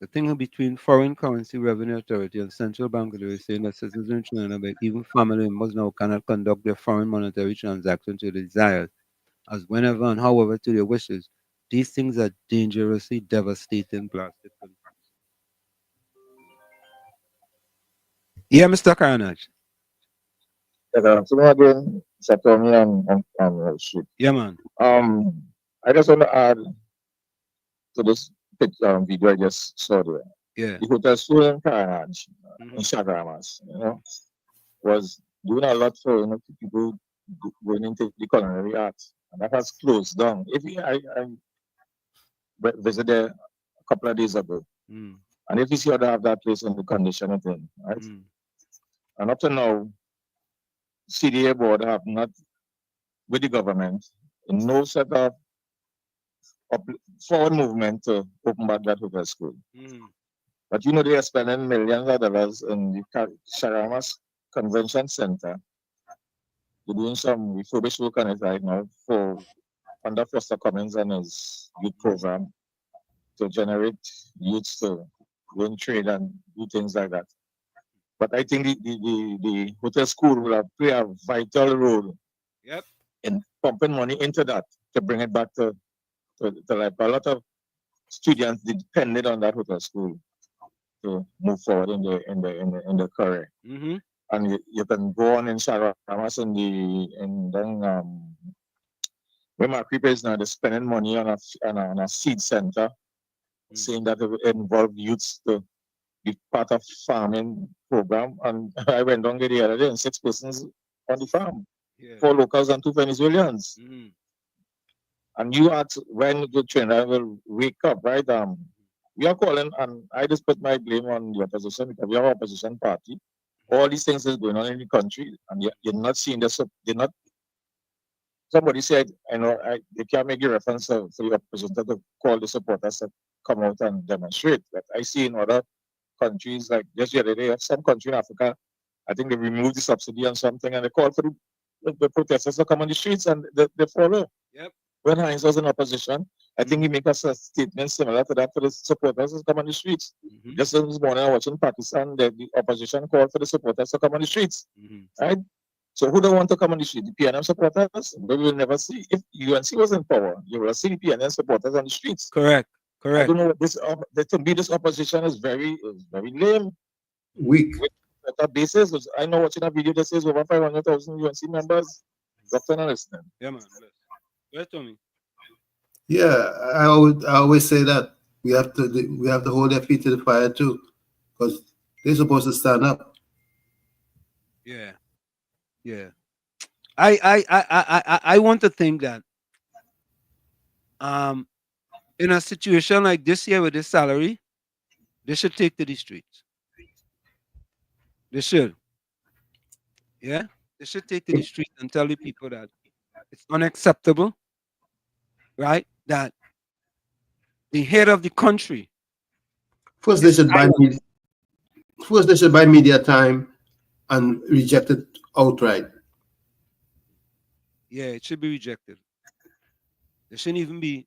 The thing between Foreign Currency Revenue Authority and Central Bank is saying that citizens in China, but even family members now cannot conduct their foreign monetary transactions to their desires, as whenever and however to their wishes. These things are dangerously devastating plastic countries. Yeah, Mr. Carnage. So again, Satomi and Shoot. Yeah, man. I just want to add to this video I just saw there. Yeah. The hotel student Carnage in Chagramas, was doing a lot for people going into the culinary arts, and that has closed down. I visited a couple of days ago, and if you see how they have that place in the condition it's in, right? And up to now, CDA board have not, with the government, no set of forward movement to open back that hotel school. But they are spending millions of dollars in the Sharamas Convention Center. They're doing some refurbished work on it right now for under Foster Cummings and his youth program to generate youths to go and trade and do things like that. But I think the hotel school will play a vital role in pumping money into that to bring it back to life. A lot of students depended on that hotel school to move forward in their career. and you can go on in Sharamas and then where my people is now they're spending money on a seed center, saying that it will involve youths to be part of farming program. And I went down there the other day and 6 persons on the farm, 4 locals and 2 Venezuelans. And you ask when the trainer will wake up, right? We are calling, and I just put my blame on the opposition because we are an opposition party. All these things is going on in the country, and you're not seeing this. They're not. Somebody said, they can't make a reference to the opposition to call the supporters to come out and demonstrate. But I see in other countries, like just the other day, some country in Africa, I think they removed the subsidy on something, and they called for the protesters to come on the streets, and they follow. Yep. When Heinz was in opposition, I think he made a statement similar to that for the supporters to come on the streets. Just this morning, I was watching Pakistan, the opposition called for the supporters to come on the streets. Right? So who don't want to come on the street? The PNM supporters? We will never see. If UNC was in power, you will see the PNM supporters on the streets. Correct. I don't know what this, to me, this opposition is very lame. Weak. With that basis, I know watching a video that says over 500,000 UNC members. Doctor, not listening. Yeah, man. Where's Tommy? Yeah, I always say that we have to hold their feet to the fire too, because they're supposed to stand up. Yeah. I want to think that in a situation like this here with this salary, they should take to the streets. They should. Yeah? They should take to the streets and tell the people that it's unacceptable, right? That the head of the country. First, they should buy media time and reject it outright. Yeah, it should be rejected. They shouldn't even be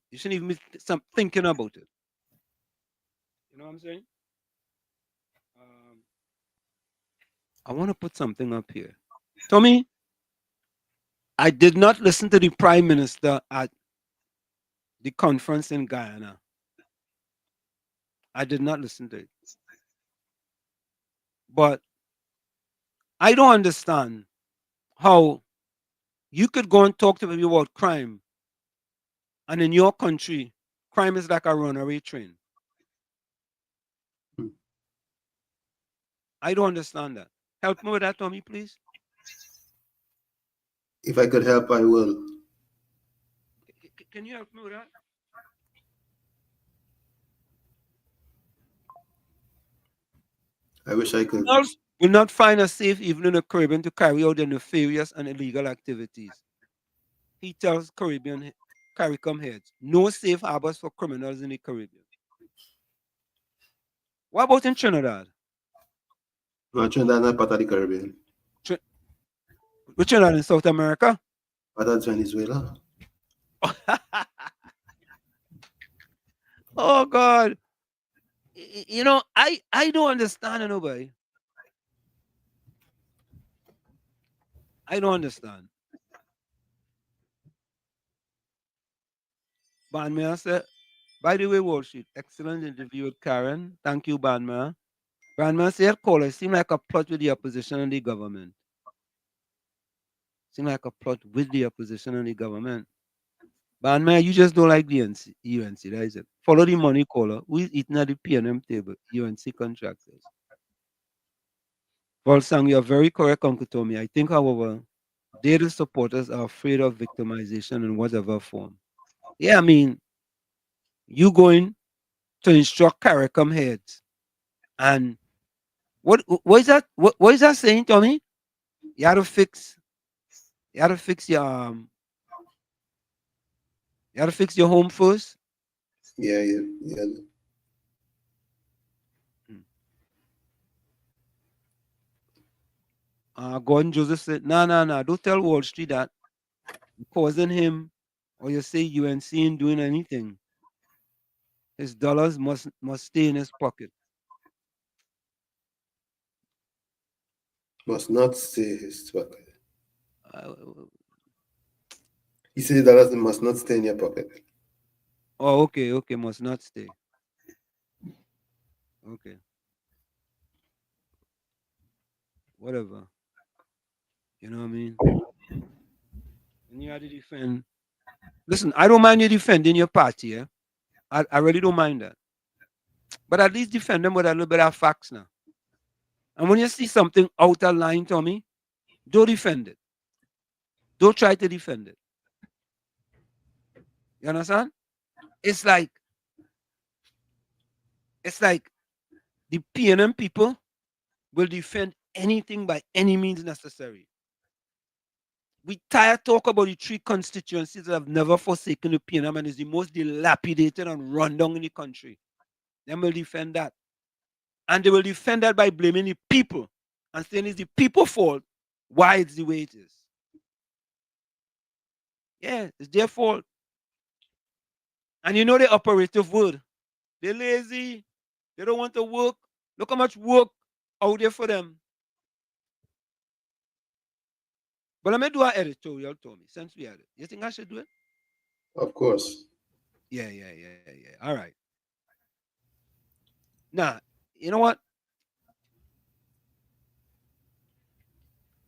thinking about it. You know what I'm saying? I want to put something up here. Tommy, I did not listen to the Prime Minister at the conference in Guyana. I did not listen to it. But I don't understand how you could go and talk to people about crime, and in your country, crime is like a runaway train. I don't understand that. Help me with that, Tommy, please. If I could help, I will. Can you help me with that? I wish I could. Will not find us safe even in the Caribbean to carry out their nefarious and illegal activities. He tells Caribbean CARICOM heads, no safe harbors for criminals in the Caribbean. What about in Trinidad? No, Trinidad is not part of the Caribbean. Which Trinidad in South America? But that's Venezuela. Oh God. You know, I don't understand nobody. I don't understand. Banmea said, by the way, Wall Street, excellent interview with Karen. Thank you, Banmea. Banmea said, caller, it seemed like a plot with the opposition and the government. Seemed like a plot with the opposition and the government. Banmea, you just don't like the UNC, that is it. Follow the money, caller. Who is eating at the PNM table? UNC contractors. Volsang, you're very correct, Uncle Tommy. I think, however, data supporters are afraid of victimization in whatever form. Yeah, I mean, you going to instruct CARICOM heads, and what is that? What is that saying, Tommy? You have to fix your home first. Yeah. Gordon Joseph said, no, don't tell Wall Street that you're causing him, or you say UNC ain't doing anything. His dollars must stay in his pocket. Must not stay in his pocket. He said dollars must not stay in your pocket. Oh, okay, must not stay. Okay. whatever. You know what I mean? And you had to defend. Listen, I don't mind you defending your party, yeah? I really don't mind that. But at least defend them with a little bit of facts now. And when you see something out of line, Tommy, don't defend it. Don't try to defend it. You understand? It's like the PNM people will defend anything by any means necessary. We tired talk about the 3 constituencies that have never forsaken the PNM and is the most dilapidated and rundown in the country. They will defend that. And they will defend that by blaming the people and saying it's the people's fault why it's the way it is. Yeah, it's their fault. And you know the operative word. They're lazy. They don't want to work. Look how much work out there for them. But let me do an editorial, Tommy, since we had it. You think I should do it? Of course. Yeah. All right. Now, you know what?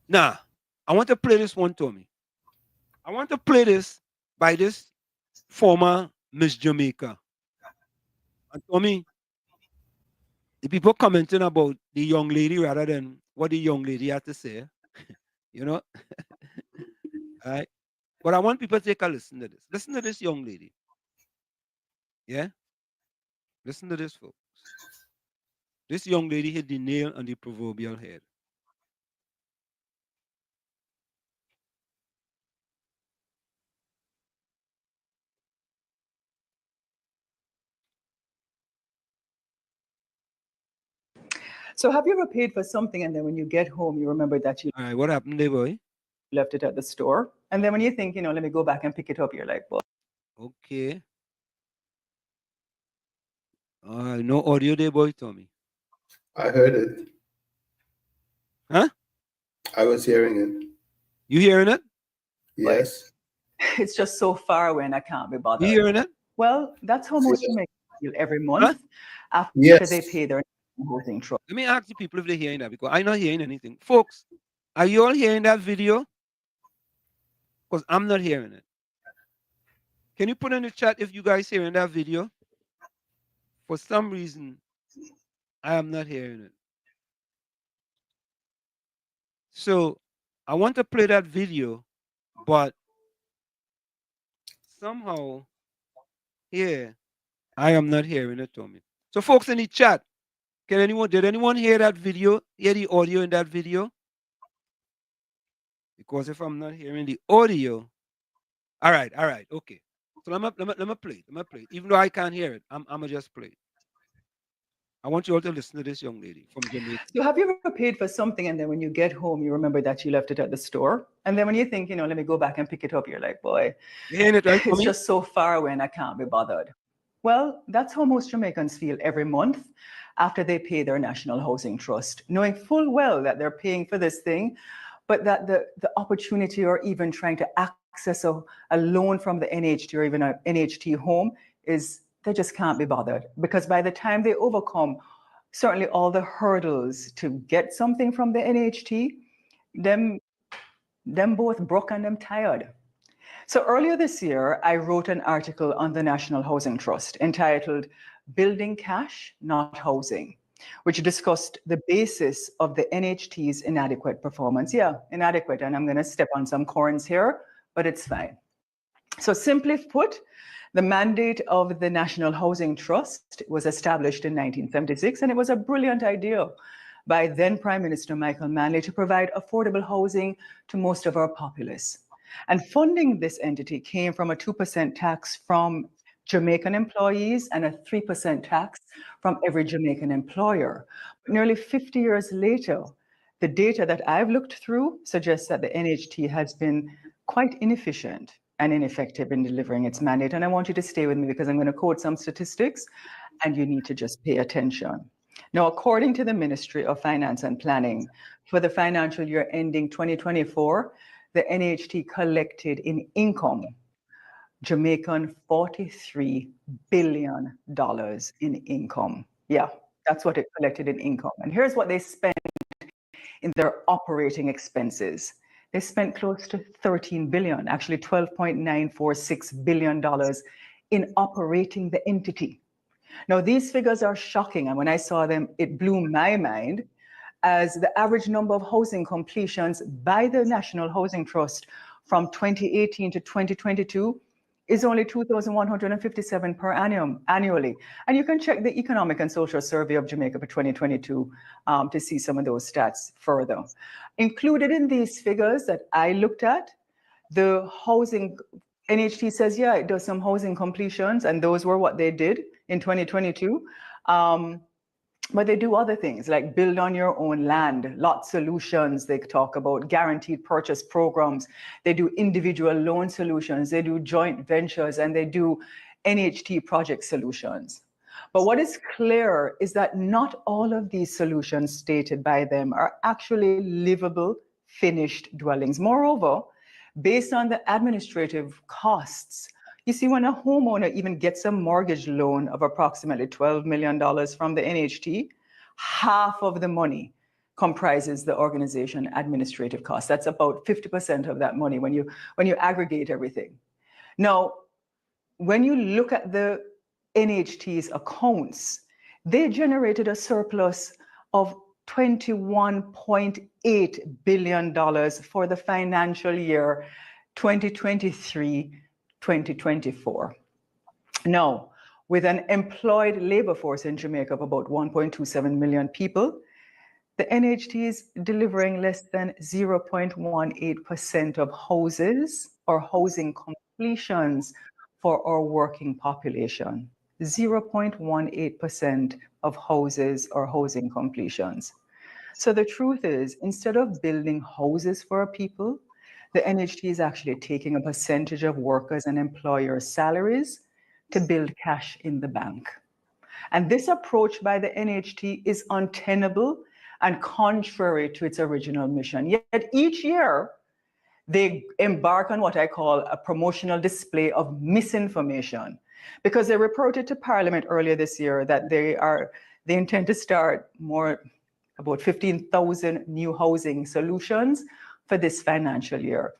Now, I want to play this one, Tommy. I want to play this by this former Miss Jamaica. And Tommy, the people commenting about the young lady rather than what the young lady had to say, you know? All right. But I want people to take a listen to this. Listen to this young lady. Yeah? Listen to this, folks. This young lady hit the nail on the proverbial head. So have you ever paid for something and then when you get home, you remember that you All right, what happened there, boy? left it at the store? And then when you think, let me go back and pick it up, you're like, well. Okay. No audio there, boy, Tommy. I heard it. Huh? I was hearing it. You hearing it? Yes. It's just so far away and I can't be bothered. You hearing it? Well, that's how most Jamaicans feel every month after they pay their housing trust. Let me ask the people if they're hearing that, because I'm not hearing anything. Folks, are you all hearing that video? Because I'm not hearing it. Can you put in the chat if you guys hearing that video? For some reason, I am not hearing it. So I want to play that video, but somehow here I am not hearing it, Tommy. So folks in the chat, did anyone hear that video? Hear the audio in that video? Because if I'm not hearing the audio, all right, okay. So let me play it. Even though I can't hear it, I'm gonna just play it. I want you all to listen to this young lady from Jamaica. So have you ever paid for something and then when you get home, you remember that you left it at the store? And then when you think, let me go back and pick it up, you're like, boy, it's just so far away and I can't be bothered. Well, that's how most Jamaicans feel every month after they pay their National Housing Trust, knowing full well that they're paying for this thing, but that the opportunity or even trying to access a loan from the NHT or even an NHT home they just can't be bothered. Because by the time they overcome certainly all the hurdles to get something from the NHT, them both broke and them tired. So earlier this year, I wrote an article on the National Housing Trust entitled Building Cash, Not Housing, which discussed the basis of the NHT's inadequate performance. Yeah, inadequate, and I'm going to step on some corns here, but it's fine. So simply put, the mandate of the National Housing Trust was established in 1976, and it was a brilliant idea by then Prime Minister Michael Manley to provide affordable housing to most of our populace. And funding this entity came from a 2% tax from Jamaican employees and a 3% tax from every Jamaican employer. But nearly 50 years later, the data that I've looked through suggests that the NHT has been quite inefficient and ineffective in delivering its mandate. And I want you to stay with me because I'm going to quote some statistics and you need to just pay attention. Now, according to the Ministry of Finance and Planning, for the financial year ending 2024, the NHT collected in income Jamaican $43 billion in income. Yeah, that's what it collected in income. And here's what they spent in their operating expenses. They spent close to 13 billion, actually $12.946 billion in operating the entity. Now, these figures are shocking, and when I saw them, it blew my mind, as the average number of housing completions by the National Housing Trust from 2018 to 2022 is only 2,157 per annum annually. And you can check the Economic and Social Survey of Jamaica for 2022 to see some of those stats further. Included in these figures that I looked at, the housing, NHT says, yeah, it does some housing completions, and those were what they did in 2022. But they do other things like build on your own land, lot solutions. They talk about guaranteed purchase programs. They do individual loan solutions. They do joint ventures, and they do NHT project solutions. But what is clear is that not all of these solutions stated by them are actually livable, finished dwellings. Moreover, based on the administrative costs, you see, when a homeowner even gets a mortgage loan of approximately $12 million from the NHT, half of the money comprises the organization administrative costs. That's about 50% of that money when you aggregate everything. Now, when you look at the NHT's accounts, they generated a surplus of $21.8 billion for the financial year 2023-2024. Now, with an employed labor force in Jamaica of about 1.27 million people, the NHT is delivering less than 0.18% of houses or housing completions for our working population. 0.18% of houses or housing completions. So the truth is, instead of building houses for our people, the NHT is actually taking a percentage of workers' and employers' salaries to build cash in the bank. And this approach by the NHT is untenable and contrary to its original mission. Yet each year, they embark on what I call a promotional display of misinformation, because they reported to Parliament earlier this year that they intend to start about 15,000 new housing solutions for this financial year.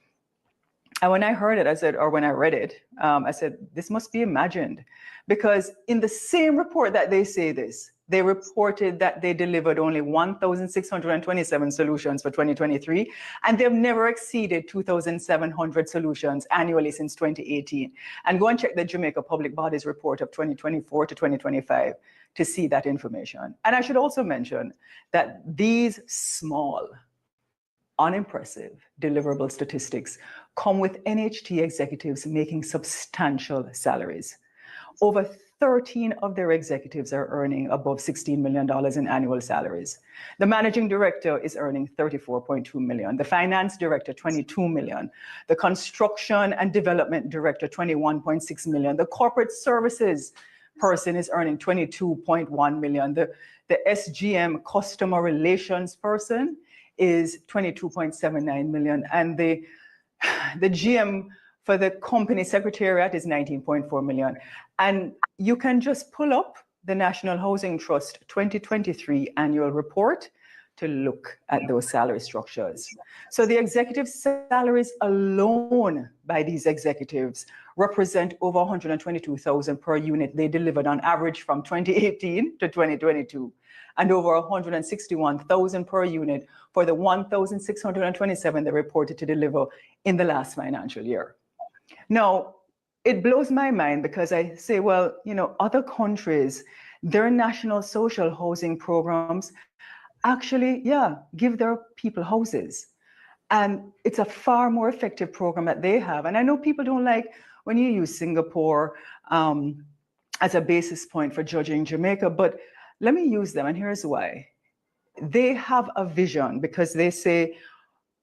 And when I heard it, when I read it, I said, this must be imagined, because in the same report that they say this, they reported that they delivered only 1,627 solutions for 2023, and they've never exceeded 2,700 solutions annually since 2018. And go and check the Jamaica Public Bodies report of 2024 to 2025 to see that information. And I should also mention that these small, unimpressive deliverable statistics come with NHT executives making substantial salaries. Over 13 of their executives are earning above $16 million in annual salaries. The managing director is earning $34.2 million. The finance director, $22 million. The construction and development director, $21.6 million. The corporate services person is earning $22.1 million. The SGM customer relations person is $22.79 million. And the GM for the company secretariat is $19.4 million. And you can just pull up the National Housing Trust 2023 annual report to look at those salary structures. So the executive salaries alone by these executives represent over $122,000 per unit they delivered on average from 2018 to 2022, and over $161,000 per unit for the 1,627 they reported to deliver in the last financial year. Now, it blows my mind because I say, well, other countries, their national social housing programs actually, give their people houses. And it's a far more effective program that they have. And I know people don't like when you use Singapore as a basis point for judging Jamaica, but let me use them, and here's why. They have a vision because they say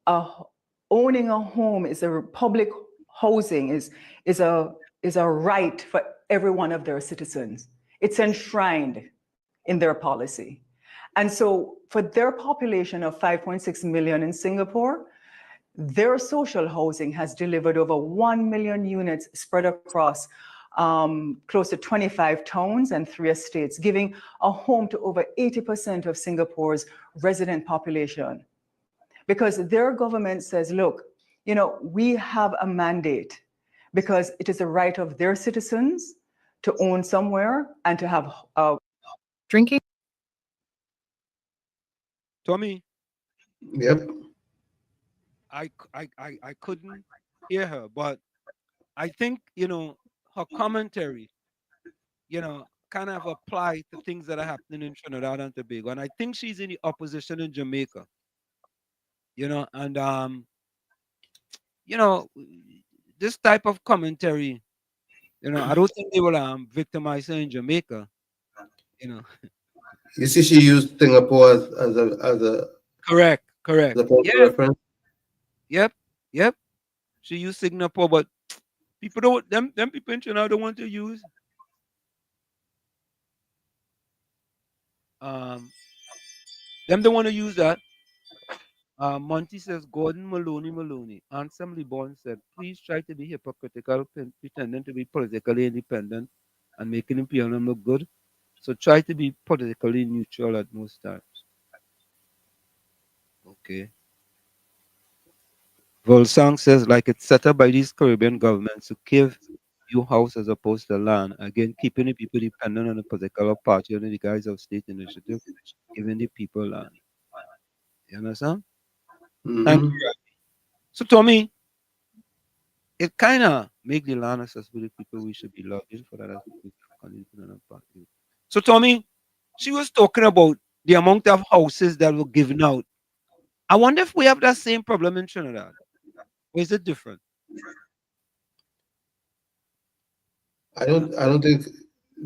owning a home is a public housing is a right for every one of their citizens. It's enshrined in their policy. And so for their population of 5.6 million in Singapore, their social housing has delivered over 1 million units spread across close to 25 towns and 3 estates, giving a home to over 80% of Singapore's resident population. because their government says, look, you know, we have a mandate because it is a right of their citizens to own somewhere and to have drinking. Tommy. Yep. I couldn't hear her, but I think, you know, her commentary, you know, kind of apply to things that are happening in Trinidad and Tobago. And I think she's in the opposition in Jamaica. You know, and you know, this type of commentary, you know, I don't think they will victimize her in Jamaica. You know. You see, she used Singapore as a correct. As a point of reference. Yep. She used Singapore, but people don't them people in Trinidad don't want to use them don't want to use that. Monty says, Gordon Maloney. Handsomely born said, please try to be hypocritical, pretending to be politically independent and making imperialism look good. So try to be politically neutral at most times. Okay. Volsang says, like it's set up by these Caribbean governments to give you house as opposed to land. Again, keeping the people dependent on a particular party under the guise of state initiative, giving the people land. You understand? Mm-hmm. Thank you. So Tommy, it kind of make the land accessible to people we should be lobbying for that as people can party. So Tommy, she was talking about the amount of houses that were given out. I wonder if we have that same problem in Trinidad. Or is it different? I don't think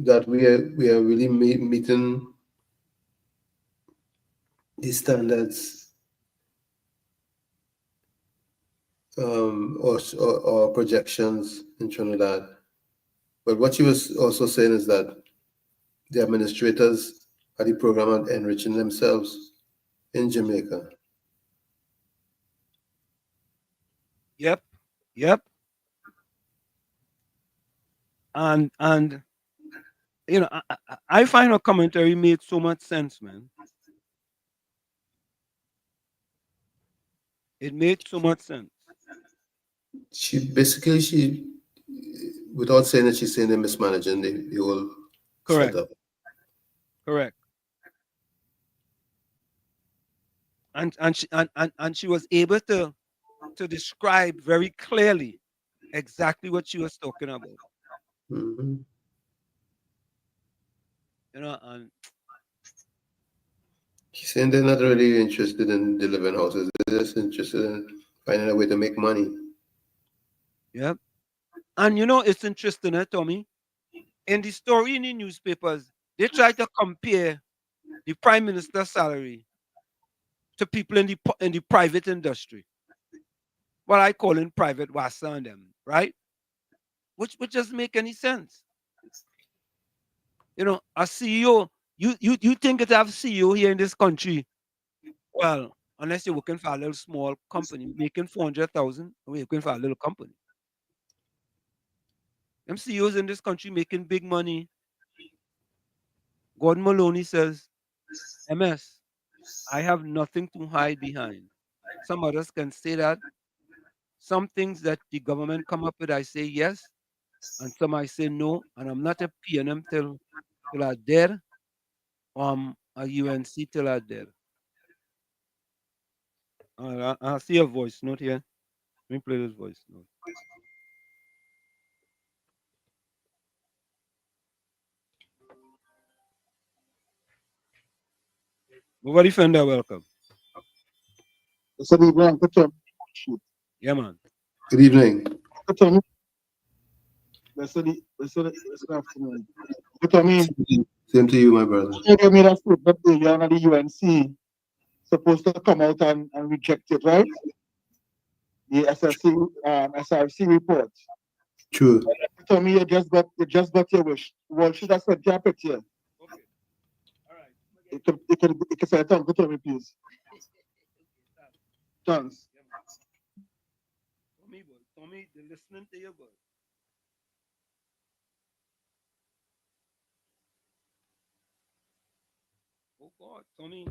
that we are really meeting the standards or projections in Trinidad. But what she was also saying is that the administrators at the program are enriching themselves in Jamaica. Yep. And you know, I find her commentary made so much sense, man. It made so much sense. She without saying that, she's saying they're mismanaging the whole setup. Correct. And she was able to describe very clearly exactly what she was talking about. Mm-hmm. You know, and she's saying they're not really interested in delivering houses. They're just interested in finding a way to make money. Yep. And you know, it's interesting, Tommy? In the story in the newspapers, they try to compare the prime minister's salary to people in the private industry. What I call in private wassa and them, right? Which doesn't make any sense. You know, a CEO, you think it have CEO here in this country? Well, unless you're working for a little small company making 400,000, or you're working for a little company. Them CEOs in this country making big money. Gordon Maloney says, MS, I have nothing to hide behind. Some others can say that. Some things that the government come up with, I say yes, and some I say no, and I'm not a PNM till I'm there, a UNC till I'm there. I see a voice note here. Let me play this voice note. Nobody Fender, welcome. Yeah, man. Good evening. Good afternoon. Same to you, my brother. You made a statement earlier on the UNC supposed to come out and reject it, right? The SRC report. True. Tell me you just got your wish. Well, should I send you a picture? Okay. All right. You can say it. Go to me, please. Thanks. Tommy, they're listening to you, boy. Oh God, Tommy.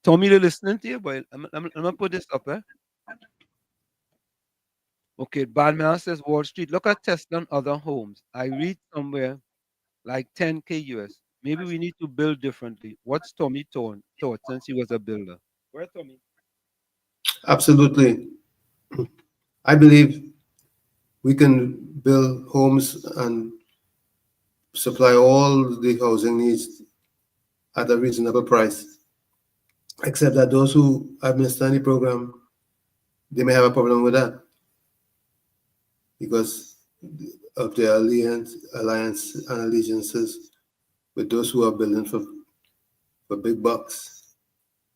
Tommy, they're listening to you, boy. I'm gonna put this up, eh? Okay, Badman says Wall Street. Look at Tesla and other homes. I read somewhere like 10K US. Maybe we need to build differently. What's Tommy thought since he was a builder? Where Tommy? Absolutely. I believe we can build homes and supply all the housing needs at a reasonable price. Except that those who administer the program, they may have a problem with that because of their alliance and allegiances with those who are building for big bucks.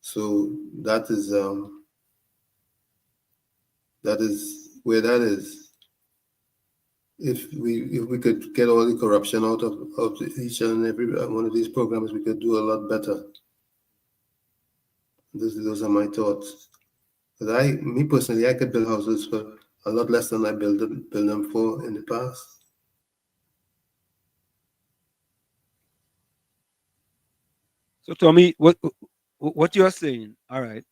So that is where that is. If we could get all the corruption out of each and every one of these programs, we could do a lot better. Those are my thoughts. Because me personally, I could build houses for a lot less than I built them for in the past. So Tommy, what you are saying? All right.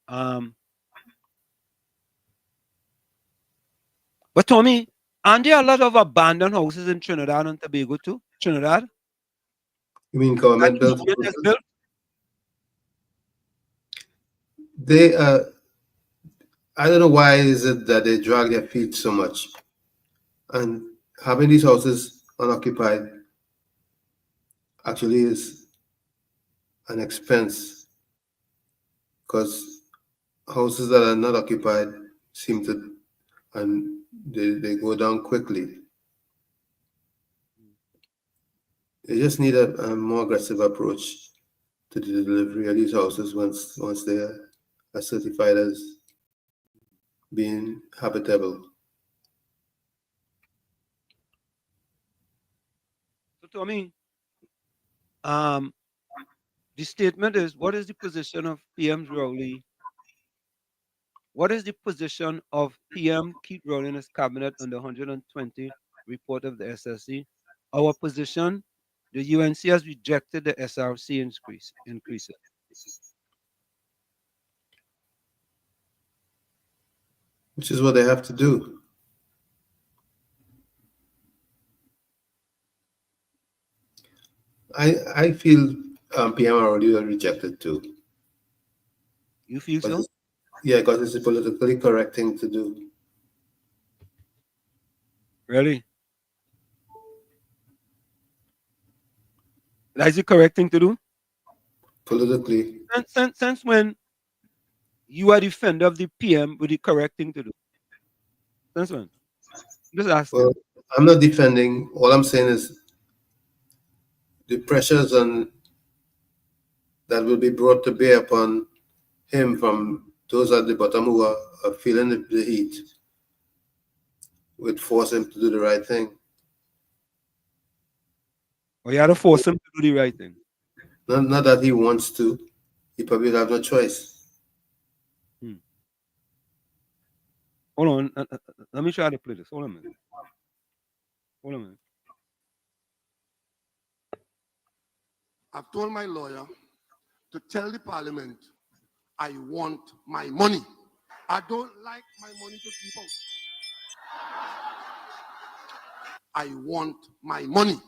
But Tommy, aren't there a lot of abandoned houses in Trinidad and Tobago too? Trinidad? You mean government built? They I don't know why is it that they drag their feet so much, and having these houses unoccupied actually is an expense, because houses that are not occupied seem to, and they go down quickly. They just need a more aggressive approach to the delivery of these houses once they are certified as being habitable. So Tommy, the statement is, what is the position of PM Rowley? What is the position of PM Keith Rowley and his cabinet on the 120 report of the SSC? Our position, the UNC has rejected the SRC increase. Which is what they have to do. I feel PM already rejected too. You feel so? Yeah, because it's a politically correct thing to do. Really? That's the correct thing to do? Politically. Since when you are defender of the PM with the correct thing to do? Since when? Just ask. Well, I'm not defending. All I'm saying is the pressures that will be brought to bear upon him from those at the bottom who are feeling the heat would force him to do the right thing. Or you have to force him to do the right thing? Not that he wants to. He probably have no choice. Hold on. Let me try to play this. Hold on a minute. I've told my lawyer to tell the parliament, I want my money. I don't like my money to keep out. I want my money.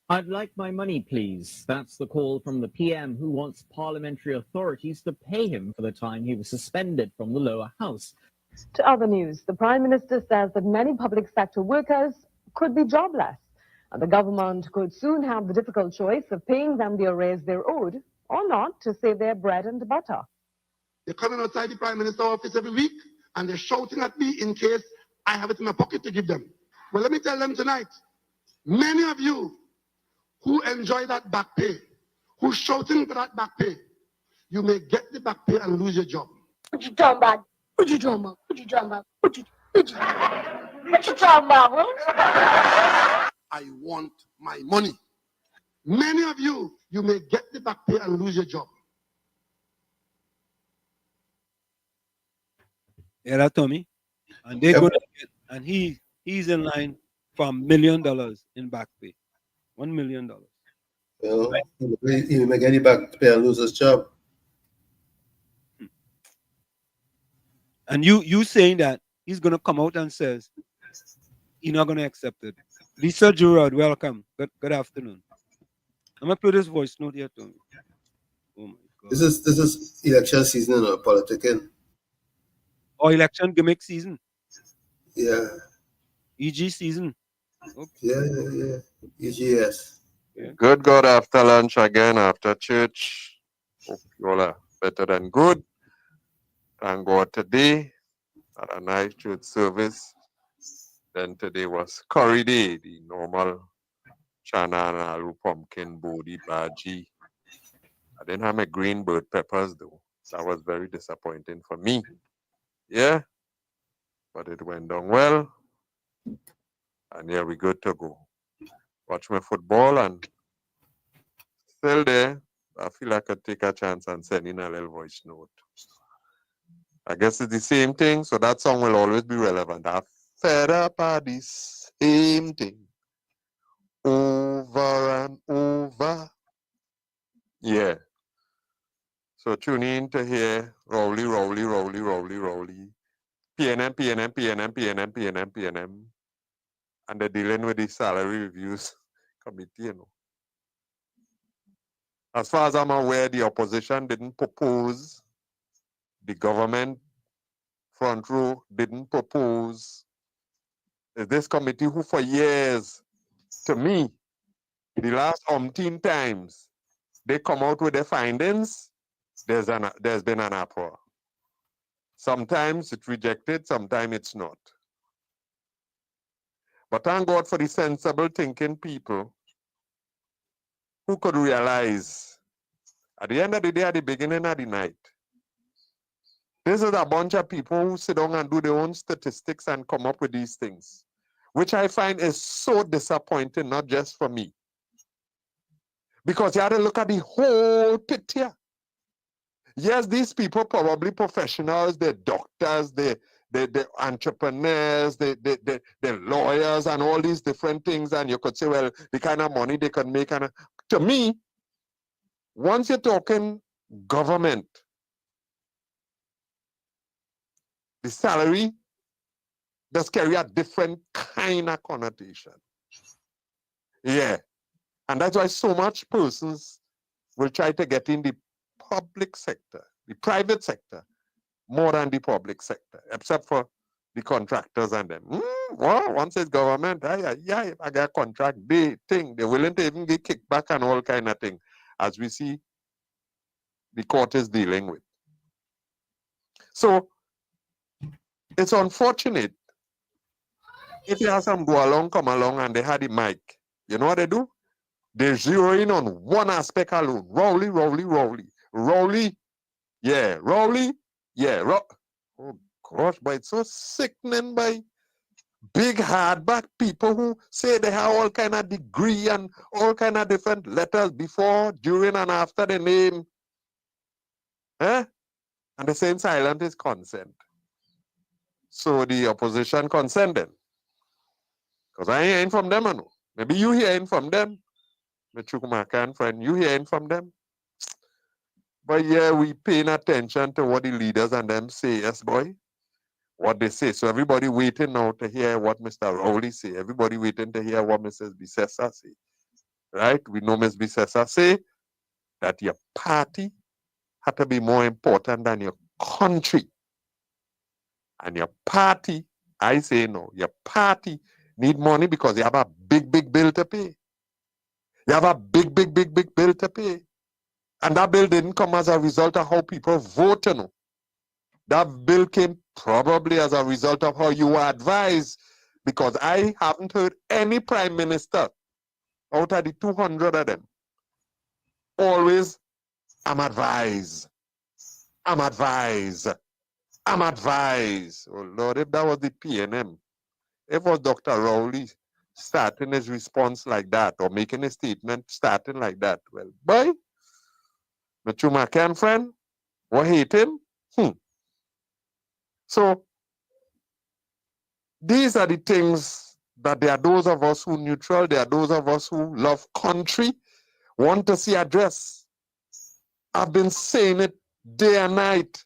I'd like my money, please. That's the call from the PM, who wants parliamentary authorities to pay him for the time he was suspended from the lower house. To other news, the Prime Minister says that many public sector workers could be jobless, and the government could soon have the difficult choice of paying them the arrears they're owed or not to save their bread and butter. They're coming outside the Prime Minister's office every week and they're shouting at me in case I have it in my pocket to give them. Well, let me tell them tonight, many of you who enjoy that back pay, who's shouting for that back pay, you may get the back pay and lose your job. What you talking about? What you talking about? What you talking about? What you talking about? I want my money. Many of you, you may get the back pay and lose your job. Yeah, that Tommy. And they're going to get, and he's in line for $1 million in back pay. $1 million. You know, he may get it back to pay and lose his job. And you saying that he's gonna come out and says he's not gonna accept it. Lisa Gerard, welcome. Good afternoon. I'm gonna play this voice note here to me. Oh my God. This is election season or politicking. Or election gimmick season. Yeah. EG season. Okay. Yeah. EGS. Yeah. Good after lunch again, after church. Hope you all are better than good. Thank God today had a nice church service. Then today was curry day, the normal chana and aloo, pumpkin, bodi, bhaji. I didn't have my green bird peppers though. That was very disappointing for me. Yeah, but it went down well. And yeah, we good to go. Watch my football and still there. I feel I could take a chance and send in a little voice note. I guess it's the same thing, so that song will always be relevant. I'm fed up at the same thing over and over. Yeah. So tune in to hear Rowley. PNM. And they're dealing with the salary reviews committee, you know. As far as I'm aware, the opposition didn't propose. The government front row didn't propose. This committee who for years, to me, the last umpteen times, they come out with their findings, there's been an uproar. Sometimes it's rejected, sometimes it's not. But thank God for the sensible thinking people who could realize at the end of the day, at the beginning of the night, this is a bunch of people who sit down and do their own statistics and come up with these things, which I find is so disappointing, not just for me. Because you have to look at the whole picture. Yes, these people probably professionals, they're doctors, they're entrepreneurs, they're lawyers and all these different things. And you could say, well, the kind of money they can make. And to me, once you're talking government, the salary does carry a different kind of connotation. Yeah. And that's why so much persons will try to get in the public sector, the private sector, more than the public sector, except for the contractors and them. Well, once it's government, I got a contract, they're willing to even get kickback and all kind of thing, as we see the court is dealing with. So it's unfortunate if you have some come along and they had the mic. You know what they do? They zero in on one aspect alone. Rowley. Yeah, Rowley. Yeah, oh gosh, but it's so sickening by big hardback people who say they have all kind of degree and all kind of different letters before, during, and after the name. And the same silent is consent. So the opposition consented. Because I ain't hearing from them, I know. Maybe you hearing from them. Chukwumaka friend, you hearing from them? But yeah, we paying attention to what the leaders and them say, yes, boy. What they say. So everybody waiting now to hear what Mr. Rowley say. Everybody waiting to hear what Mrs. Bisessa say. Right? We know Ms. Bisessa say that your party had to be more important than your country. And your party, I say no, your party need money because you have a big bill to pay. You have a big bill to pay. And that bill didn't come as a result of how people vote, you know. That bill came probably as a result of how you were advised, because I haven't heard any prime minister out of the 200 of them always, I'm advised. Oh Lord, if that was the PNM, if it was Dr. Rowley starting his response like that or making a statement starting like that, well, boy, Chukwumaka friend, we hate him. So these are the things that there are those of us who neutral, there are those of us who love country, want to see address. I've been saying it day and night.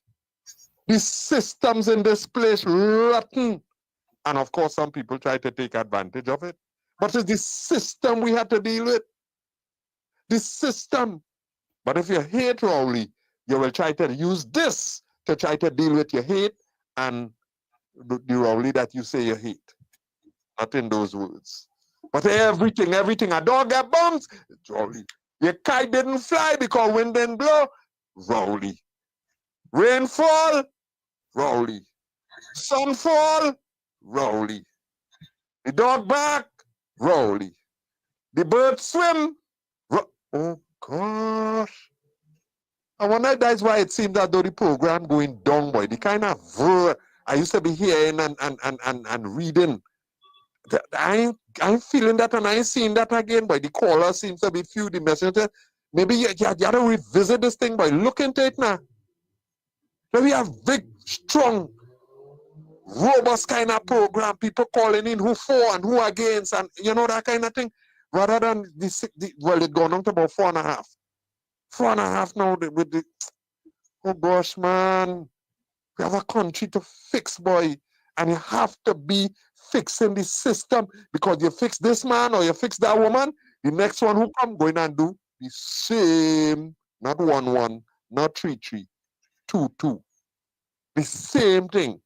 The systems in this place rotten. And of course, some people try to take advantage of it. But it's the system we have to deal with. The system. But if you hate Rowley, you will try to use this to try to deal with your hate and the Rowley that you say you hate. Not in those words. But everything, a dog got bombs, it's Rowley. Your kite didn't fly because wind didn't blow, Rowley. Rainfall, Rowley. Sunfall, Rowley. The dog bark, Rowley. The bird swim, oh gosh. I wonder that's why it seems that though the program going down, boy. The kind of I used to be hearing and reading. I ain't feeling that and I ain't seeing that again, boy. The caller seems to be few, the messenger. Maybe you gotta revisit this thing, boy. Look into it now. Maybe have big, strong, robust kind of program, people calling in who for and who against, and you know that kind of thing. Rather than well, it gone on to about 4.5. 4.5 now with the oh gosh, man. We have a country to fix, boy. And you have to be fixing the system because you fix this man or you fix that woman, the next one who come going and do the same, not 1-1, not 3-3, 2-2. The same thing.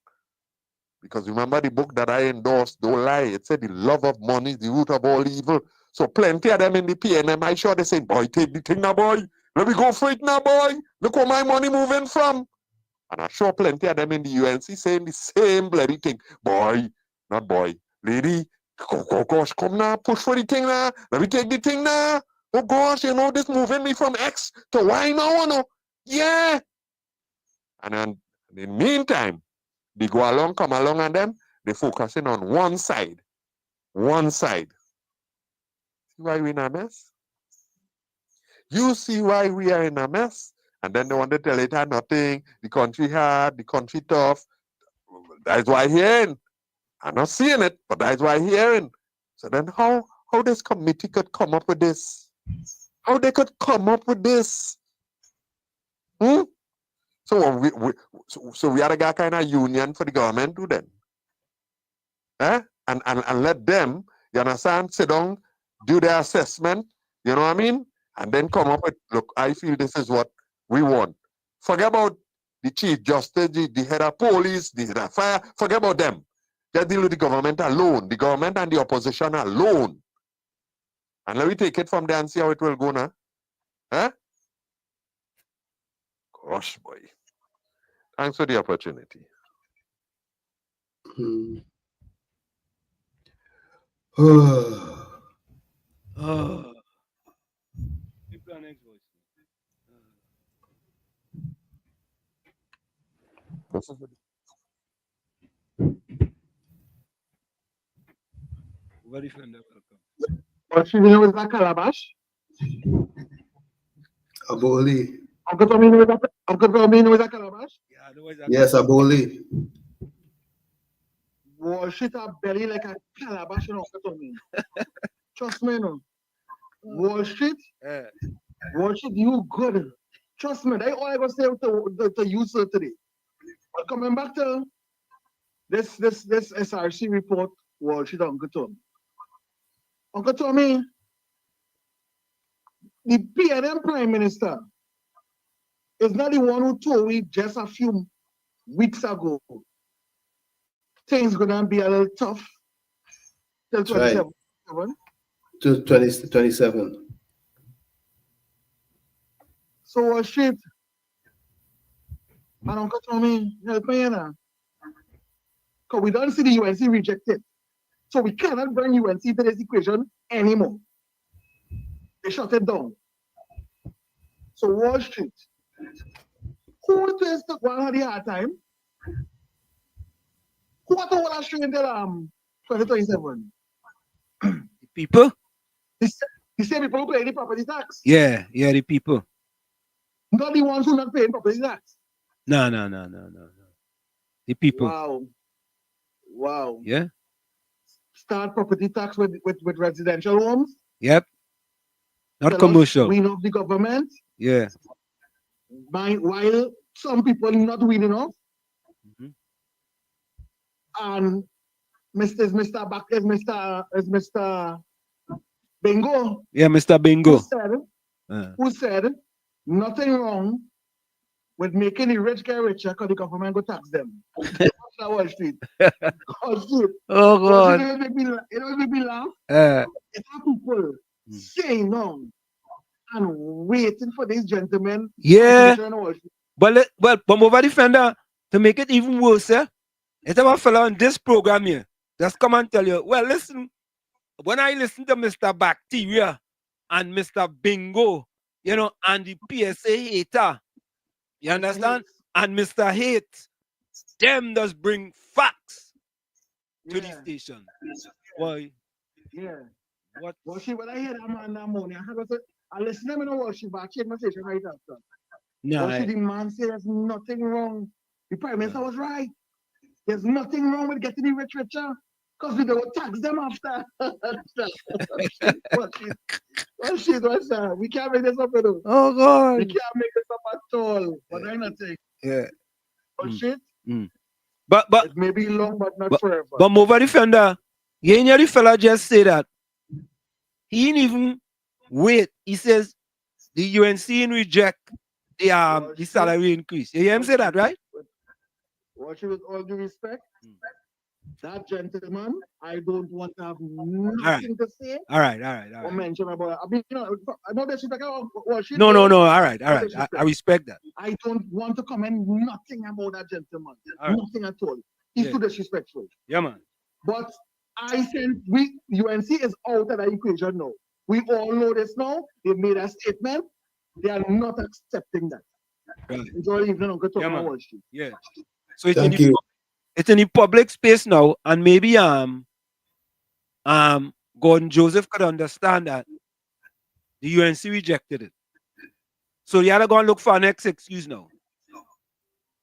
Because remember the book that I endorsed, Don't Lie, it said the love of money is the root of all evil. So plenty of them in the PNM, I sure they say, boy, take the thing now, boy. Let me go for it now, boy. Look where my money moving from. And I sure plenty of them in the UNC saying the same bloody thing. Boy, not boy. Lady, oh gosh, come now, push for the thing now. Let me take the thing now. Oh gosh, you know, this moving me from X to Y now, no? Yeah. And then in the meantime, they go along, come along, and them, they focusing on one side. One side. See why we're in a mess? You see why we are in a mess? And then they want to tell it had nothing, the country hard, the country tough. That's why I'm hearing. I'm not seeing it, but that's why I'm hearing. So then how this committee could come up with this? How they could come up with this? So we had a guy kind of union for the government to then. And let them, you understand, sit down, do their assessment, you know what I mean? And then come up with, look, I feel this is what we want. Forget about the chief justice, the head of police, the head of fire, forget about them. Just deal with the government alone, the government and the opposition alone. And let me take it from there and see how it will go now. Gosh, boy. Thanks for the opportunity. Very friend, welcome. What you know is that calabash? Aboli. Uncle Tommy knows that calabash? Yeah, Yes, Aboli. Wash it up belly like a calabash and Uncle Tommy. Trust me, no. Wash it. Wash it, you good. Trust me, that's all I gotta say to you, sir, today. But coming back to this SRC report, wash it, Uncle Tommy. Uncle Tommy, the PNM Prime Minister is not the one who told me just a few weeks ago things gonna be a little tough till 27. Right. To 27. So shit. And Uncle Tommy, help me now. Because we don't see the UNC rejected. So we cannot bring UNC to this equation anymore. They shut it down. So Wall Street. Who is the one had the hard time? Who want to Wall Street until 2027? The people? The same people who pay the property tax. Yeah, the people. Not the ones who not paying property tax. No. The people. Wow. Yeah. Start property tax with residential homes. Yep. Not commercial. Win off the government. Yeah. While some people not winning off. And Mr. Bingo. Yeah, Mr. Bingo. Who said nothing wrong with making the rich get richer because the government go tax them. Wall Street. Oh God. It make me laugh. It's how people saying no and waiting for these gentlemen. Yeah. But Mova Defender, to make it even worse, it's about fella on this program here. Just come and tell you, well, listen, when I listen to Mr. Bacteria and Mr. Bingo, you know, and the PSA hater, you understand? And Mr. Hate, them does bring facts to the station. Why? Yeah. What? Worship, when I hear that man that morning, I listen to him in a worship, but I change my station right after. No, Worship, the man said there's nothing wrong. The Prime Minister was right. There's nothing wrong with getting the rich richer because we don't tax them after. We can't make this up, you know. Oh God. We can't make this up at all. But I not think. Yeah. Bullshit. But it may be long, but not forever. But Mova Defender, you ain't hear the fella just say that. He didn't even wait. He says the UNC reject the salary increase. You hear him say that, right? Watch it with all due respect. That gentleman, I don't want to have nothing to say. All right. Or mention about it. I mean, you know, I know that No. All right. I respect that. I don't want to comment nothing about that gentleman. Nothing at all. He's too disrespectful. Yeah, man. But I think UNC is out of the equation now. We all know this now. They made a statement. They are not accepting that. Right. Enjoy the evening, Uncle Tom on Wall Street. Yeah. So it's in the public space now, and maybe Gordon Joseph could understand that the UNC rejected it. So you had to go and look for an next excuse now. You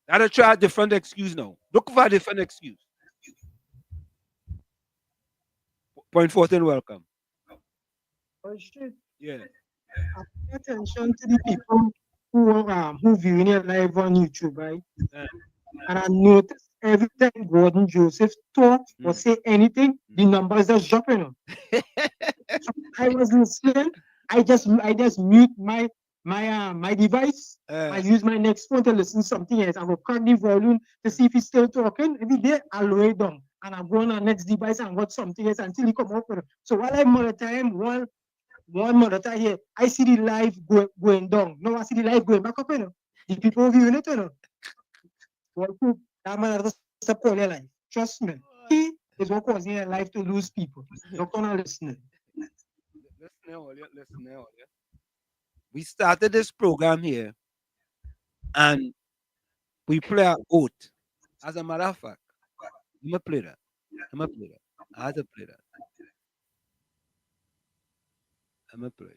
had to try a different excuse now. Look for a different excuse. Point 14, welcome. Yeah. I pay attention to the people who viewing it live on YouTube, right? And I noticed every time Gordon Joseph talk or say anything, the numbers are dropping. So I was listening. I just mute my device. I use my next phone to listen to something else. I will cut the volume to see if he's still talking. Every day I lower it down and I go on the next device and watch something else until he come up with it. So while I'm on the time, one monitor here, I see the live going down. Now I see the live going back up. The people viewing it. That man has to call their life. Trust me. He is what causing their life to lose people. Not gonna listen. Listen. We started this program here and we play our oath. As a matter of fact, I'm gonna play that. I had to play that. I'm gonna play.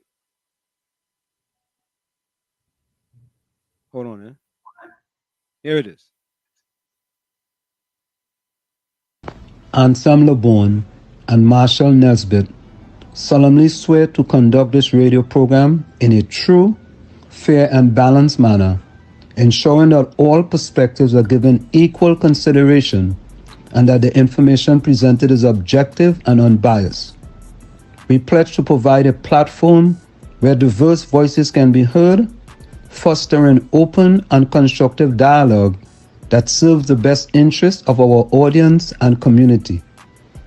Hold on, Here it is. Ansam LeBon and Marshall Nesbitt solemnly swear to conduct this radio program in a true, fair, and balanced manner, ensuring that all perspectives are given equal consideration and that the information presented is objective and unbiased. We pledge to provide a platform where diverse voices can be heard, fostering open and constructive dialogue that serves the best interests of our audience and community.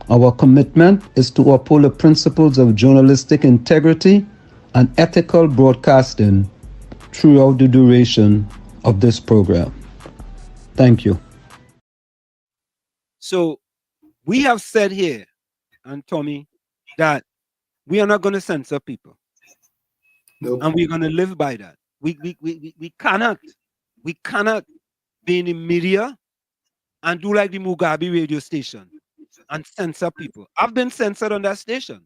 Our commitment is to uphold the principles of journalistic integrity and ethical broadcasting throughout the duration of this program. Thank you. So we have said here, and Tommy, that we are not going to censor people. Nope. And we're going to live by that. We cannot be in the media and do like the Mugabe radio station and censor people. I've been censored on that station.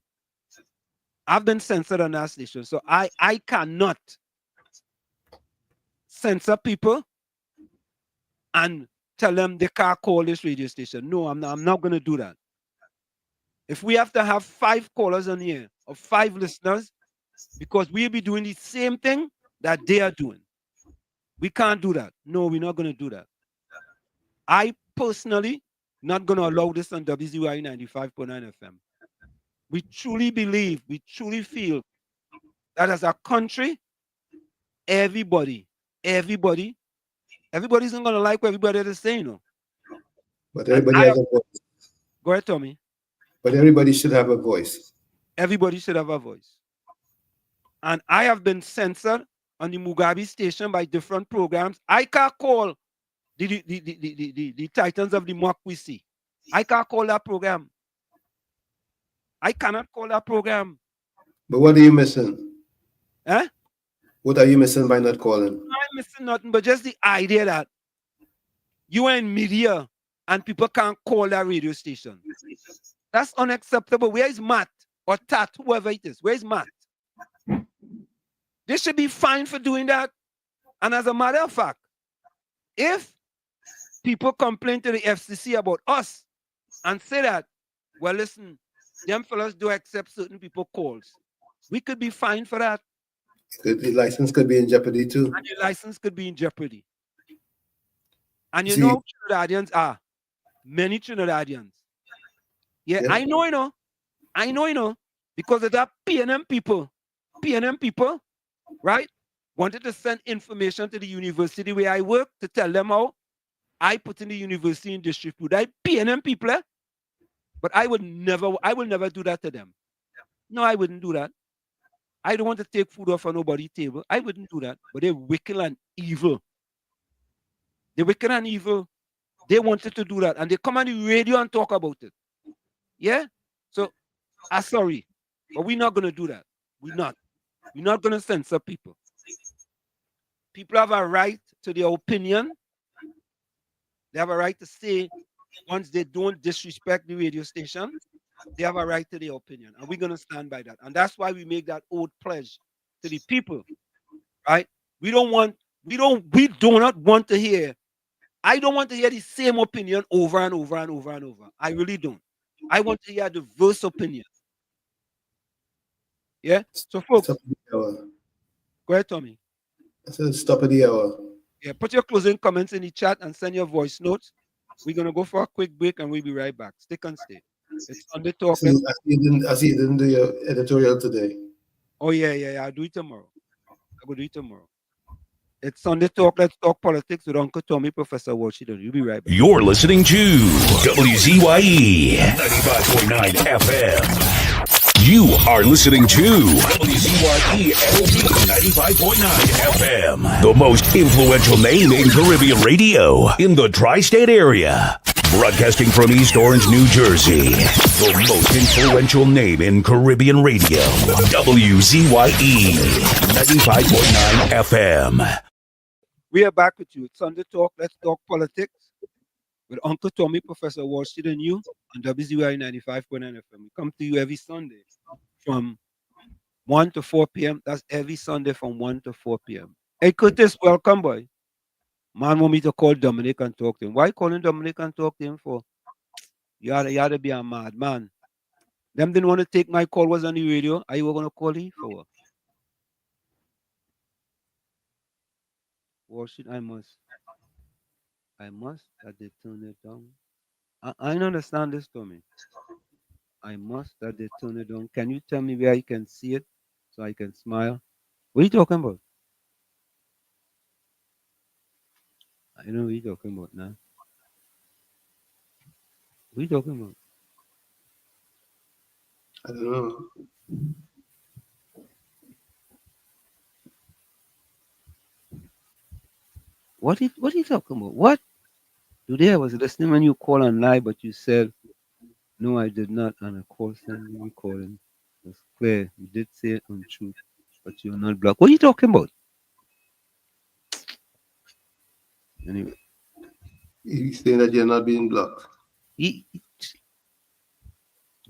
So I cannot censor people and tell them they can't call this radio station. No, I'm not going to do that. If we have to have 5 callers on here or 5 listeners, because we'll be doing the same thing that they are doing. We can't do that. No, we're not going to do that. I personally not going to allow this on WZYE 95.9 FM. We truly believe, we truly feel that as a country, everybody's not going to like what everybody is saying. No? But everybody has a voice. Go ahead, Tommy. But everybody should have a voice. Everybody should have a voice. And I have been censored on the Mugabe station by different programs. I can't call the Titans of the Marquis. I can't call that program. I cannot call that program. But what are you missing? Eh? What are you missing by not calling? I'm missing nothing, but just the idea that you are in media and people can't call that radio station. That's unacceptable. Where is Matt or Tat, whoever it is? Where is Matt? They should be fined for doing that. And as a matter of fact, if people complain to the FCC about us and say that, well, listen, them fellas do accept certain people calls, we could be fined for that. The license could be in jeopardy too. And your license could be in jeopardy. And you know who Trinidadians are. Many Trinidadians. Yeah, I know, you know, because of that PNM people, right, wanted to send information to the university where I work to tell them how I put in the university in disrepute. I PNM people, but I will never do that to them. No, I wouldn't do that. I don't want to take food off of nobody's table. I wouldn't do that. But they're wicked and evil. They're wicked and evil. They wanted to do that. And they come on the radio and talk about it. Yeah? So, I'm sorry. But we're not going to do that. We're not. We're not going to censor people. People have a right to their opinion. They have a right to say, once they don't disrespect the radio station, they have a right to their opinion. And we're going to stand by that. And that's why we make that oath pledge to the people. Right? We do not want to hear. I don't want to hear the same opinion over and over and over and over. I really don't. I want to hear a diverse opinion. Yeah? So, folks, go ahead, Tommy. I said stop at the hour. Yeah, put your closing comments in the chat and send your voice notes. We're going to go for a quick break and we'll be right back. Stick and stay. It's on the talk. I see you didn't do your editorial today. Oh, yeah. I'll do it tomorrow. I will do it tomorrow. It's Sunday Talk. Let's talk politics with Uncle Tommy, Professor Washington. You'll be right back. You're listening to WZYE 95.9 FM. You are listening to WZYE 95.9 FM, the most influential name in Caribbean radio in the tri-state area. Broadcasting from East Orange, New Jersey, the most influential name in Caribbean radio, WZYE 95.9 FM. We are back with you. It's Sunday Talk. Let's talk politics with Uncle Tommy, Professor Washington, and you on WZYE 95.9 FM. We come to you every Sunday from 1 to 4 p.m. That's every Sunday from 1 to 4 p.m. Hey, Curtis, welcome, boy. Man want me to call Dominic and talk to him. Why calling Dominic and talk to him for? You ought to be a mad man. Them didn't want to take my call, was on the radio. Are you going to call him for what? Washington, I must that they turn it down. I don't understand this, Tommy. I must that they turn it down. Can you tell me where I can see it so I can smile? What are you talking about? I know what you're talking about now. What are you talking about? I don't know. What are you talking about? What? Today I was listening when you called on live, but you said, no, I did not. And I called sending you recording. It's clear. You did say it untruth, but you're not blocked. What are you talking about? Anyway. He's saying that you're not being blocked.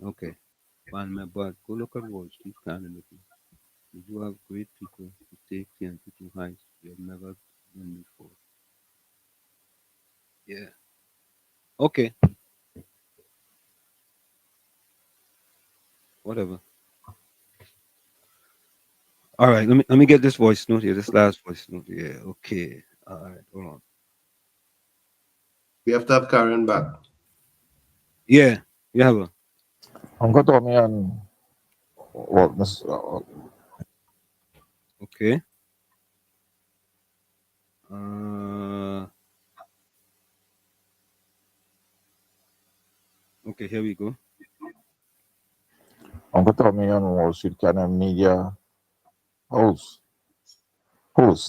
Okay. Man, my bad. Go look at Wall Street Canada. You do have great people to take TNT to heights you have never been before. Yeah. Okay. Whatever. All right, let me get this voice note here. This last voice note here. Okay. All right, hold on. We have to have Karen back. Yeah, you have her. Uncle Tommy and what, Miss? Okay. Okay, here we go. Uncle Tommy and Wall Street Cannon Media host,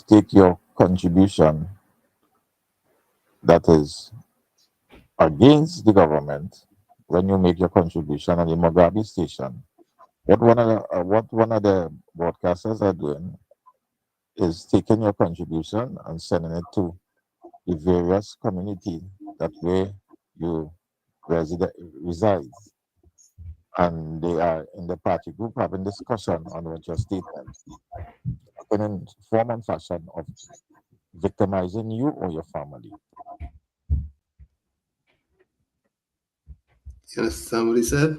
take your contribution that is against the government when you make your contribution on the Mugabe station. What one of the broadcasters are doing is taking your contribution and sending it to the various community that where you reside. And they are in the party group having discussion on what your statement in a form and fashion of victimizing you or your family. You understand what he said?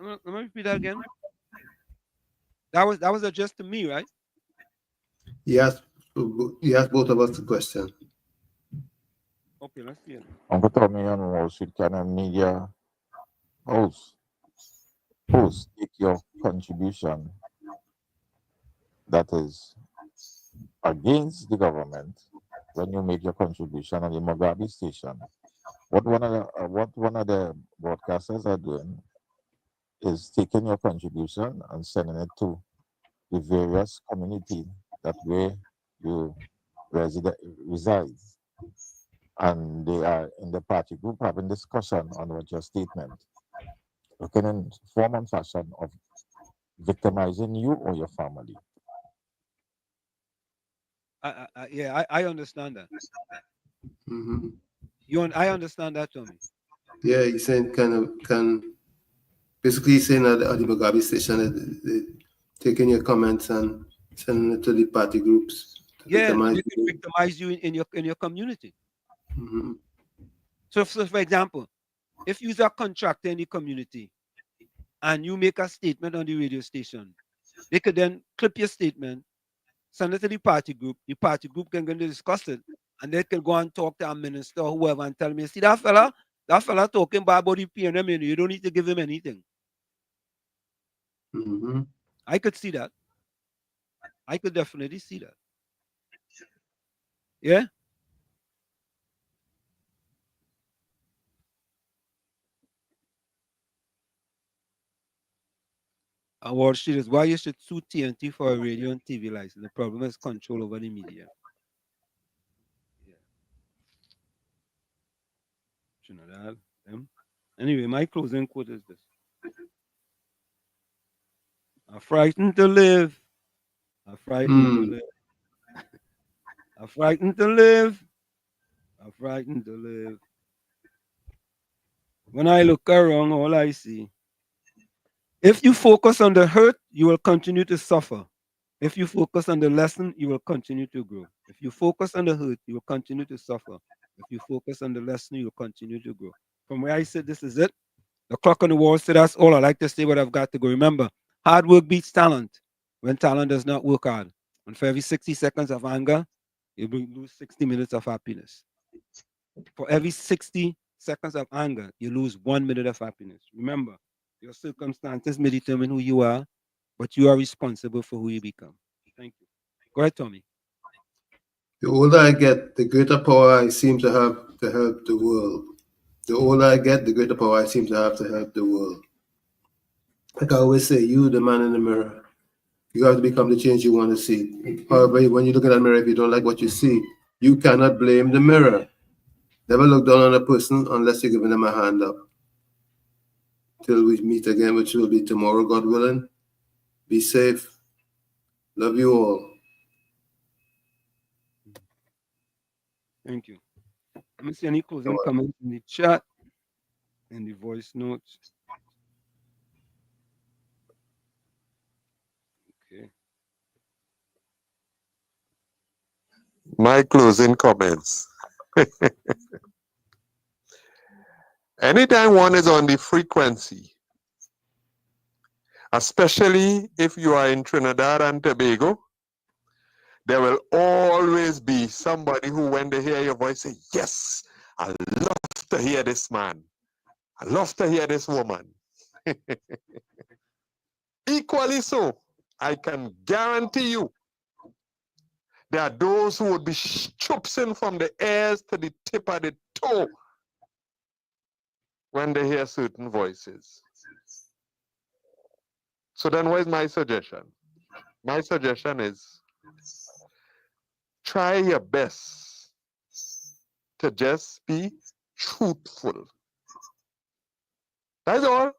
Let me repeat that again. That was addressed to me, right? He asked both of us the question. Okay, let's see it. Uncle Tommy on Wall Street Cannon Media host, take your contribution that is against the government when you make your contribution on the Mugabe station. What one of the broadcasters are doing is taking your contribution and sending it to the various community that where you reside. And they are in the party group having discussion on what your statement looking in form and fashion of victimizing you or your family. I understand that. Mm-hmm. I understand that, Tommy. Yeah, he's saying basically saying at the Mugabe station, they taking your comments and sending it to the party groups. Yeah, they can victimize you in your community. Mm-hmm. So, for example, if you're a contractor in the community and you make a statement on the radio station, they could then clip your statement, send it to the party group. The party group can go and discuss it, and they can go and talk to a minister or whoever and tell me, see that fella talking bad about the PNM, you don't need to give him anything. Mm-hmm. I could see that. I could definitely see that. Yeah? Wall Street is why you should sue TNT for a radio and TV license. The problem is control over the media. Yeah. You know that? Anyway, my closing quote is this. I'm frightened to live. I'm frightened to live. I'm frightened to live. I'm frightened to live. When I look around, all I see. If you focus on the hurt, you will continue to suffer. If you focus on the lesson, you will continue to grow. If you focus on the hurt, you will continue to suffer. If you focus on the lesson, you will continue to grow. From where I said, this is it. The clock on the wall said, that's all I like to say, but I've got to go. Remember, hard work beats talent when talent does not work hard. And for every 60 seconds of anger, you will lose 60 minutes of happiness. For every 60 seconds of anger, you lose 1 minute of happiness. Remember, your circumstances may determine who you are, but you are responsible for who you become. Thank you. Go ahead, Tommy. The older I get, the greater power I seem to have to help the world. The older I get, the greater power I seem to have to help the world. Like I always say, you, the man in the mirror, you have to become the change you want to see. However, when you look in that mirror, if you don't like what you see, you cannot blame the mirror. Never look down on a person unless you're giving them a hand up. Till we meet again, which will be tomorrow, God willing. Be safe. Love you all. Thank you. Let me see any closing comments in the chat and the voice notes. Okay. My closing comments. Anytime one is on the frequency especially if you are in Trinidad and Tobago, there will always be somebody who, when they hear your voice, say, yes, I love to hear this man. I love to hear this woman. Equally so, I can guarantee you, there are those who would be strupsing from the ears to the tip of the toe when they hear certain voices. So then what is my suggestion? My suggestion is try your best to just be truthful. That's all.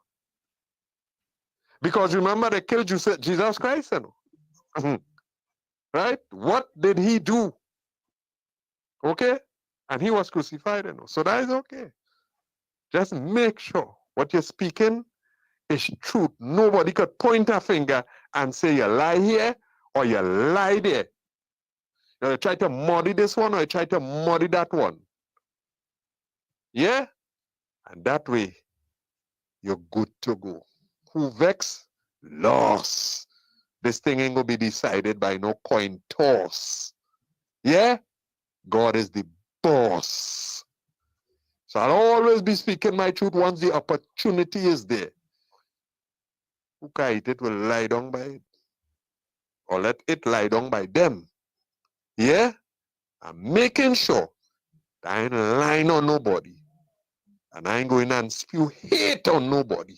Because remember, they killed Jesus Christ, you know? Right? What did he do? Okay? And he was crucified, you know. So that is okay. Just make sure what you're speaking is truth. Nobody could point a finger and say you lie here or you lie there. You know, you try to muddy this one or you try to muddy that one. Yeah? And that way, you're good to go. Who vex? Lost. This thing ain't gonna be decided by no coin toss. Yeah? God is the boss. So I'll always be speaking my truth once the opportunity is there. Who can eat it will lie down by it. Or let it lie down by them. Yeah? I'm making sure that I ain't lying on nobody. And I ain't going and spew hate on nobody.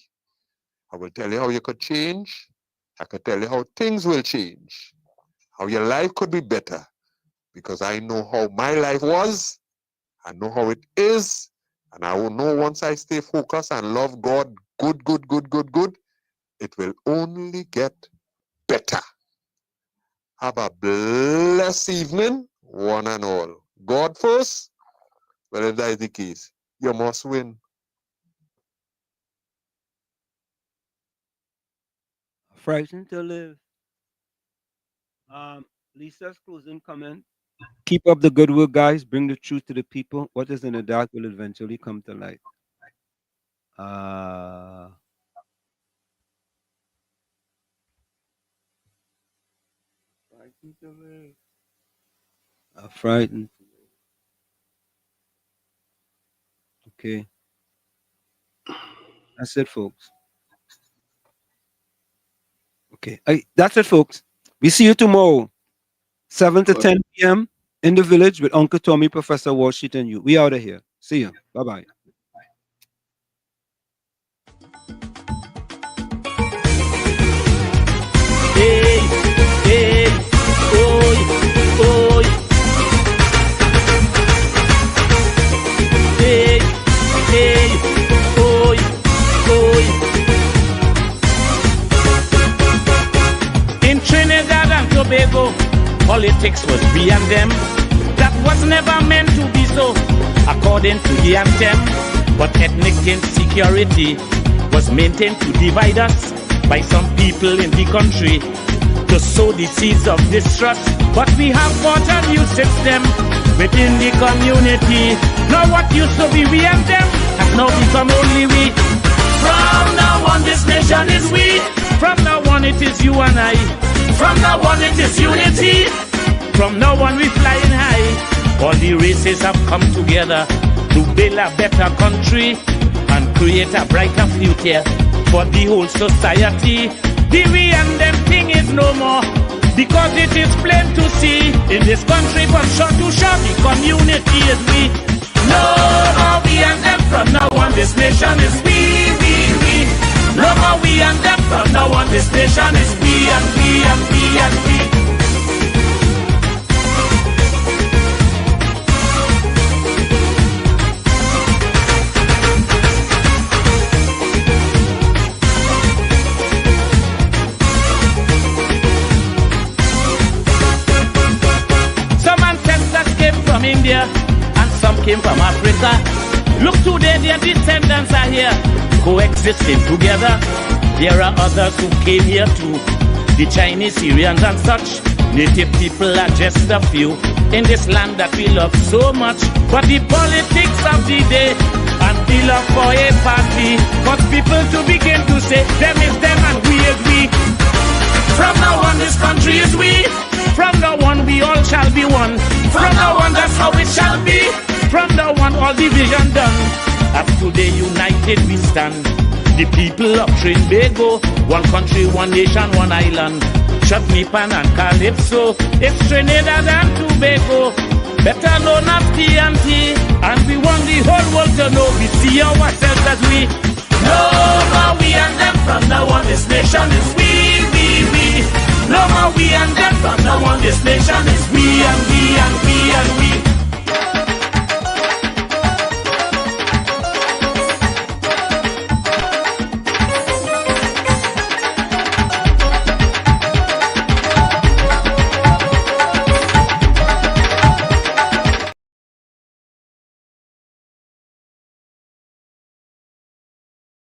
I will tell you how you could change. I could tell you how things will change. How your life could be better. Because I know how my life was. I know how it is. And I will know once I stay focused and love God good, it will only get better. Have a blessed evening, one and all. God first. Well, if that is the case, you must win. Frightened to live. Lisa's closing comment. Keep up the good work, guys. Bring the truth to the people. What is in the dark will eventually come to light. Frightened to live. Frightened. Okay. That's it, folks. Okay. That's it, folks. We see you tomorrow, 7 to 10 p.m. in the village with Uncle Tommy, Professor Washington, and you. We out of here. See you. Bye-bye. Hey, hey, oi, oi. Hey, hey, oi, oi. In Trinidad and Tobago, politics was we and them. That was never meant to be so, according to the anthem. But ethnic insecurity was maintained to divide us by some people in the country to sow the seeds of distrust. But we have fought a new system within the community. Now what used to be we and them has now become only we. From now on this nation is we. From now on it is you and I. From now on it is unity. From now on we flying high. All the races have come together to build a better country and create a brighter future for the whole society. The we and them thing is no more, because it is plain to see in this country from shore to shore the community is we. No more we and them. From now on this nation is we. No more we and them. From now on this nation is we and we and we and we. India and some came from Africa. Look today, their descendants are here, coexisting together. There are others who came here too, the Chinese, Syrians and such. Native people are just a few in this land that we love so much. But the politics of the day and feel up for a party. Cause people to begin to say, them is them and we is we. From now on this country is we. From now on we all shall be one. From now on that's how it shall be. From now on all division done. As today united we stand. The people of Trinbago, one country, one nation, one island. Chutney Pan and Calypso, it's Trinidad and Tobago, better known as TNT. And we want the whole world to know we see ourselves as we. No more we and them, from now on this nation is we. No more we and them, from now on this nation is we and we and we and we.